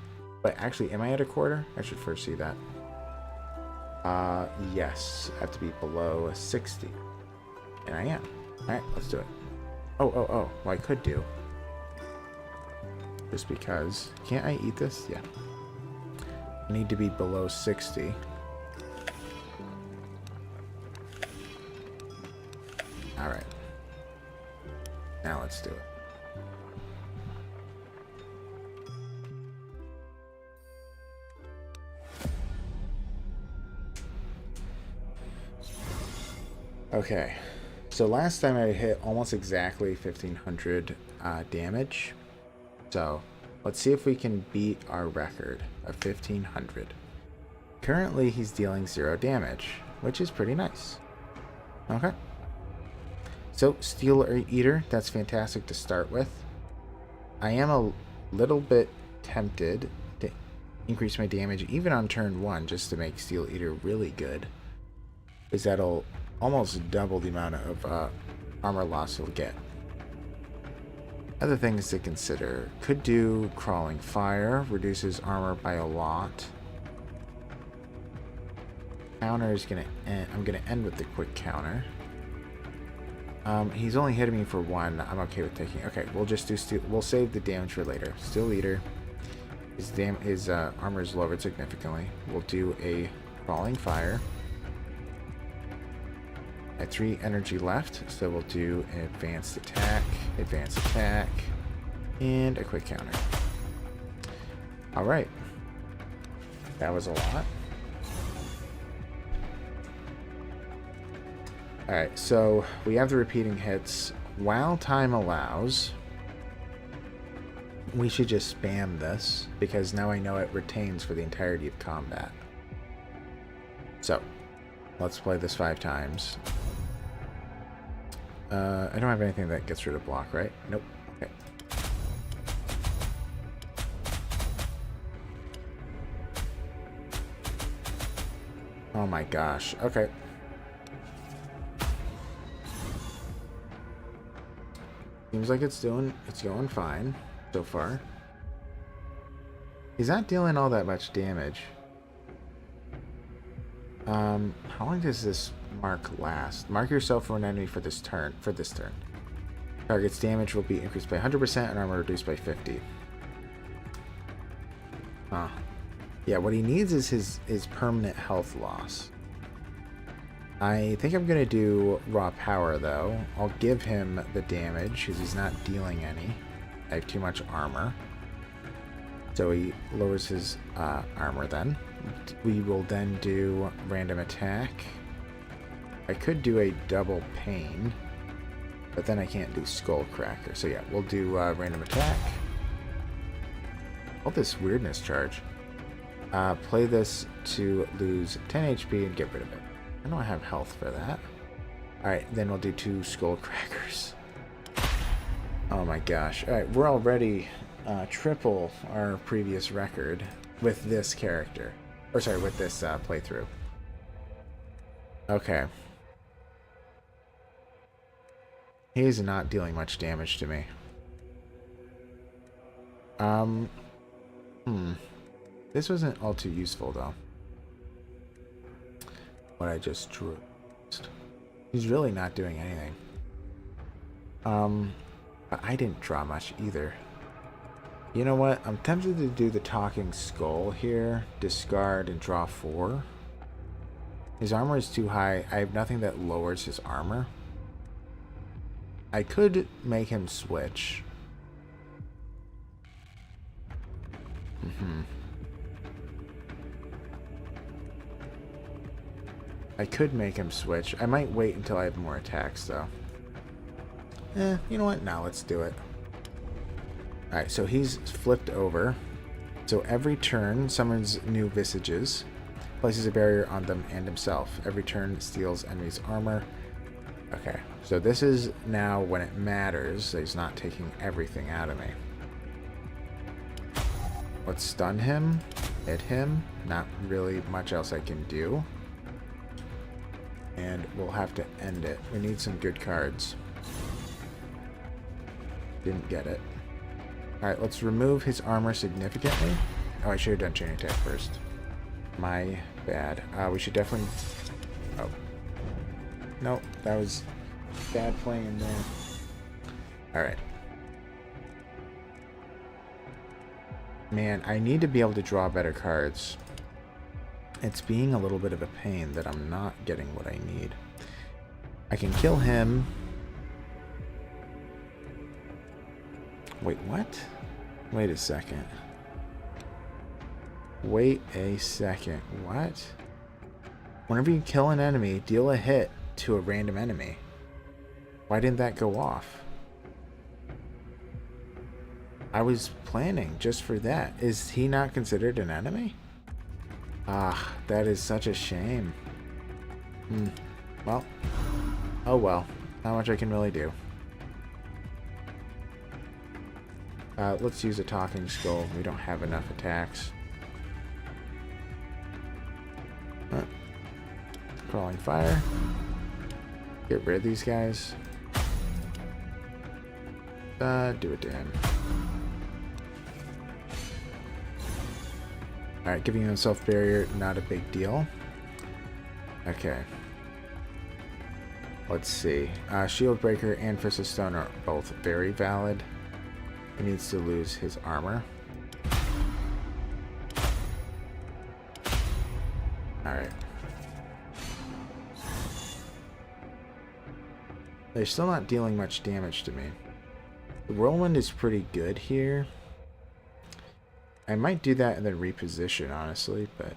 Wait, actually, am I at a quarter? I should first see that. Yes. I have to be below 60. And I am. Alright, let's do it. Oh. Well, I could do. Just because. Can't I eat this? Yeah. I need to be below 60. Alright. Now let's do it. Okay, so last time I hit almost exactly 1500 damage. So let's see if we can beat our record of 1500. Currently he's dealing 0 damage, which is pretty nice. Okay. So Steel Eater, that's fantastic to start with. I am a little bit tempted to increase my damage even on turn 1 just to make Steel Eater really good. Because that'll almost double the amount of armor loss you'll get. Other things to consider. Could do Crawling Fire, reduces armor by a lot. Counter is gonna end. I'm gonna end with the quick counter. He's only hitting me for 1. I'm okay with taking. Okay, we'll just do steel. We'll save the damage for later. Steel Eater. His armor is lowered significantly. We'll do a Crawling Fire. I have 3 energy left, so we'll do an advanced attack, and a quick counter. Alright. That was a lot. Alright, so we have the repeating hits. While time allows, we should just spam this, because now I know it retains for the entirety of combat. So, let's play this 5 times. I don't have anything that gets rid of block, right? Nope. Okay. Oh my gosh. Okay. Seems like it's going fine so far. He's not dealing all that much damage. How long does this mark last? Mark yourself for an enemy for this turn. Target's damage will be increased by 100% and armor reduced by 50. Huh. Yeah, what he needs is his permanent health loss. I think I'm gonna do raw power though. I'll give him the damage because he's not dealing any. I have too much armor. So he lowers his armor then. We will then do random attack. I could do a double pain, but then I can't do skull cracker. So yeah, we'll do random attack. All this weirdness charge. Play this to lose 10 HP and get rid of it. I don't have health for that. Alright, then we'll do 2 skull crackers. Oh my gosh. Alright, we're already triple our previous record with this character. Or sorry, with this playthrough. Okay. He is not dealing much damage to me. This wasn't all too useful though. What I just drew. He's really not doing anything. But I didn't draw much either. You know what? I'm tempted to do the talking skull here. Discard and draw 4. His armor is too high. I have nothing that lowers his armor. I could make him switch. I could make him switch. I might wait until I have more attacks though. You know what? Now let's do it. Alright, so he's flipped over. So every turn summons new visages, places a barrier on them and himself. Every turn steals enemy's armor. Okay, so this is now when it matters. He's not taking everything out of me. Let's stun him, hit him. Not really much else I can do. And we'll have to end it. We need some good cards. Didn't get it. Alright, let's remove his armor significantly. Oh, I should have done chain attack first. My bad. We should definitely... Oh. Nope, that was bad playing in there. Alright. Man, I need to be able to draw better cards. It's being a little bit of a pain that I'm not getting what I need. I can kill him. Wait, what? Wait a second. Wait a second. What? Whenever you kill an enemy, deal a hit to a random enemy. Why didn't that go off? I was planning just for that. Is he not considered an enemy? Ah, that is such a shame. Well. Oh well. Not much I can really do. Let's use a talking skull. We don't have enough attacks. Crawling fire. Get rid of these guys. Do it to him. Alright, giving himself barrier, not a big deal. Okay. Let's see. Shield Breaker and Fist of Stone are both very valid. He needs to lose his armor. Alright. They're still not dealing much damage to me. The Whirlwind is pretty good here. I might do that and then reposition, honestly, but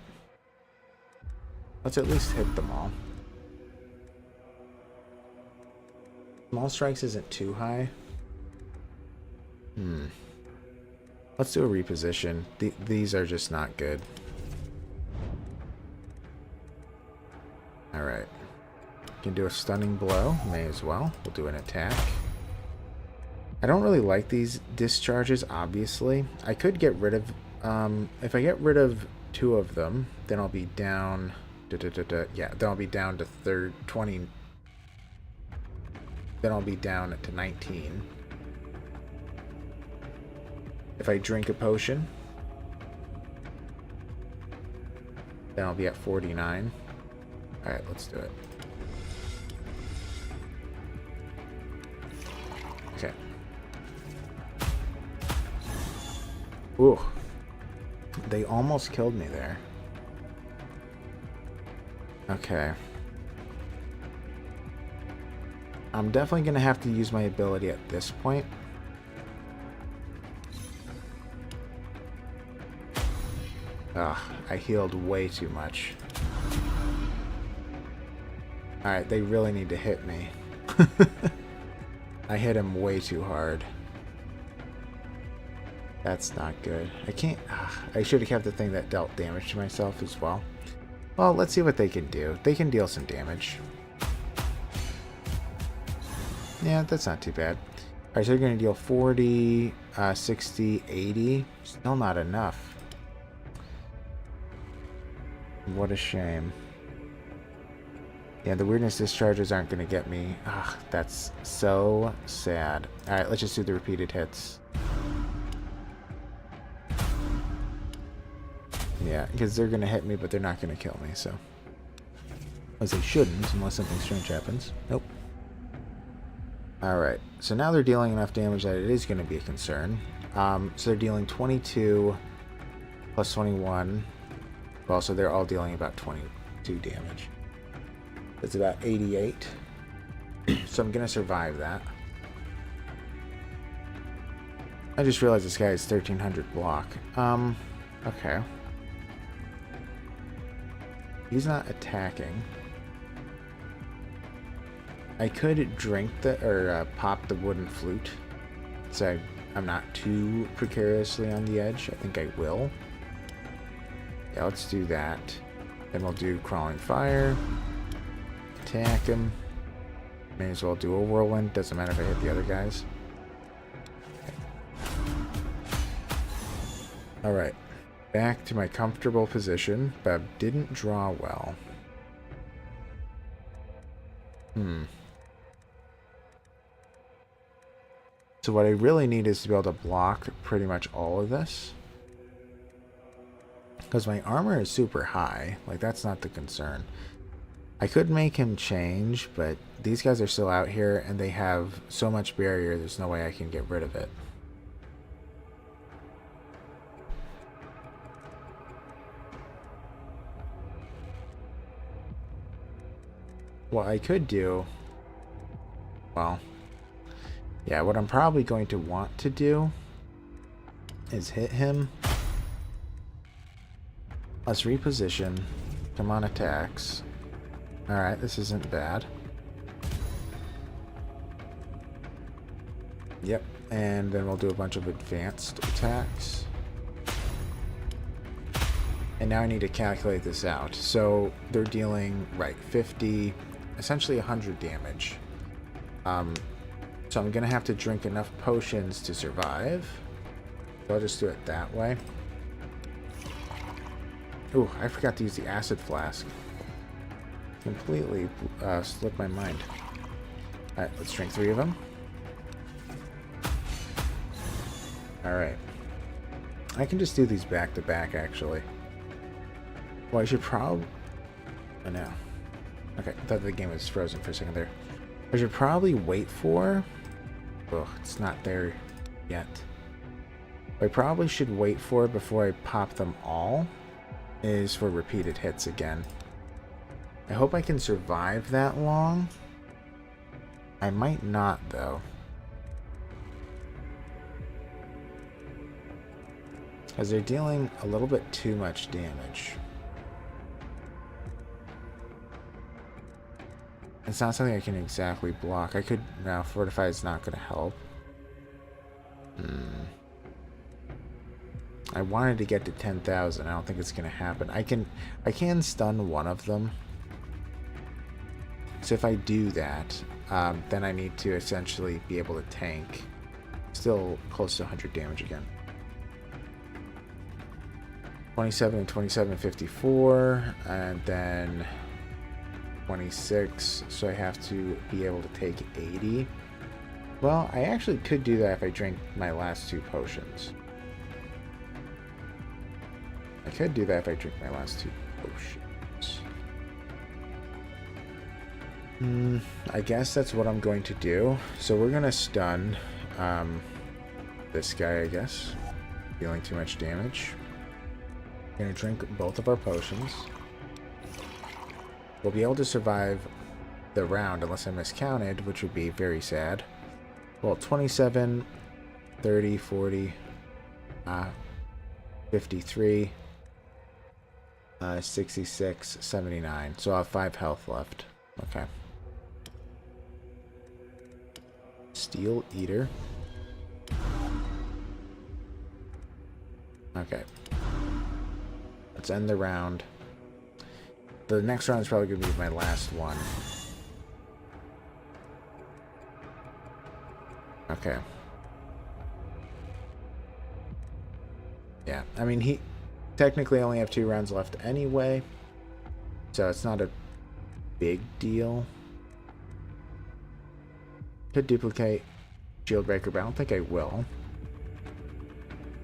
let's at least hit them all. Small strikes isn't too high. Let's do a reposition. These are just not good. Alright. Can do a stunning blow. May as well. We'll do an attack. I don't really like these discharges, obviously. I could get rid of... if I get rid of 2 of them, then I'll be down... Yeah, then I'll be down to 20... Then I'll be down to 19. If I drink a potion, then I'll be at 49. Alright, let's do it. Okay. Ooh. They almost killed me there. Okay. I'm definitely going to have to use my ability at this point. Ugh, I healed way too much. Alright, they really need to hit me. I hit him way too hard. That's not good. I can't... I should have kept the thing that dealt damage to myself as well. Well, let's see what they can do. They can deal some damage. Yeah, that's not too bad. Alright, so they're going to deal 40, 60, 80. Still not enough. What a shame. Yeah, the weirdness discharges aren't going to get me. Ugh, that's so sad. Alright, let's just do the repeated hits. Yeah, because they're going to hit me, but they're not going to kill me, so. As they shouldn't, unless something strange happens. Nope. Alright, so now they're dealing enough damage that it is going to be a concern. So they're dealing 22 plus 21. Well, so they're all dealing about 22 damage. That's about 88. So I'm going to survive that. I just realized this guy is 1300 block. Okay. He's not attacking. I could drink or pop the wooden flute. So I'm not too precariously on the edge. I think I will. Yeah, let's do that. Then we'll do crawling fire. Attack him. May as well do a whirlwind. Doesn't matter if I hit the other guys. Okay. Alright. Back to my comfortable position, but didn't draw well. So what I really need is to be able to block pretty much all of this. Because my armor is super high. Like, that's not the concern. I could make him change, but these guys are still out here, and they have so much barrier, there's no way I can get rid of it. What I could do... Well... Yeah, what I'm probably going to want to do is hit him. Let's reposition. Come on, attacks. Alright, this isn't bad. Yep, and then we'll do a bunch of advanced attacks. And now I need to calculate this out. So they're dealing, right, 50, essentially 100 damage. So I'm going to have to drink enough potions to survive. So I'll just do it that way. Ooh, I forgot to use the acid flask. Completely slipped my mind. Alright, let's drink 3 of them. Alright. I can just do these back to back, actually. Well, I should probably... Oh, no. Okay, I thought the game was frozen for a second there. I should probably wait for... Oh, it's not there yet. What I probably should wait for before I pop them all is for repeated hits again. I hope I can survive that long. I might not, though. Because they're dealing a little bit too much damage. It's not something I can exactly block. I could... Now, Fortify is not going to help. I wanted to get to 10,000. I don't think it's going to happen. I can stun one of them. So if I do that, then I need to essentially be able to tank. Still close to 100 damage again. 27 and 27, 54. And then... 26, so I have to be able to take 80. Well, I actually could do that if I drink my last 2 potions. I could do that if I drink my last 2 potions. I guess that's what I'm going to do. So we're gonna stun this guy, I guess. Dealing too much damage. Gonna drink both of our potions. We'll be able to survive the round unless I miscounted, which would be very sad. Well, 27, 30, 40, 53, 66, 79. So I'll have 5 health left. Okay. Steel Eater. Okay. Let's end the round. The next round is probably going to be my last one. Okay. Yeah, I mean, he technically only have 2 rounds left anyway, so it's not a big deal. Could duplicate Shield Breaker, but I don't think I will.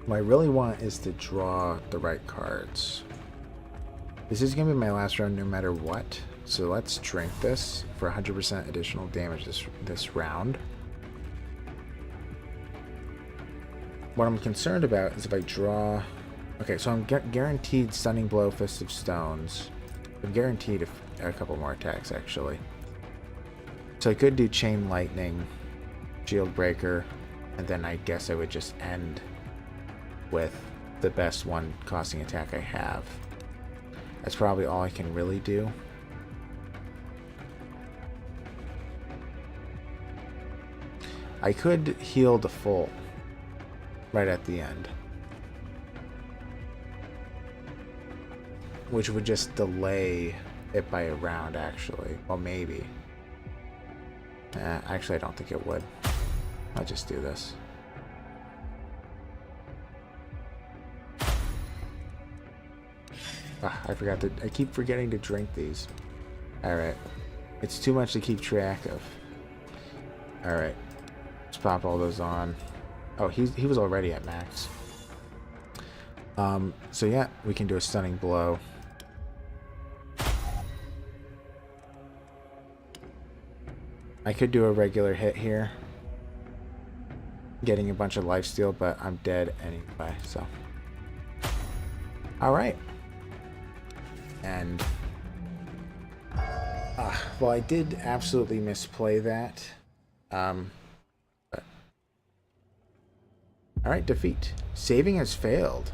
What I really want is to draw the right cards. This is going to be my last round no matter what, so let's drink this for 100% additional damage this round. What I'm concerned about is if I draw... Okay, so I'm guaranteed Stunning Blow, Fist of Stones. I'm guaranteed a couple more attacks, actually. So I could do Chain Lightning, Shield Breaker, and then I guess I would just end with the best one costing attack I have. That's probably all I can really do. I could heal the full right at the end, which would just delay it by a round, actually. Well, maybe. Actually, I don't think it would. I'll just do this. I forgot to... I keep forgetting to drink these. Alright. It's too much to keep track of. Alright. Let's pop all those on. Oh, he was already at max. So yeah, we can do a Stunning Blow. I could do a regular hit here, getting a bunch of lifesteal, but I'm dead anyway, so. Alright. And, well, I did absolutely misplay that. But. Alright, defeat. Saving has failed.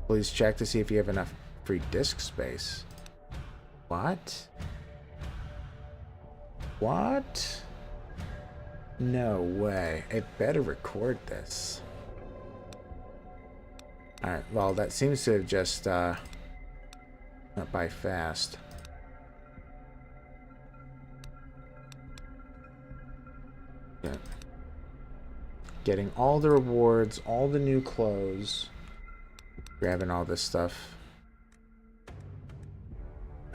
Please check to see if you have enough free disk space. What? What? No way. I better record this. Alright, well, that seems to have just, not by fast. Yeah. Getting all the rewards, all the new clothes. Grabbing all this stuff.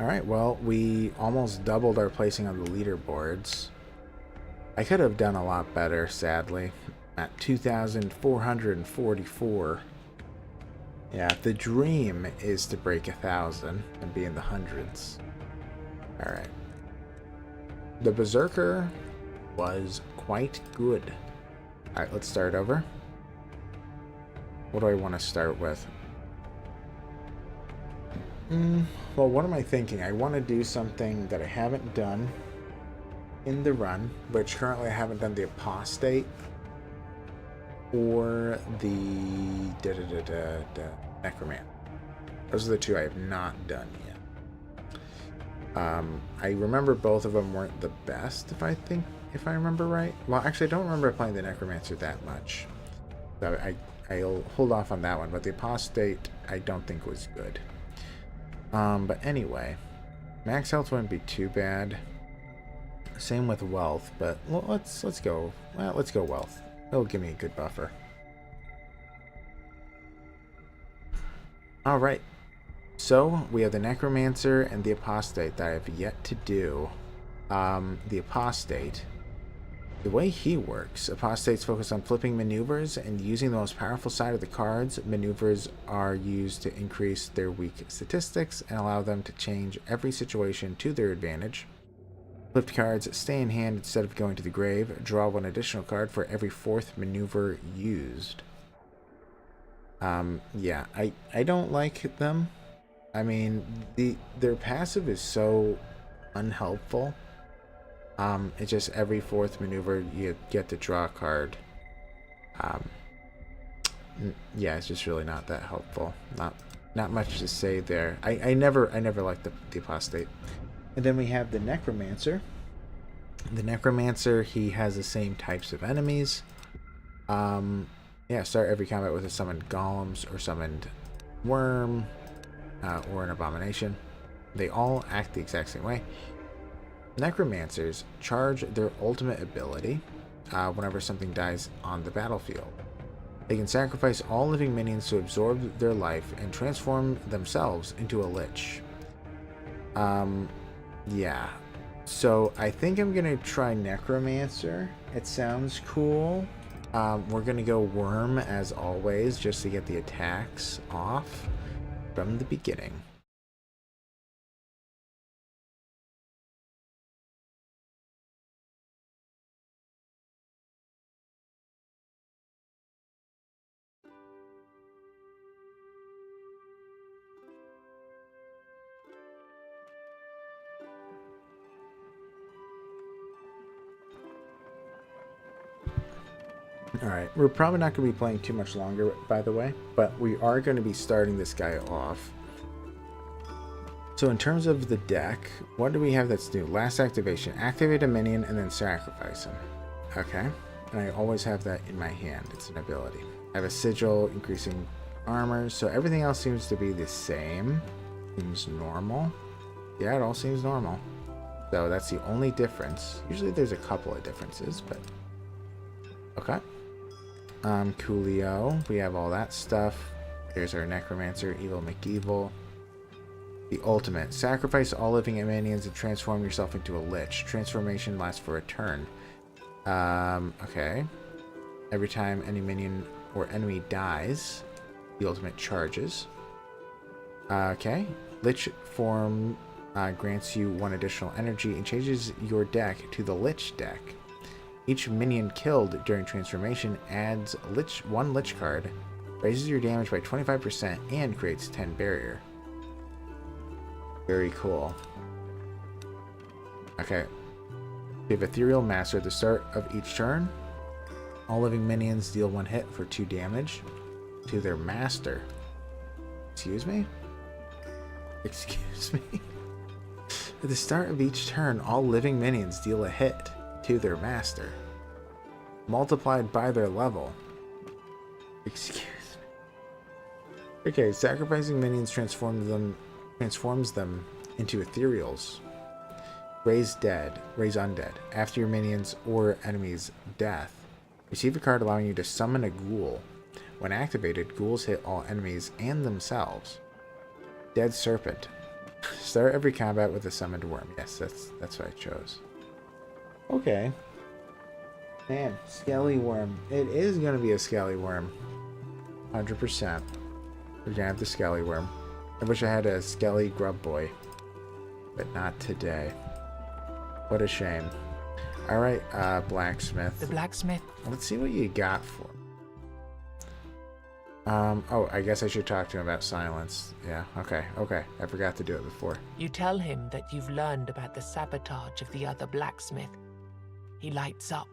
Alright, well, we almost doubled our placing on the leaderboards. I could have done a lot better, sadly. At 2,444. Yeah, the dream is to break 1,000 and be in the hundreds. Alright. The Beserker was quite good. Alright, let's start over. What do I want to start with? Well, what am I thinking? I want to do something that I haven't done in the run, which currently I haven't done the Apostate or the Necromancer. Those are the two I have not done yet. I remember both of them weren't the best, if I remember right. Well, actually, I don't remember playing the Necromancer that much. So I'll hold off on that one, but the Apostate I don't think was good. But anyway, max health wouldn't be too bad. Same with wealth, but let's go. Well, let's go wealth. It'll give me a good buffer. All right. So we have the Necromancer and the Apostate that I have yet to do. The Apostate. The way he works, Apostates focus on flipping maneuvers and using the most powerful side of the cards. Maneuvers are used to increase their weak statistics and allow them to change every situation to their advantage. Flipped cards stay in hand instead of going to the grave. Draw one additional card for every 4th maneuver used. Yeah, I don't like them. I mean, their passive is so unhelpful. It's just every 4th maneuver you get to draw a card. Yeah, it's just really not that helpful. Not much to say there. I never liked the apostate. And then we have the necromancer. The necromancer, he has the same types of enemies. Yeah, start every combat with a summoned golems or summoned worm or an abomination. They all act the exact same way. Necromancers charge their ultimate ability whenever something dies on the battlefield. They can sacrifice all living minions to absorb their life and transform themselves into a lich. Yeah. So I think I'm going to try Necromancer. It sounds cool. We're going to go Worm as always just to get the attacks off from the beginning. Alright, we're probably not going to be playing too much longer, by the way, but we are going to be starting this guy off. So in terms of the deck, what do we have that's new? Last activation, activate a minion and then sacrifice him. Okay, and I always have that in my hand. It's an ability. I have a sigil, increasing armor, so everything else seems to be the same. Seems normal. Yeah, it all seems normal. So that's the only difference. Usually there's a couple of differences, but... Okay. Coolio. We have all that stuff. Here's our Necromancer, Evil McEvil. The ultimate. Sacrifice all living minions and transform yourself into a lich. Transformation lasts for a turn. Okay. Every time any minion or enemy dies, the ultimate charges. Okay. Lich form grants you 1 additional energy and changes your deck to the Lich deck. Each minion killed during transformation adds 1 Lich card, raises your damage by 25%, and creates 10 barrier. Very cool. Okay. We have Ethereal Master at the start of each turn. All living minions deal 1 hit for 2 damage to their master. Excuse me? Excuse me? At the start of each turn, all living minions deal a hit to their master, multiplied by their level. Excuse me. Okay, sacrificing minions transforms them into ethereals. Raise undead. After your minions or enemies' death, receive a card allowing you to summon a ghoul. When activated, ghouls hit all enemies and themselves. Dead Serpent. Start every combat with a summoned worm. Yes, that's what I chose. Okay. Man, Skelly Worm. It is going to be a Skelly Worm. 100%. We're going to have the Skelly Worm. I wish I had a Skelly Grub Boy. But not today. What a shame. Alright, Blacksmith. The blacksmith. Let's see what you got for. Oh, I guess I should talk to him about silence. Yeah, okay. I forgot to do it before. You tell him that you've learned about the sabotage of the other blacksmith. He lights up.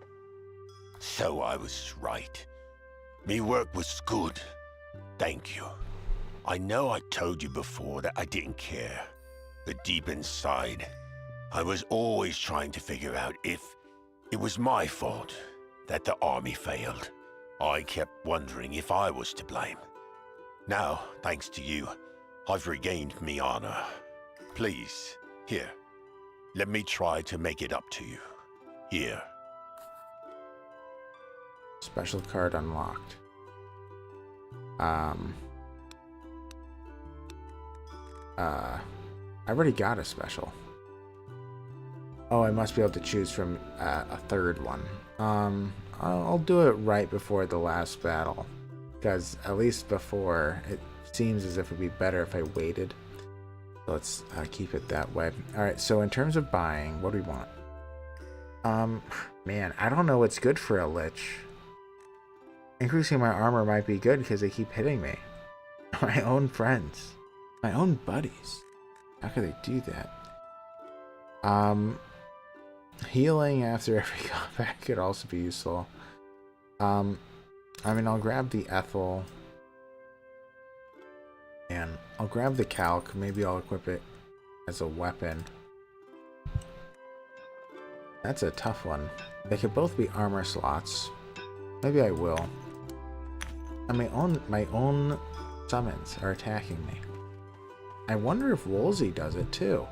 So I was right. Me work was good. Thank you. I know I told you before that I didn't care. But deep inside, I was always trying to figure out if it was my fault that the army failed. I kept wondering if I was to blame. Now, thanks to you, I've regained me honor. Please, here, let me try to make it up to you. Here. Special card unlocked. I already got a special. Oh, I must be able to choose from a third one. I'll do it right before the last battle, because at least before, it seems as if it would be better if I waited. So let's keep it that way. Alright, so in terms of buying, what do we want? Man, I don't know what's good for a lich. Increasing my armor might be good because they keep hitting me. My own friends. My own buddies. How could they do that? Healing after every combat could also be useful. I mean, I'll grab the Ethel. And I'll grab the Calc. Maybe I'll equip it as a weapon. That's a tough one. They could both be armor slots. Maybe I will. And my own summons are attacking me. I wonder if Woolsey does it too.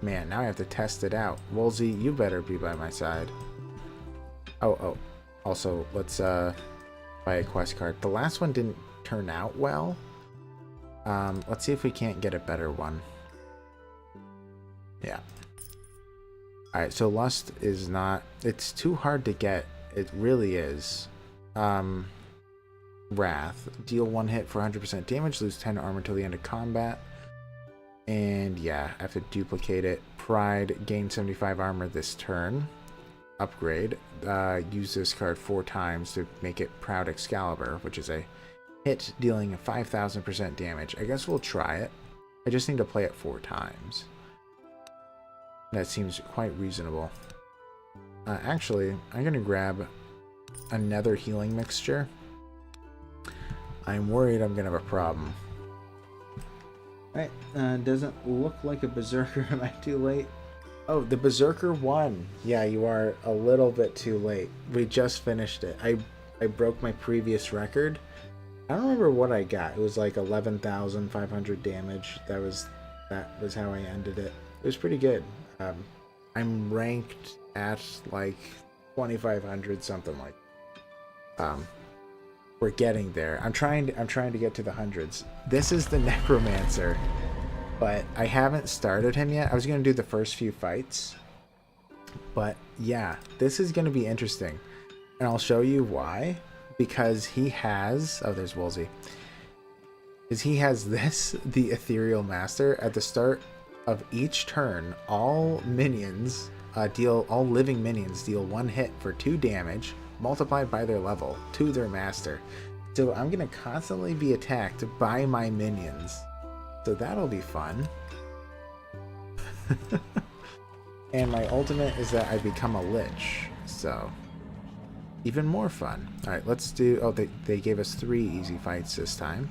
Man, now I have to test it out. Woolsey, you better be by my side. Oh. Also, let's buy a quest card. The last one didn't turn out well. Let's see if we can't get a better one. Yeah. Alright, so Lust is not... It's too hard to get. It really is. Wrath. Deal 1 hit for 100% damage. Lose 10 armor till the end of combat. And yeah, I have to duplicate it. Pride. Gain 75 armor this turn. Upgrade. Use this card 4 times to make it Proud Excalibur, which is a hit dealing 5,000% damage. I guess we'll try it. I just need to play it 4 times. That seems quite reasonable. Actually, I'm going to grab another healing mixture. I'm worried I'm going to have a problem. Alright, doesn't look like a Berserker. Am I too late? Oh, the Berserker won. Yeah, you are a little bit too late. We just finished it. I broke my previous record. I don't remember what I got. It was like 11,500 damage. That was how I ended it. It was pretty good. I'm ranked at like 2,500 something like. We're getting there. I'm trying to get to the hundreds. This is the Necromancer, but I haven't started him yet. I was gonna do the first few fights, but yeah, this is gonna be interesting, and I'll show you why. Because he has... Oh, there's Woolsey. Because he has this, the Ethereal Master. At the start of each turn, all minions all living minions deal 1 hit for 2 damage, multiplied by their level, to their master. So I'm going to constantly be attacked by my minions. So that'll be fun. And my ultimate is that I become a lich. So... even more fun. Alright, let's do... Oh, they gave us 3 easy fights this time.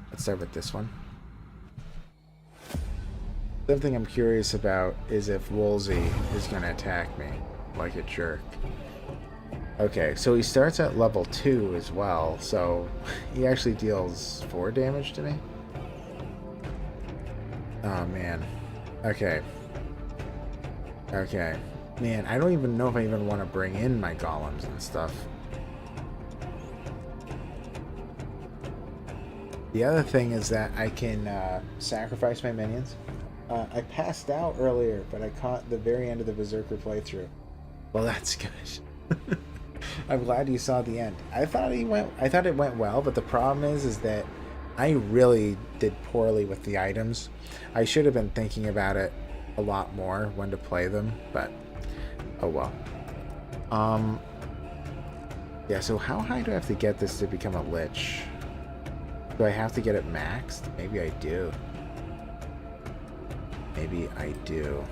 Let's start with this one. Something I'm curious about is if Woolsey is going to attack me like a jerk. Okay, so he starts at level 2 as well, so he actually deals 4 damage to me. Oh, man. Okay. Okay. Man, I don't even know if I even want to bring in my golems and stuff. The other thing is that I can sacrifice my minions. I passed out earlier, but I caught the very end of the Beserker playthrough. Well, that's good. I'm glad you saw the end. I thought it went well, but the problem is that I really did poorly with the items. I should have been thinking about it a lot more when to play them, but oh well. Yeah, so how high do I have to get this to become a lich? Do I have to get it maxed? Maybe I do. Maybe I do.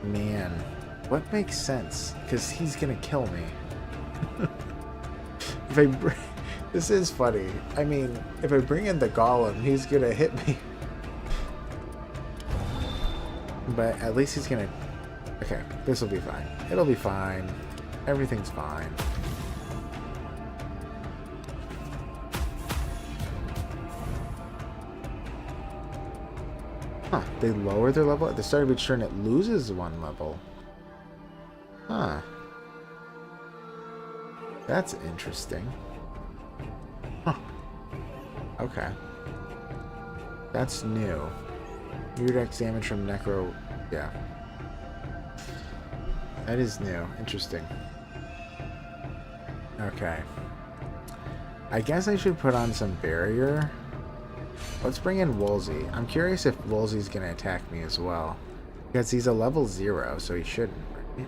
Man, what makes sense? Because he's gonna kill me. This is funny. I mean, if I bring in the golem, he's gonna hit me. But at least he's gonna... Okay, this will be fine. It'll be fine. Everything's fine. Huh, they lower their level? At the start of each turn, it loses 1 level. Huh. That's interesting. Huh. Okay. That's new. Your dex damage from Necro... Yeah. That is new. Interesting. Okay. I guess I should put on some barrier. Let's bring in Woolsey. I'm curious if Woolsey's gonna attack me as well. Because he's a level 0, so he shouldn't, right?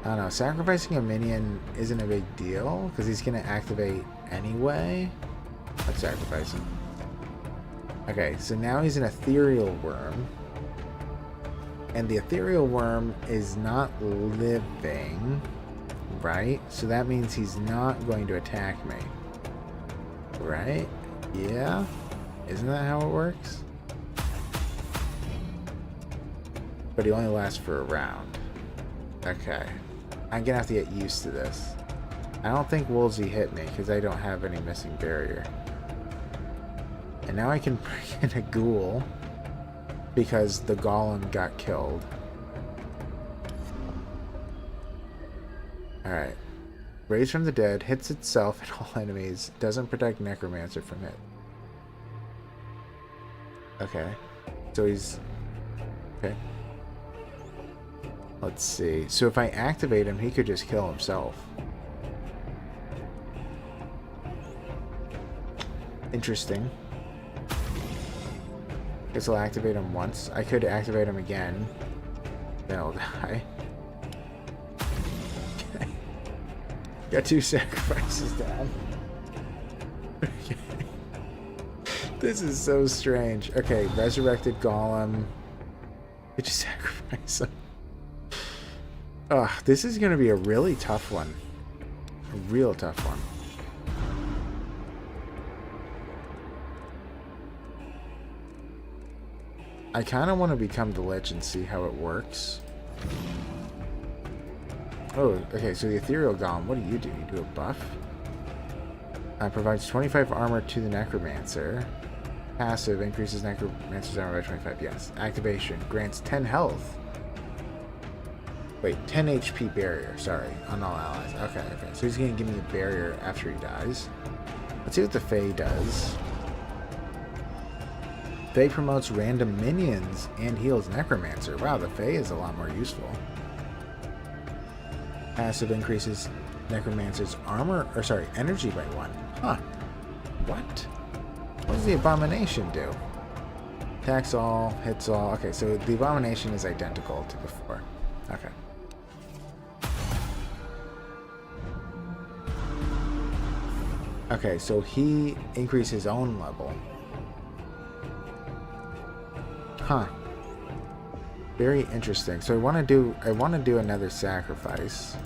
I don't know. Sacrificing a minion isn't a big deal, because he's going to activate anyway. Let's sacrifice him. Okay, so now he's an ethereal worm. And the ethereal worm is not living, right? So that means he's not going to attack me. Right? Yeah? Isn't that how it works? But he only lasts for a round. Okay. I'm gonna have to get used to this. I don't think Woolsey hit me because I don't have any missing barrier. And now I can bring in a ghoul because the golem got killed. Alright. Raised from the dead, hits itself and all enemies, doesn't protect Necromancer from it. Okay. So he's... Okay. Let's see. So if I activate him, he could just kill himself. Interesting. Guess I'll activate him once. I could activate him again. Then I'll die. Okay. Got 2 sacrifices down. Okay. This is so strange. Okay, resurrected golem. Did you sacrifice him? Ugh, this is going to be a really tough one. A real tough one. I kind of want to become the Lich and see how it works. Oh, okay, so the Ethereal Golem, what do? You do a buff? Provides 25 armor to the Necromancer. Passive, increases Necromancer's armor by 25, yes. Activation, grants 10 health. Wait, 10 HP barrier, sorry, on all allies. Okay, okay, so he's going to give me a barrier after he dies. Let's see what the Fae does. Fae promotes random minions and heals Necromancer. Wow, the Fae is a lot more useful. Passive increases Necromancer's armor, or sorry, energy by 1. Huh. What? What does the Abomination do? Attacks all, hits all. Okay, so the Abomination is identical to before. Okay. Okay, so he increased his own level. Huh. Very interesting. So I want to do another sacrifice.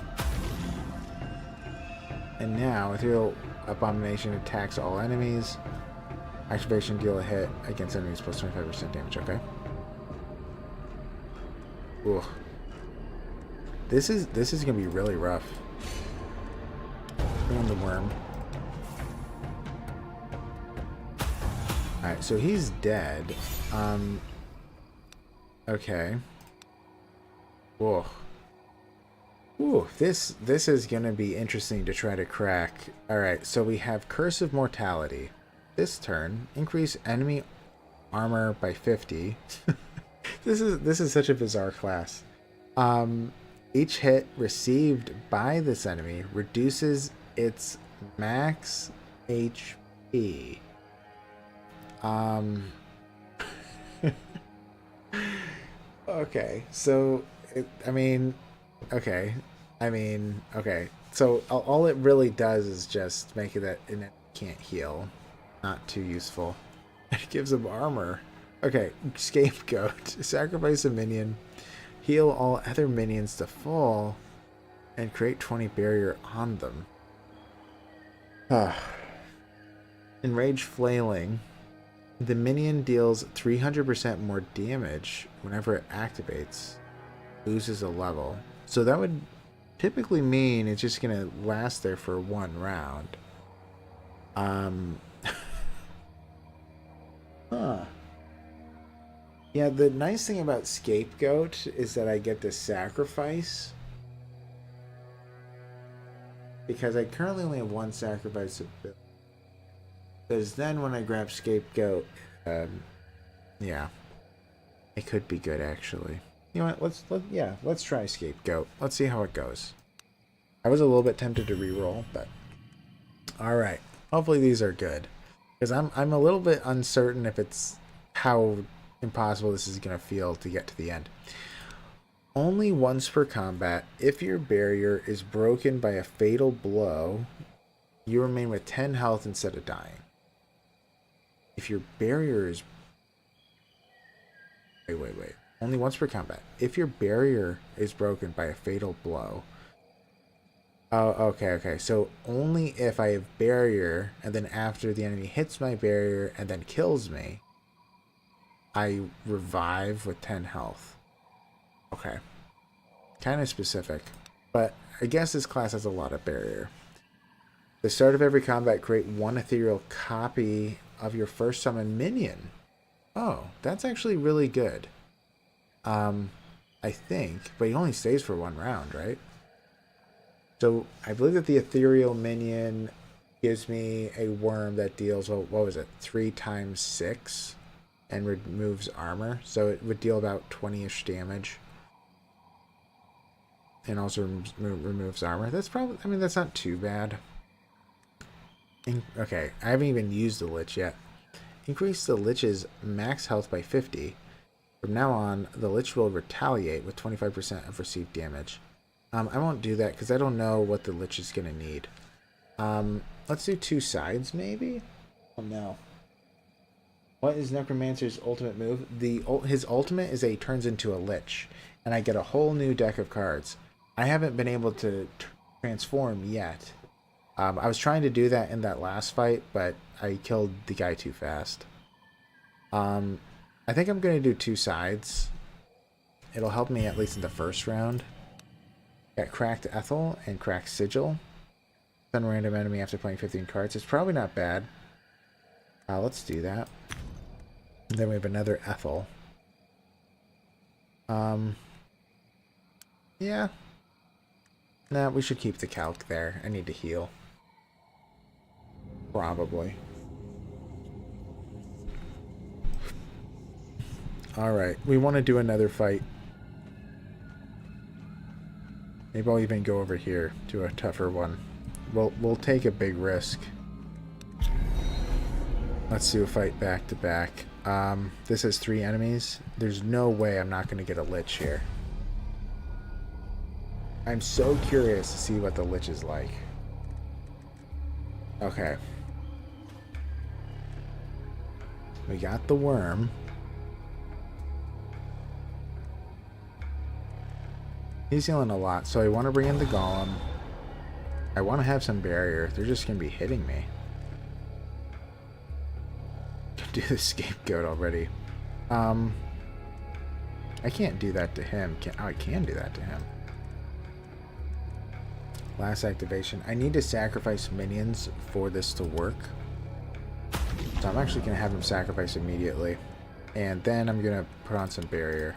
And now Ethereal Abomination attacks all enemies. Activation, deal a hit against enemies plus 25% damage. Okay. Ugh. This is gonna be really rough. Bring in the worm. Alright, so he's dead. Okay. Whoa. Ooh, this is gonna be interesting to try to crack. Alright, so we have Curse of Mortality. This turn, increase enemy armor by 50. This is such a bizarre class. Each hit received by this enemy reduces its max HP. Okay, so okay. So all it really does is just make it that it can't heal. Not too useful. It gives him armor. Okay, Scapegoat. Sacrifice a minion. Heal all other minions to full. And create 20 barrier on them. Enraged Flailing. The minion deals 300% more damage whenever it activates. Loses a level. So that would typically mean it's just going to last there for 1 round. Huh. Yeah, the nice thing about Scapegoat is that I get to sacrifice. Because I currently only have 1 sacrifice ability. Because then when I grab Scapegoat, yeah. It could be good, actually. You know what, let's try Scapegoat. Let's see how it goes. I was a little bit tempted to reroll, but... Alright. Hopefully these are good. Because I'm a little bit uncertain if it's how impossible this is going to feel to get to the end. Only once per combat, if your barrier is broken by a fatal blow, you remain with 10 health instead of dying. If your barrier is... Wait. Only once per combat. If your barrier is broken by a fatal blow... Oh, okay. So only if I have barrier, and then after the enemy hits my barrier and then kills me, I revive with 10 health. Okay. Kind of specific. But I guess this class has a lot of barrier. The start of every combat, create one ethereal copy of your first summon minion. Oh, that's actually really good. I think. But he only stays for 1 round, right? So I believe that the ethereal minion gives me a worm that deals, what was it, 3 times 6 and removes armor. So it would deal about 20-ish damage. And also removes armor. That's probably, I mean, that's not too bad. Okay, I haven't even used the Lich yet. Increase the Lich's max health by 50. From now on, the Lich will retaliate with 25% of received damage. I won't do that because I don't know what the Lich is going to need. Let's do 2 sides, maybe? Oh, no. What is Necromancer's ultimate move? His ultimate is he turns into a Lich, and I get a whole new deck of cards. I haven't been able to transform yet. I was trying to do that in that last fight, but I killed the guy too fast. I think I'm going to do 2 sides. It'll help me at least in the first round. Got Cracked Ethel and Cracked Sigil. Send random enemy after playing 15 cards. It's probably not bad. Let's do that. And then we have another Ethel. Yeah. Nah, we should keep the calc there. I need to heal. Probably. Alright, we want to do another fight. Maybe I'll even go over here to a tougher one. We'll take a big risk. Let's do a fight back to back. This has 3 enemies. There's no way I'm not going to get a Lich here. I'm so curious to see what the Lich is like. Okay. We got the worm. He's healing a lot, so I want to bring in the golem. I want to have some barrier. They're just going to be hitting me. Do the scapegoat already. I can't do that to him. I can do that to him. Last activation. I need to sacrifice minions for this to work. So I'm actually going to have him sacrifice immediately. And then I'm going to put on some barrier.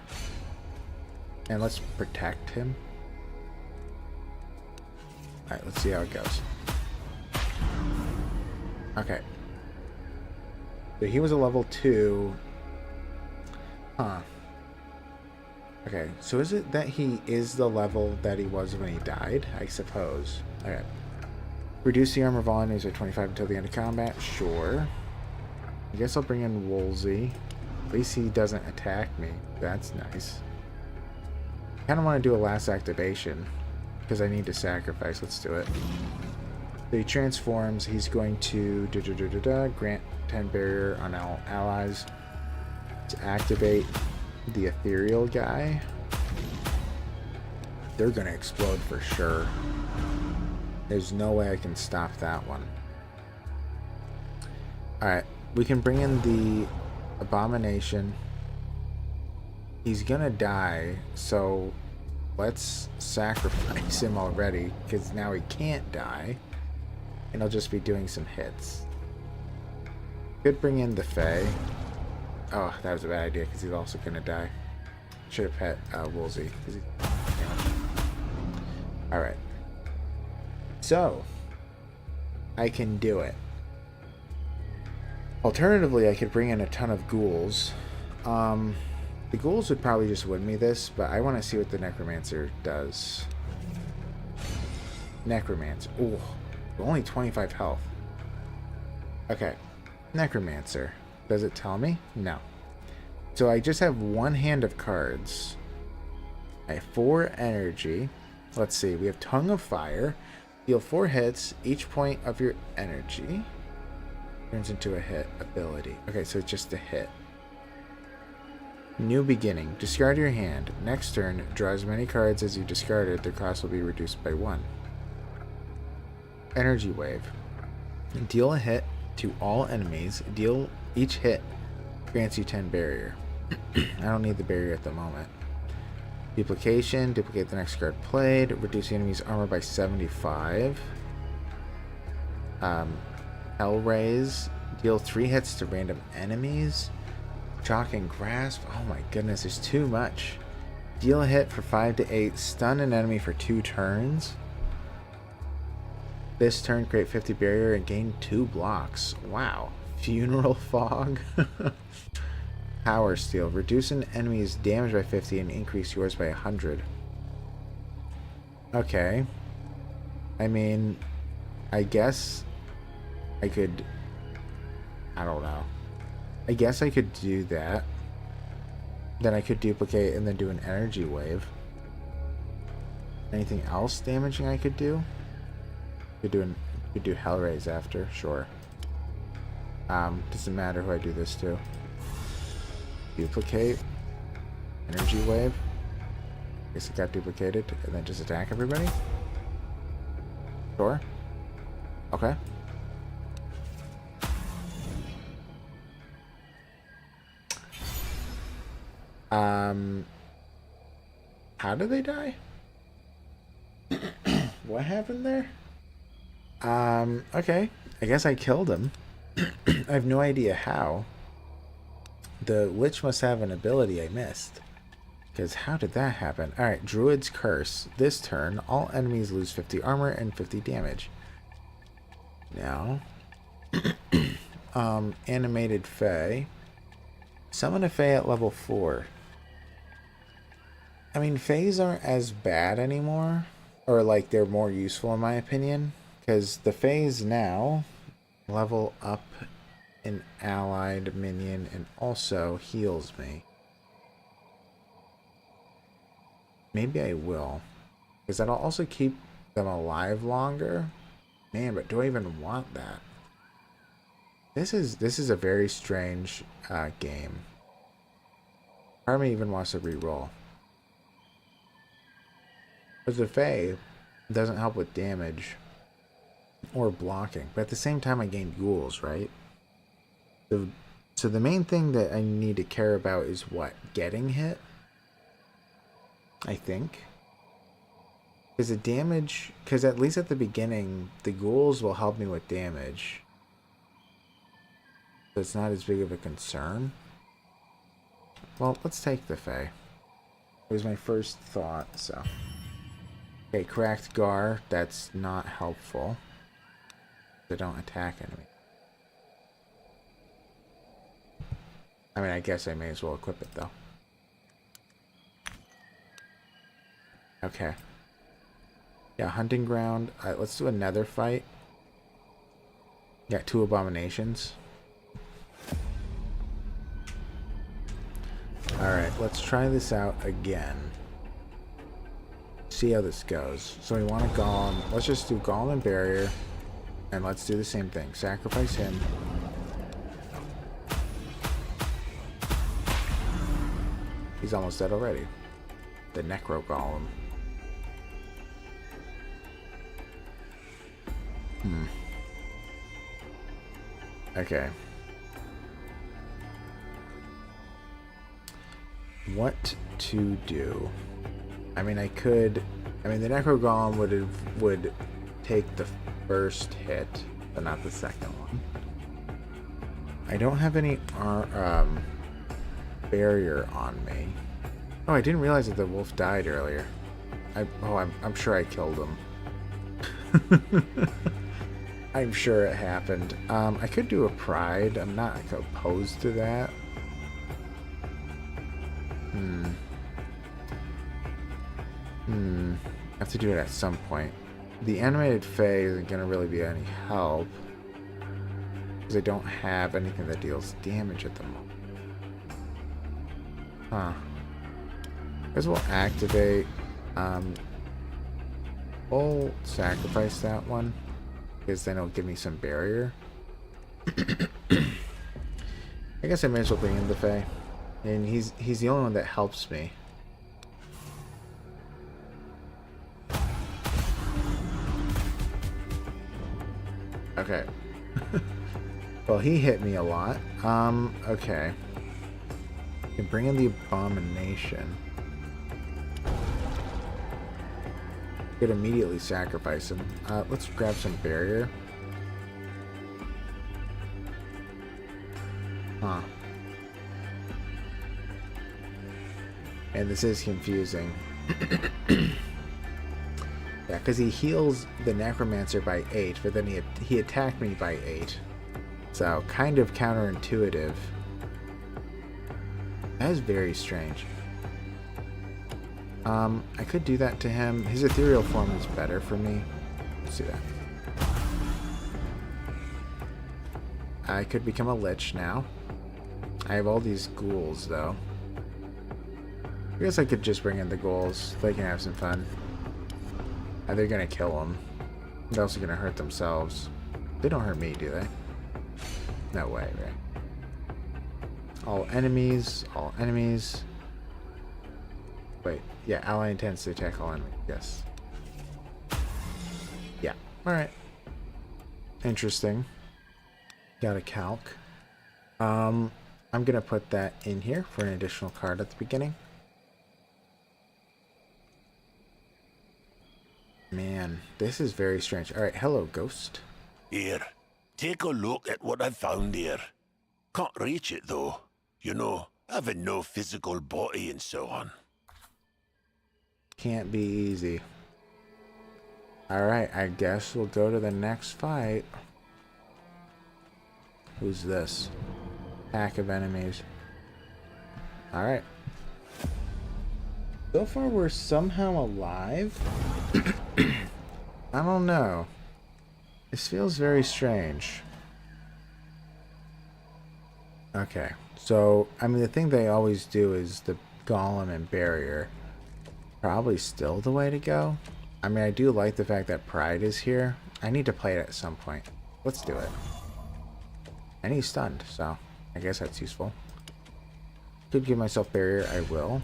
And let's protect him. Alright, let's see how it goes. Okay. So he was a level 2. Huh. Okay, so is it that he is the level that he was when he died? I suppose. Okay. Reduce the armor volume by 25 until the end of combat? Sure. I guess I'll bring in Woolsey. At least he doesn't attack me. That's nice. I kind of want to do a last activation because I need to sacrifice. Let's do it. So he transforms. He's going to grant 10 barrier on all allies. To activate the ethereal guy. They're going to explode for sure. There's no way I can stop that one. Alright, we can bring in the abomination. He's gonna die, so let's sacrifice him already, because now he can't die. And I'll just be doing some hits. Could bring in the Fae. Oh, that was a bad idea, because he's also gonna die. Should have pet Woolsey. Alright. So, I can do it. Alternatively, I could bring in a ton of ghouls. The ghouls would probably just win me this, but I want to see what the Necromancer does. Necromancer. Ooh, only 25 health. Okay. Necromancer. Does it tell me? No. So I just have one hand of cards. I have 4 energy. Let's see. We have Tongue of Fire. Deal 4 hits. Each point of your energy turns into a hit ability. Okay, so it's just a hit. New Beginning. Discard your hand. Next turn, draw as many cards as you discarded. Their cost will be reduced by 1. Energy Wave. Deal a hit to all enemies. Deal each hit grants you 10 barrier. I don't need the barrier at the moment. Duplication. Duplicate the next card played. Reduce the enemy's armor by 75. Hellraise. Deal 3 hits to random enemies. Shocking Grasp. Oh my goodness, there's too much. Deal a hit for 5 to 8. Stun an enemy for 2 turns. This turn, create 50 barrier and gain 2 blocks. Wow. Funeral Fog. Power Steal. Reduce an enemy's damage by 50 and increase yours by 100. Okay. I mean, I guess I could... I don't know. I guess I could do that. Then I could duplicate and then do an energy wave. Anything else damaging I could do? Could do Hellraise after, sure. Doesn't matter who I do this to. Duplicate. Energy wave. Guess it got duplicated and then just attack everybody. Sure. Okay. How did they die? What happened there? Okay. I guess I killed him. I have no idea how. The Lich must have an ability I missed. Because how did that happen? Alright, Druid's Curse. This turn, all enemies lose 50 armor and 50 damage. Now, Animated Fae. Summon a Fae at level 4. I mean, Faes aren't as bad anymore. Or, like, they're more useful in my opinion. Because the Faes now level up an allied minion and also heals me. Maybe I will. Because that'll also keep them alive longer. Man, but do I even want that? This is a very strange game. Part of me even wants to re-roll. Because the Fae doesn't help with damage or blocking. But at the same time I gain ghouls, right? So the main thing that I need to care about is what? Getting hit? I think. Because the damage... Because at least at the beginning, the ghouls will help me with damage. So it's not as big of a concern. Well, let's take the Fae. It was my first thought, so... Okay, Cracked Gar. That's not helpful. They don't attack enemy. I mean, I guess I may as well equip it, though. Okay. Yeah, Hunting Ground. Alright, let's do another fight. Got 2 abominations. Alright, let's try this out again. See how this goes. So we want a Golem. Let's just do Golem and Barrier. And let's do the same thing. Sacrifice him. He's almost dead already. The Necro Golem. Okay. What to do? I mean, I could... I mean, the Necro Golem would take the first hit, but not the second one. I don't have any barrier on me. Oh, I didn't realize that the wolf died earlier. I'm sure I killed him. I'm sure it happened. I could do a pride. I'm not like, opposed to that. I have to do it at some point. The animated Fae isn't going to really be any help. Because I don't have anything that deals damage at the moment. Huh. Guess we'll activate. We'll sacrifice that one because then it'll give me some barrier. I guess I may as well bring in the Fae. And he's the only one that helps me. Okay. Well, he hit me a lot. Okay. I can bring in the Abomination. Could immediately sacrifice him. Let's grab some barrier. Huh. And this is confusing. Yeah, because he heals the Necromancer by 8, but then he attacked me by 8. So, kind of counterintuitive. That is very strange. I could do that to him. His ethereal form is better for me. Let's do that. I could become a lich now. I have all these ghouls, though. I guess I could just bring in the ghouls. They can have some fun. They're gonna kill them. They're also gonna hurt themselves. They don't hurt me, do they? No way, right? All enemies, all enemies. Wait, yeah, ally intends to attack all enemies, yes. Yeah, alright. Interesting. Got a calc. I'm gonna put that in here for an additional card at the beginning. Man, this is very strange. Alright, hello, ghost. Here, take a look at what I found here. Can't reach it though. You know, having no physical body and so on. Can't be easy. Alright, I guess we'll go to the next fight. Who's this? Pack of enemies. Alright. So far we're somehow alive. I don't know. This feels very strange. Okay. So, I mean, the thing they always do is the golem and barrier. Probably still the way to go. I mean, I do like the fact that Pride is here. I need to play it at some point. Let's do it. And he's stunned, so I guess that's useful. Could give myself barrier, I will.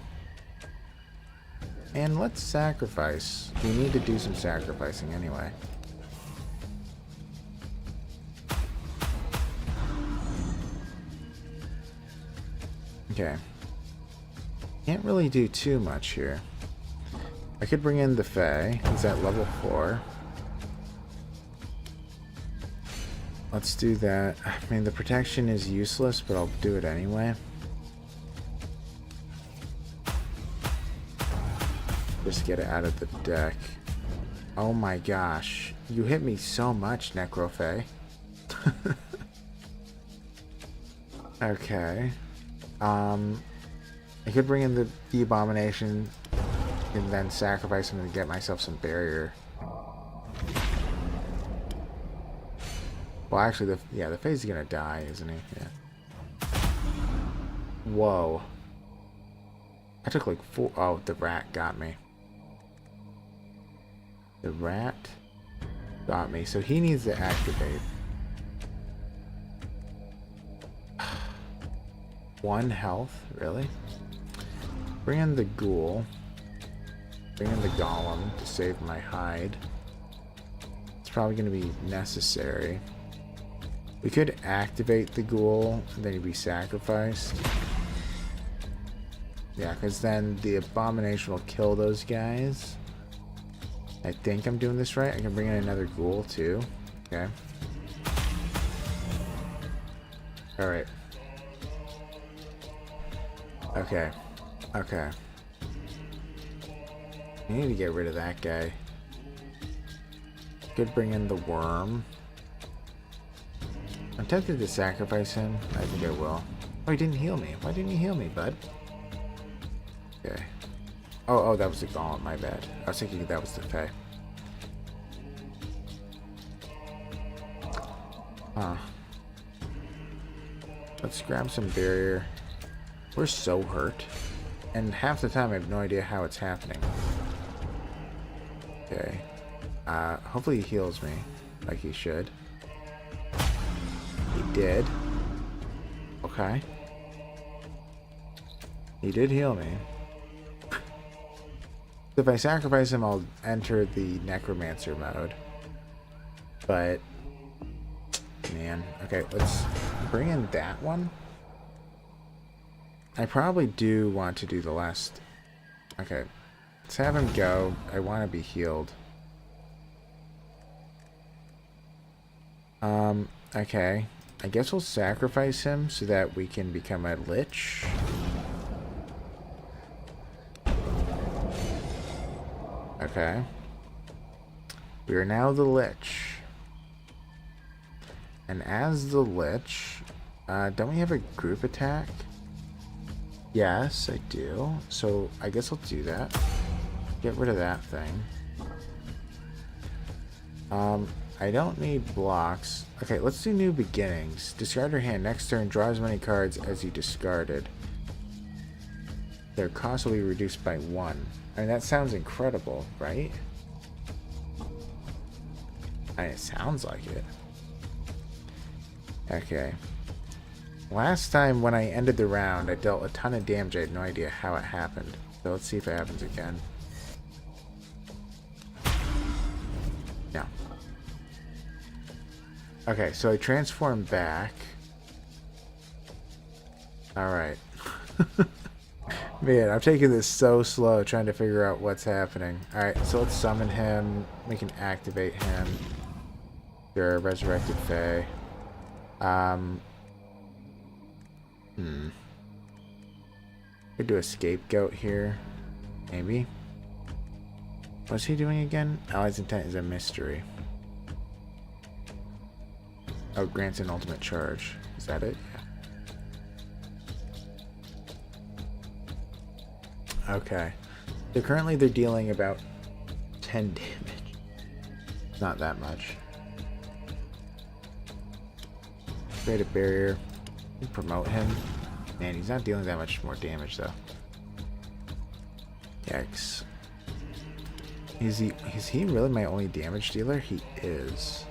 And let's sacrifice. We need to do some sacrificing anyway. Okay. Can't really do too much here. I could bring in the Fae. He's at level 4. Let's do that. I mean, the protection is useless, but I'll do it anyway. Just get it out of the deck. Oh my gosh. You hit me so much, Necrofae. Okay. I could bring in the Abomination and then sacrifice him to get myself some barrier. Well, actually, the Fae's gonna die, isn't he? Yeah. Whoa. I took like 4. Oh, the rat got me. The rat got me. So he needs to activate. 1 health, really? Bring in the ghoul. Bring in the golem to save my hide. It's probably going to be necessary. We could activate the ghoul and then he'd be sacrificed. Yeah, because then the Abomination will kill those guys. I think I'm doing this right. I can bring in another ghoul too. Okay. Alright. Okay. Okay. I need to get rid of that guy. Could bring in the worm. I'm tempted to sacrifice him. I think I will. Oh, he didn't heal me. Why didn't you heal me, bud? Okay. Oh, that was the golem. My bad. I was thinking that was the Fae. Huh. Let's grab some barrier. We're so hurt. And half the time I have no idea how it's happening. Okay. Hopefully he heals me like he should. He did. Okay. He did heal me. If I sacrifice him, I'll enter the Necromancer mode. But, man. Okay, let's bring in that one. I probably do want to do the last... Okay. Let's have him go. I want to be healed. Okay. I guess we'll sacrifice him so that we can become a Lich. Okay. We are now the Lich. And as the Lich, don't we have a group attack? Yes, I do. So I guess I'll do that. Get rid of that thing. I don't need blocks. Okay, let's do New Beginnings. Discard your hand. Next turn, draw as many cards as you discarded. Their cost will be reduced by 1. I mean, that sounds incredible, right? I mean, it sounds like it. Okay. Last time when I ended the round, I dealt a ton of damage. I had no idea how it happened. So let's see if it happens again. No. Okay, so I transform back. Alright. Man, I'm taking this so slow trying to figure out what's happening. Alright, so let's summon him. We can activate him. Sure, Resurrected Fae. Could do a scapegoat here. Maybe. What's he doing again? Allies' intent is a mystery. Oh, grants an ultimate charge. Is that it? Yeah. Okay. So currently they're dealing about 10 damage. Not that much. Create a barrier. Promote him. Man, he's not dealing that much more damage though. Yikes. Is he really my only damage dealer? He is.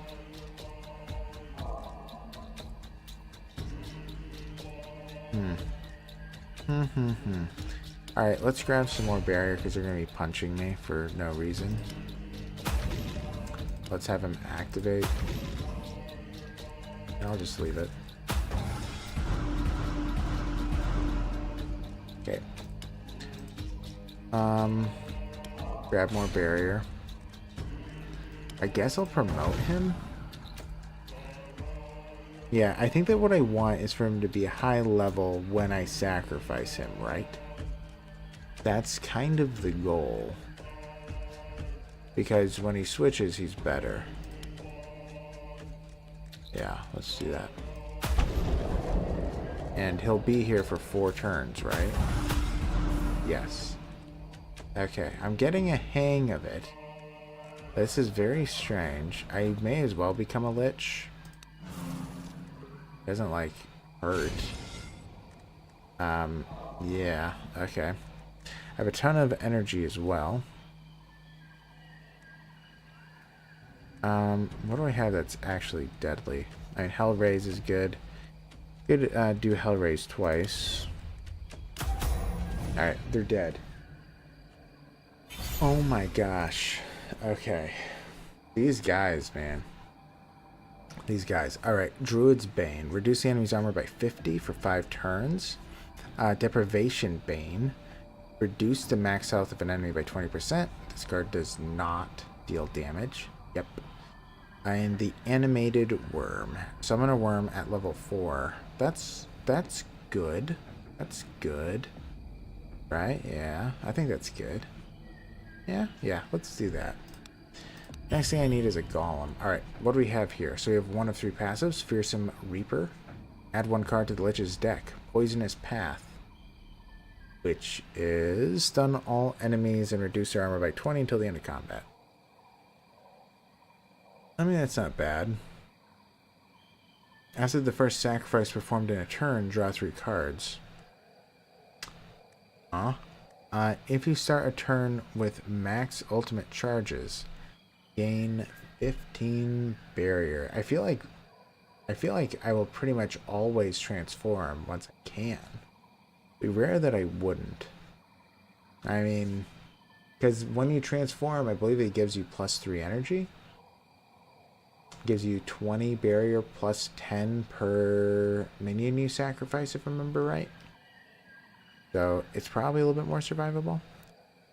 Alright, let's grab some more barrier because they're going to be punching me for no reason. Let's have him activate. And I'll just leave it. Okay. Grab more barrier. I guess I'll promote him. Yeah, I think that what I want is for him to be high level when I sacrifice him, right? That's kind of the goal. Because when he switches, he's better. Yeah, let's do that. And he'll be here for 4 turns, right? Yes. Okay, I'm getting a hang of it. This is very strange. I may as well become a Lich. Doesn't, like, hurt. Yeah, okay. I have a ton of energy as well. What do I have that's actually deadly? I mean, Hellraise is good. Could do Hellraise twice. Alright, they're dead. Oh my gosh. Okay. These guys, man. These guys. Alright, Druid's Bane. Reduce the enemy's armor by 50 for 5 turns. Deprivation Bane. Reduce the max health of an enemy by 20%. This card does not deal damage. Yep. And the Animated Worm. Summon a worm at level 4. That's good. That's good. Right? Yeah. I think that's good. Yeah. Let's do that. Next thing I need is a Golem. Alright, what do we have here? So we have 1 of 3 passives. Fearsome Reaper. Add 1 card to the Lich's deck. Poisonous Path. Which is stun all enemies and reduce their armor by 20 until the end of combat. I mean, that's not bad. After the first sacrifice performed in a turn, draw 3 cards. Huh? If you start a turn with max ultimate charges, gain 15 barrier. I feel like I will pretty much always transform once I can. It'd be rare that I wouldn't. I mean, because when you transform, I believe it gives you +3 energy. Gives you 20 barrier plus 10 per minion you sacrifice, if I remember right. So it's probably a little bit more survivable.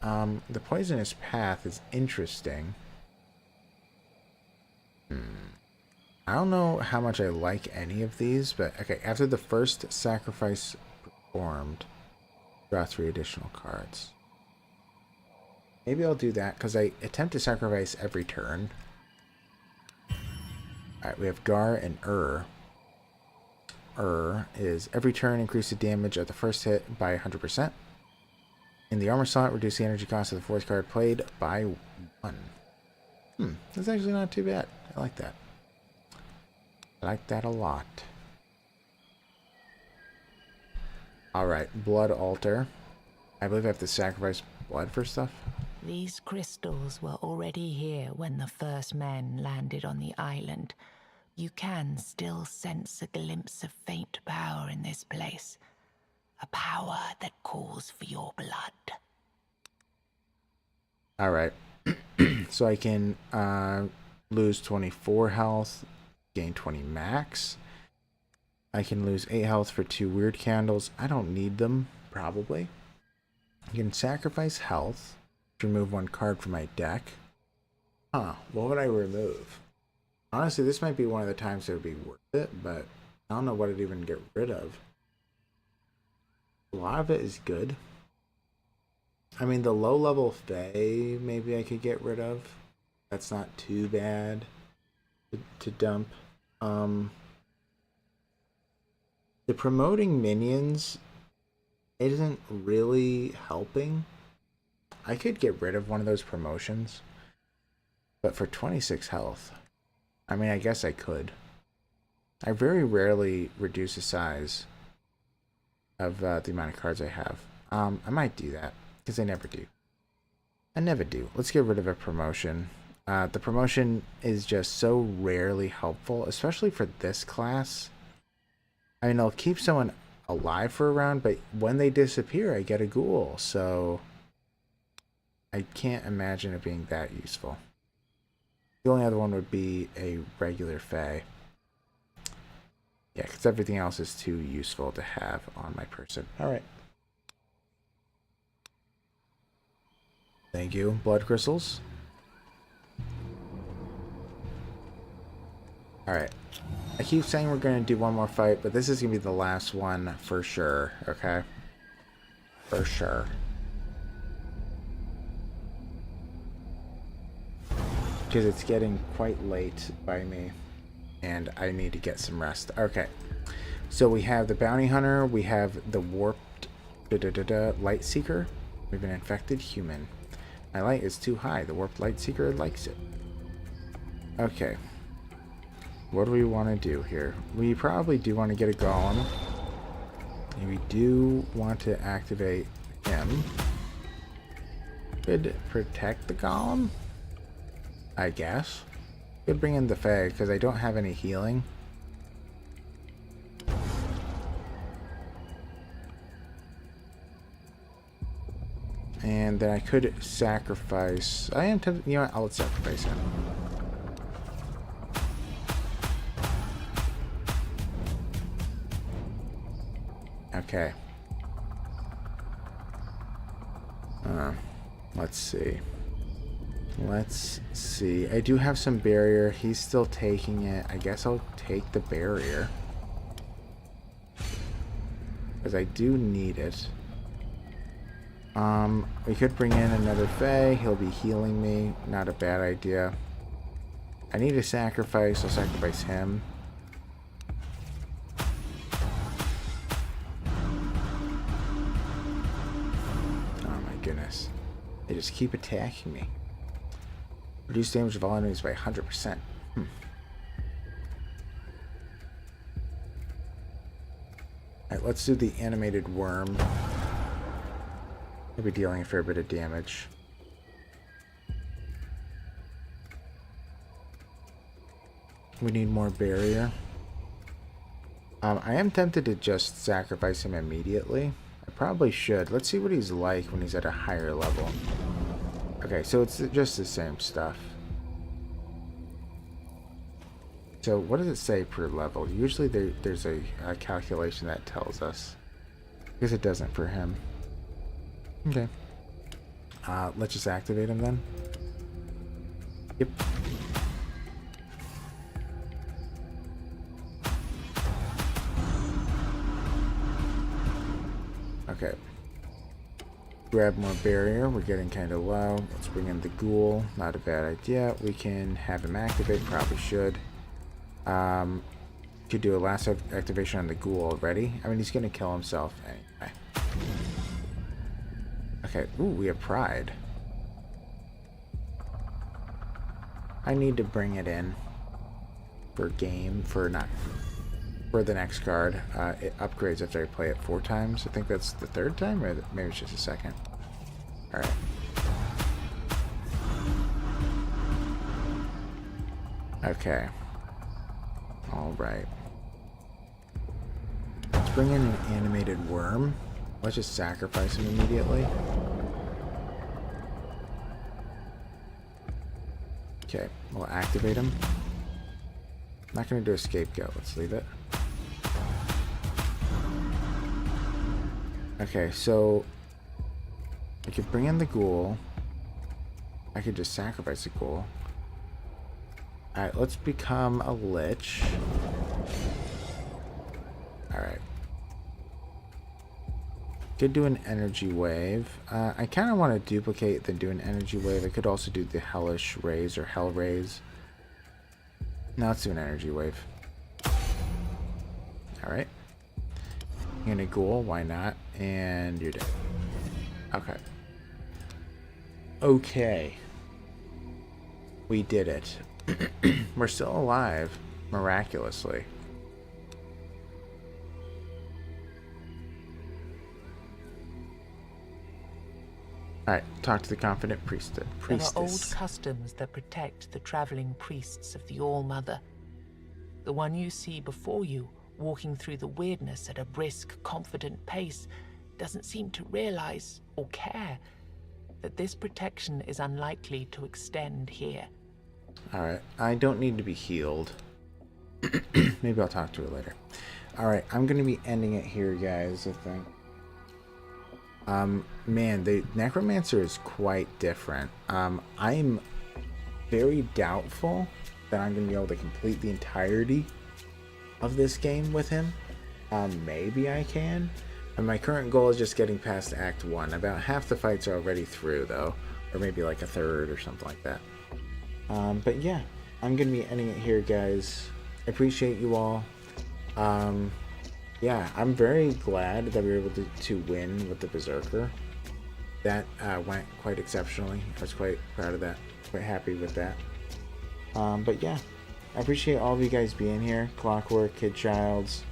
The poisonous path is interesting. I don't know how much I like any of these, but okay, after the first sacrifice performed, draw 3 additional cards. Maybe I'll do that because I attempt to sacrifice every turn. Alright, we have Gar and is every turn increase the damage of the first hit by 100%. In the armor slot, reduce the energy cost of the fourth card played by 1. That's actually not too bad. I like that. I like that a lot. Alright, Blood Altar. I believe I have to sacrifice blood for stuff. These crystals were already here when the first men landed on the island. You can still sense a glimpse of faint power in this place. A power that calls for your blood. Alright. So I can lose 24 health, gain 20 max. I can lose 8 health for 2 weird candles. I don't need them, probably. I can sacrifice health to remove 1 card from my deck. What would I remove? Honestly, this might be one of the times it would be worth it, but I don't know what I'd even get rid of. A lot of it is good. I mean, the low-level Fae, maybe I could get rid of. That's not too bad to dump. The promoting minions isn't really helping. I could get rid of one of those promotions, but for 26 health, I mean, I guess I could. I very rarely reduce the size of the amount of cards I have. I might do that, because I never do. I never do. Let's get rid of a promotion. The promotion is just so rarely helpful, especially for this class. I mean, I'll keep someone alive for a round, but when they disappear, I get a ghoul, so I can't imagine it being that useful. The only other one would be a regular Fae. Yeah, because everything else is too useful to have on my person. Alright. Thank you. Blood crystals. Alright. I keep saying we're going to do one more fight, but this is going to be the last one for sure, okay? For sure. Because it's getting quite late by me, and I need to get some rest. Okay, so we have the Bounty Hunter, we have the Warped Light Seeker, we have an Infected Human. My light is too high, the Warped Light Seeker likes it. Okay, what do we want to do here? We probably do want to get a Golem, and we do want to activate him. Could protect the Golem, I guess. Could bring in the Fae, because I don't have any healing. And then I could sacrifice... I am tempted... You know what? I'll sacrifice him. Okay. Let's see. Let's see. I do have some barrier. He's still taking it. I guess I'll take the barrier, because I do need it. We could bring in another Fae. He'll be healing me. Not a bad idea. I need a sacrifice. I'll sacrifice him. Oh my goodness. They just keep attacking me. Reduce damage of all enemies by 100%. Alright, let's do the animated worm. Maybe dealing a fair bit of damage. We need more barrier. I am tempted to just sacrifice him immediately. I probably should. Let's see what he's like when he's at a higher level. Okay, so it's just the same stuff. So what does it say per level? Usually there's a calculation that tells us. I guess it doesn't for him. Okay. Let's just activate him then. Yep. Okay. Grab more barrier. We're getting kind of low. Let's bring in the ghoul. Not a bad idea. We can have him activate. Probably should. Could do a last activation on the ghoul already. I mean, he's going to kill himself anyway. Okay. Ooh, we have pride. I need to bring it in for the next card. It upgrades after I play it 4 times. I think that's the 3rd time, or maybe it's just a 2nd. Alright. Okay. Alright. Let's bring in an animated worm. Let's just sacrifice him immediately. Okay, we'll activate him. Not going to do a scapegoat. Let's leave it. Okay, so I could bring in the ghoul. I could just sacrifice the ghoul. Alright, let's become a lich. Alright. Could do an energy wave. I kind of want to duplicate than do an energy wave. I could also do the hellish rays or hell rays. Now let's do an energy wave. Alright. And a ghoul, why not? And you're dead. Okay. Okay. We did it. We're still alive, miraculously. Alright, talk to the confident priestess. There are old customs that protect the traveling priests of the All-Mother. The one you see before you, walking through the weirdness at a brisk, confident pace, doesn't seem to realize, or care, that this protection is unlikely to extend here. Alright, I don't need to be healed. Maybe I'll talk to her later. Alright, I'm going to be ending it here, guys, I think. Man, the Necromancer is quite different. I'm very doubtful that I'm going to be able to complete the entirety of this game with him. Maybe I can. And my current goal is just getting past Act 1. About half the fights are already through, though. Or maybe like a third or something like that. But yeah, I'm going to be ending it here, guys. I appreciate you all. Yeah, I'm very glad that we were able to win with the Beserker. That went quite exceptionally. I was quite proud of that. Quite happy with that. But yeah, I appreciate all of you guys being here. Clockwork, Kid Childs,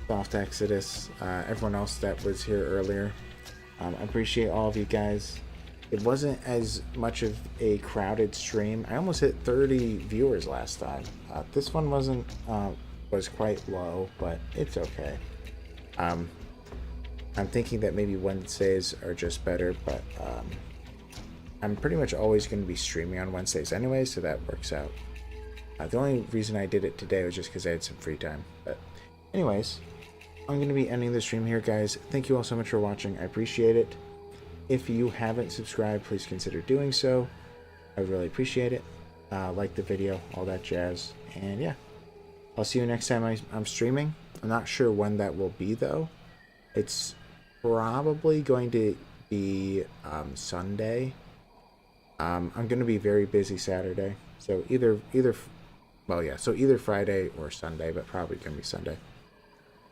Soft Exodus, everyone else that was here earlier. I appreciate all of you guys. It wasn't as much of a crowded stream. I almost hit 30 viewers last time. This one was quite low, but it's okay. I'm thinking that maybe Wednesdays are just better, but I'm pretty much always going to be streaming on Wednesdays anyway, so that works out. The only reason I did it today was just because I had some free time. But anyways, I'm going to be ending the stream here, guys. Thank you all so much for watching. I appreciate it. If you haven't subscribed, please consider doing so. I would really appreciate it. Like the video, all that jazz. And yeah, I'll see you next time I'm streaming. I'm not sure when that will be, though. It's probably going to be Sunday. I'm going to be very busy Saturday. So either Friday or Sunday, but probably going to be Sunday.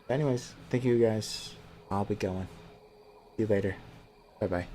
Anyways, thank you guys. I'll be going. See you later. Bye-bye.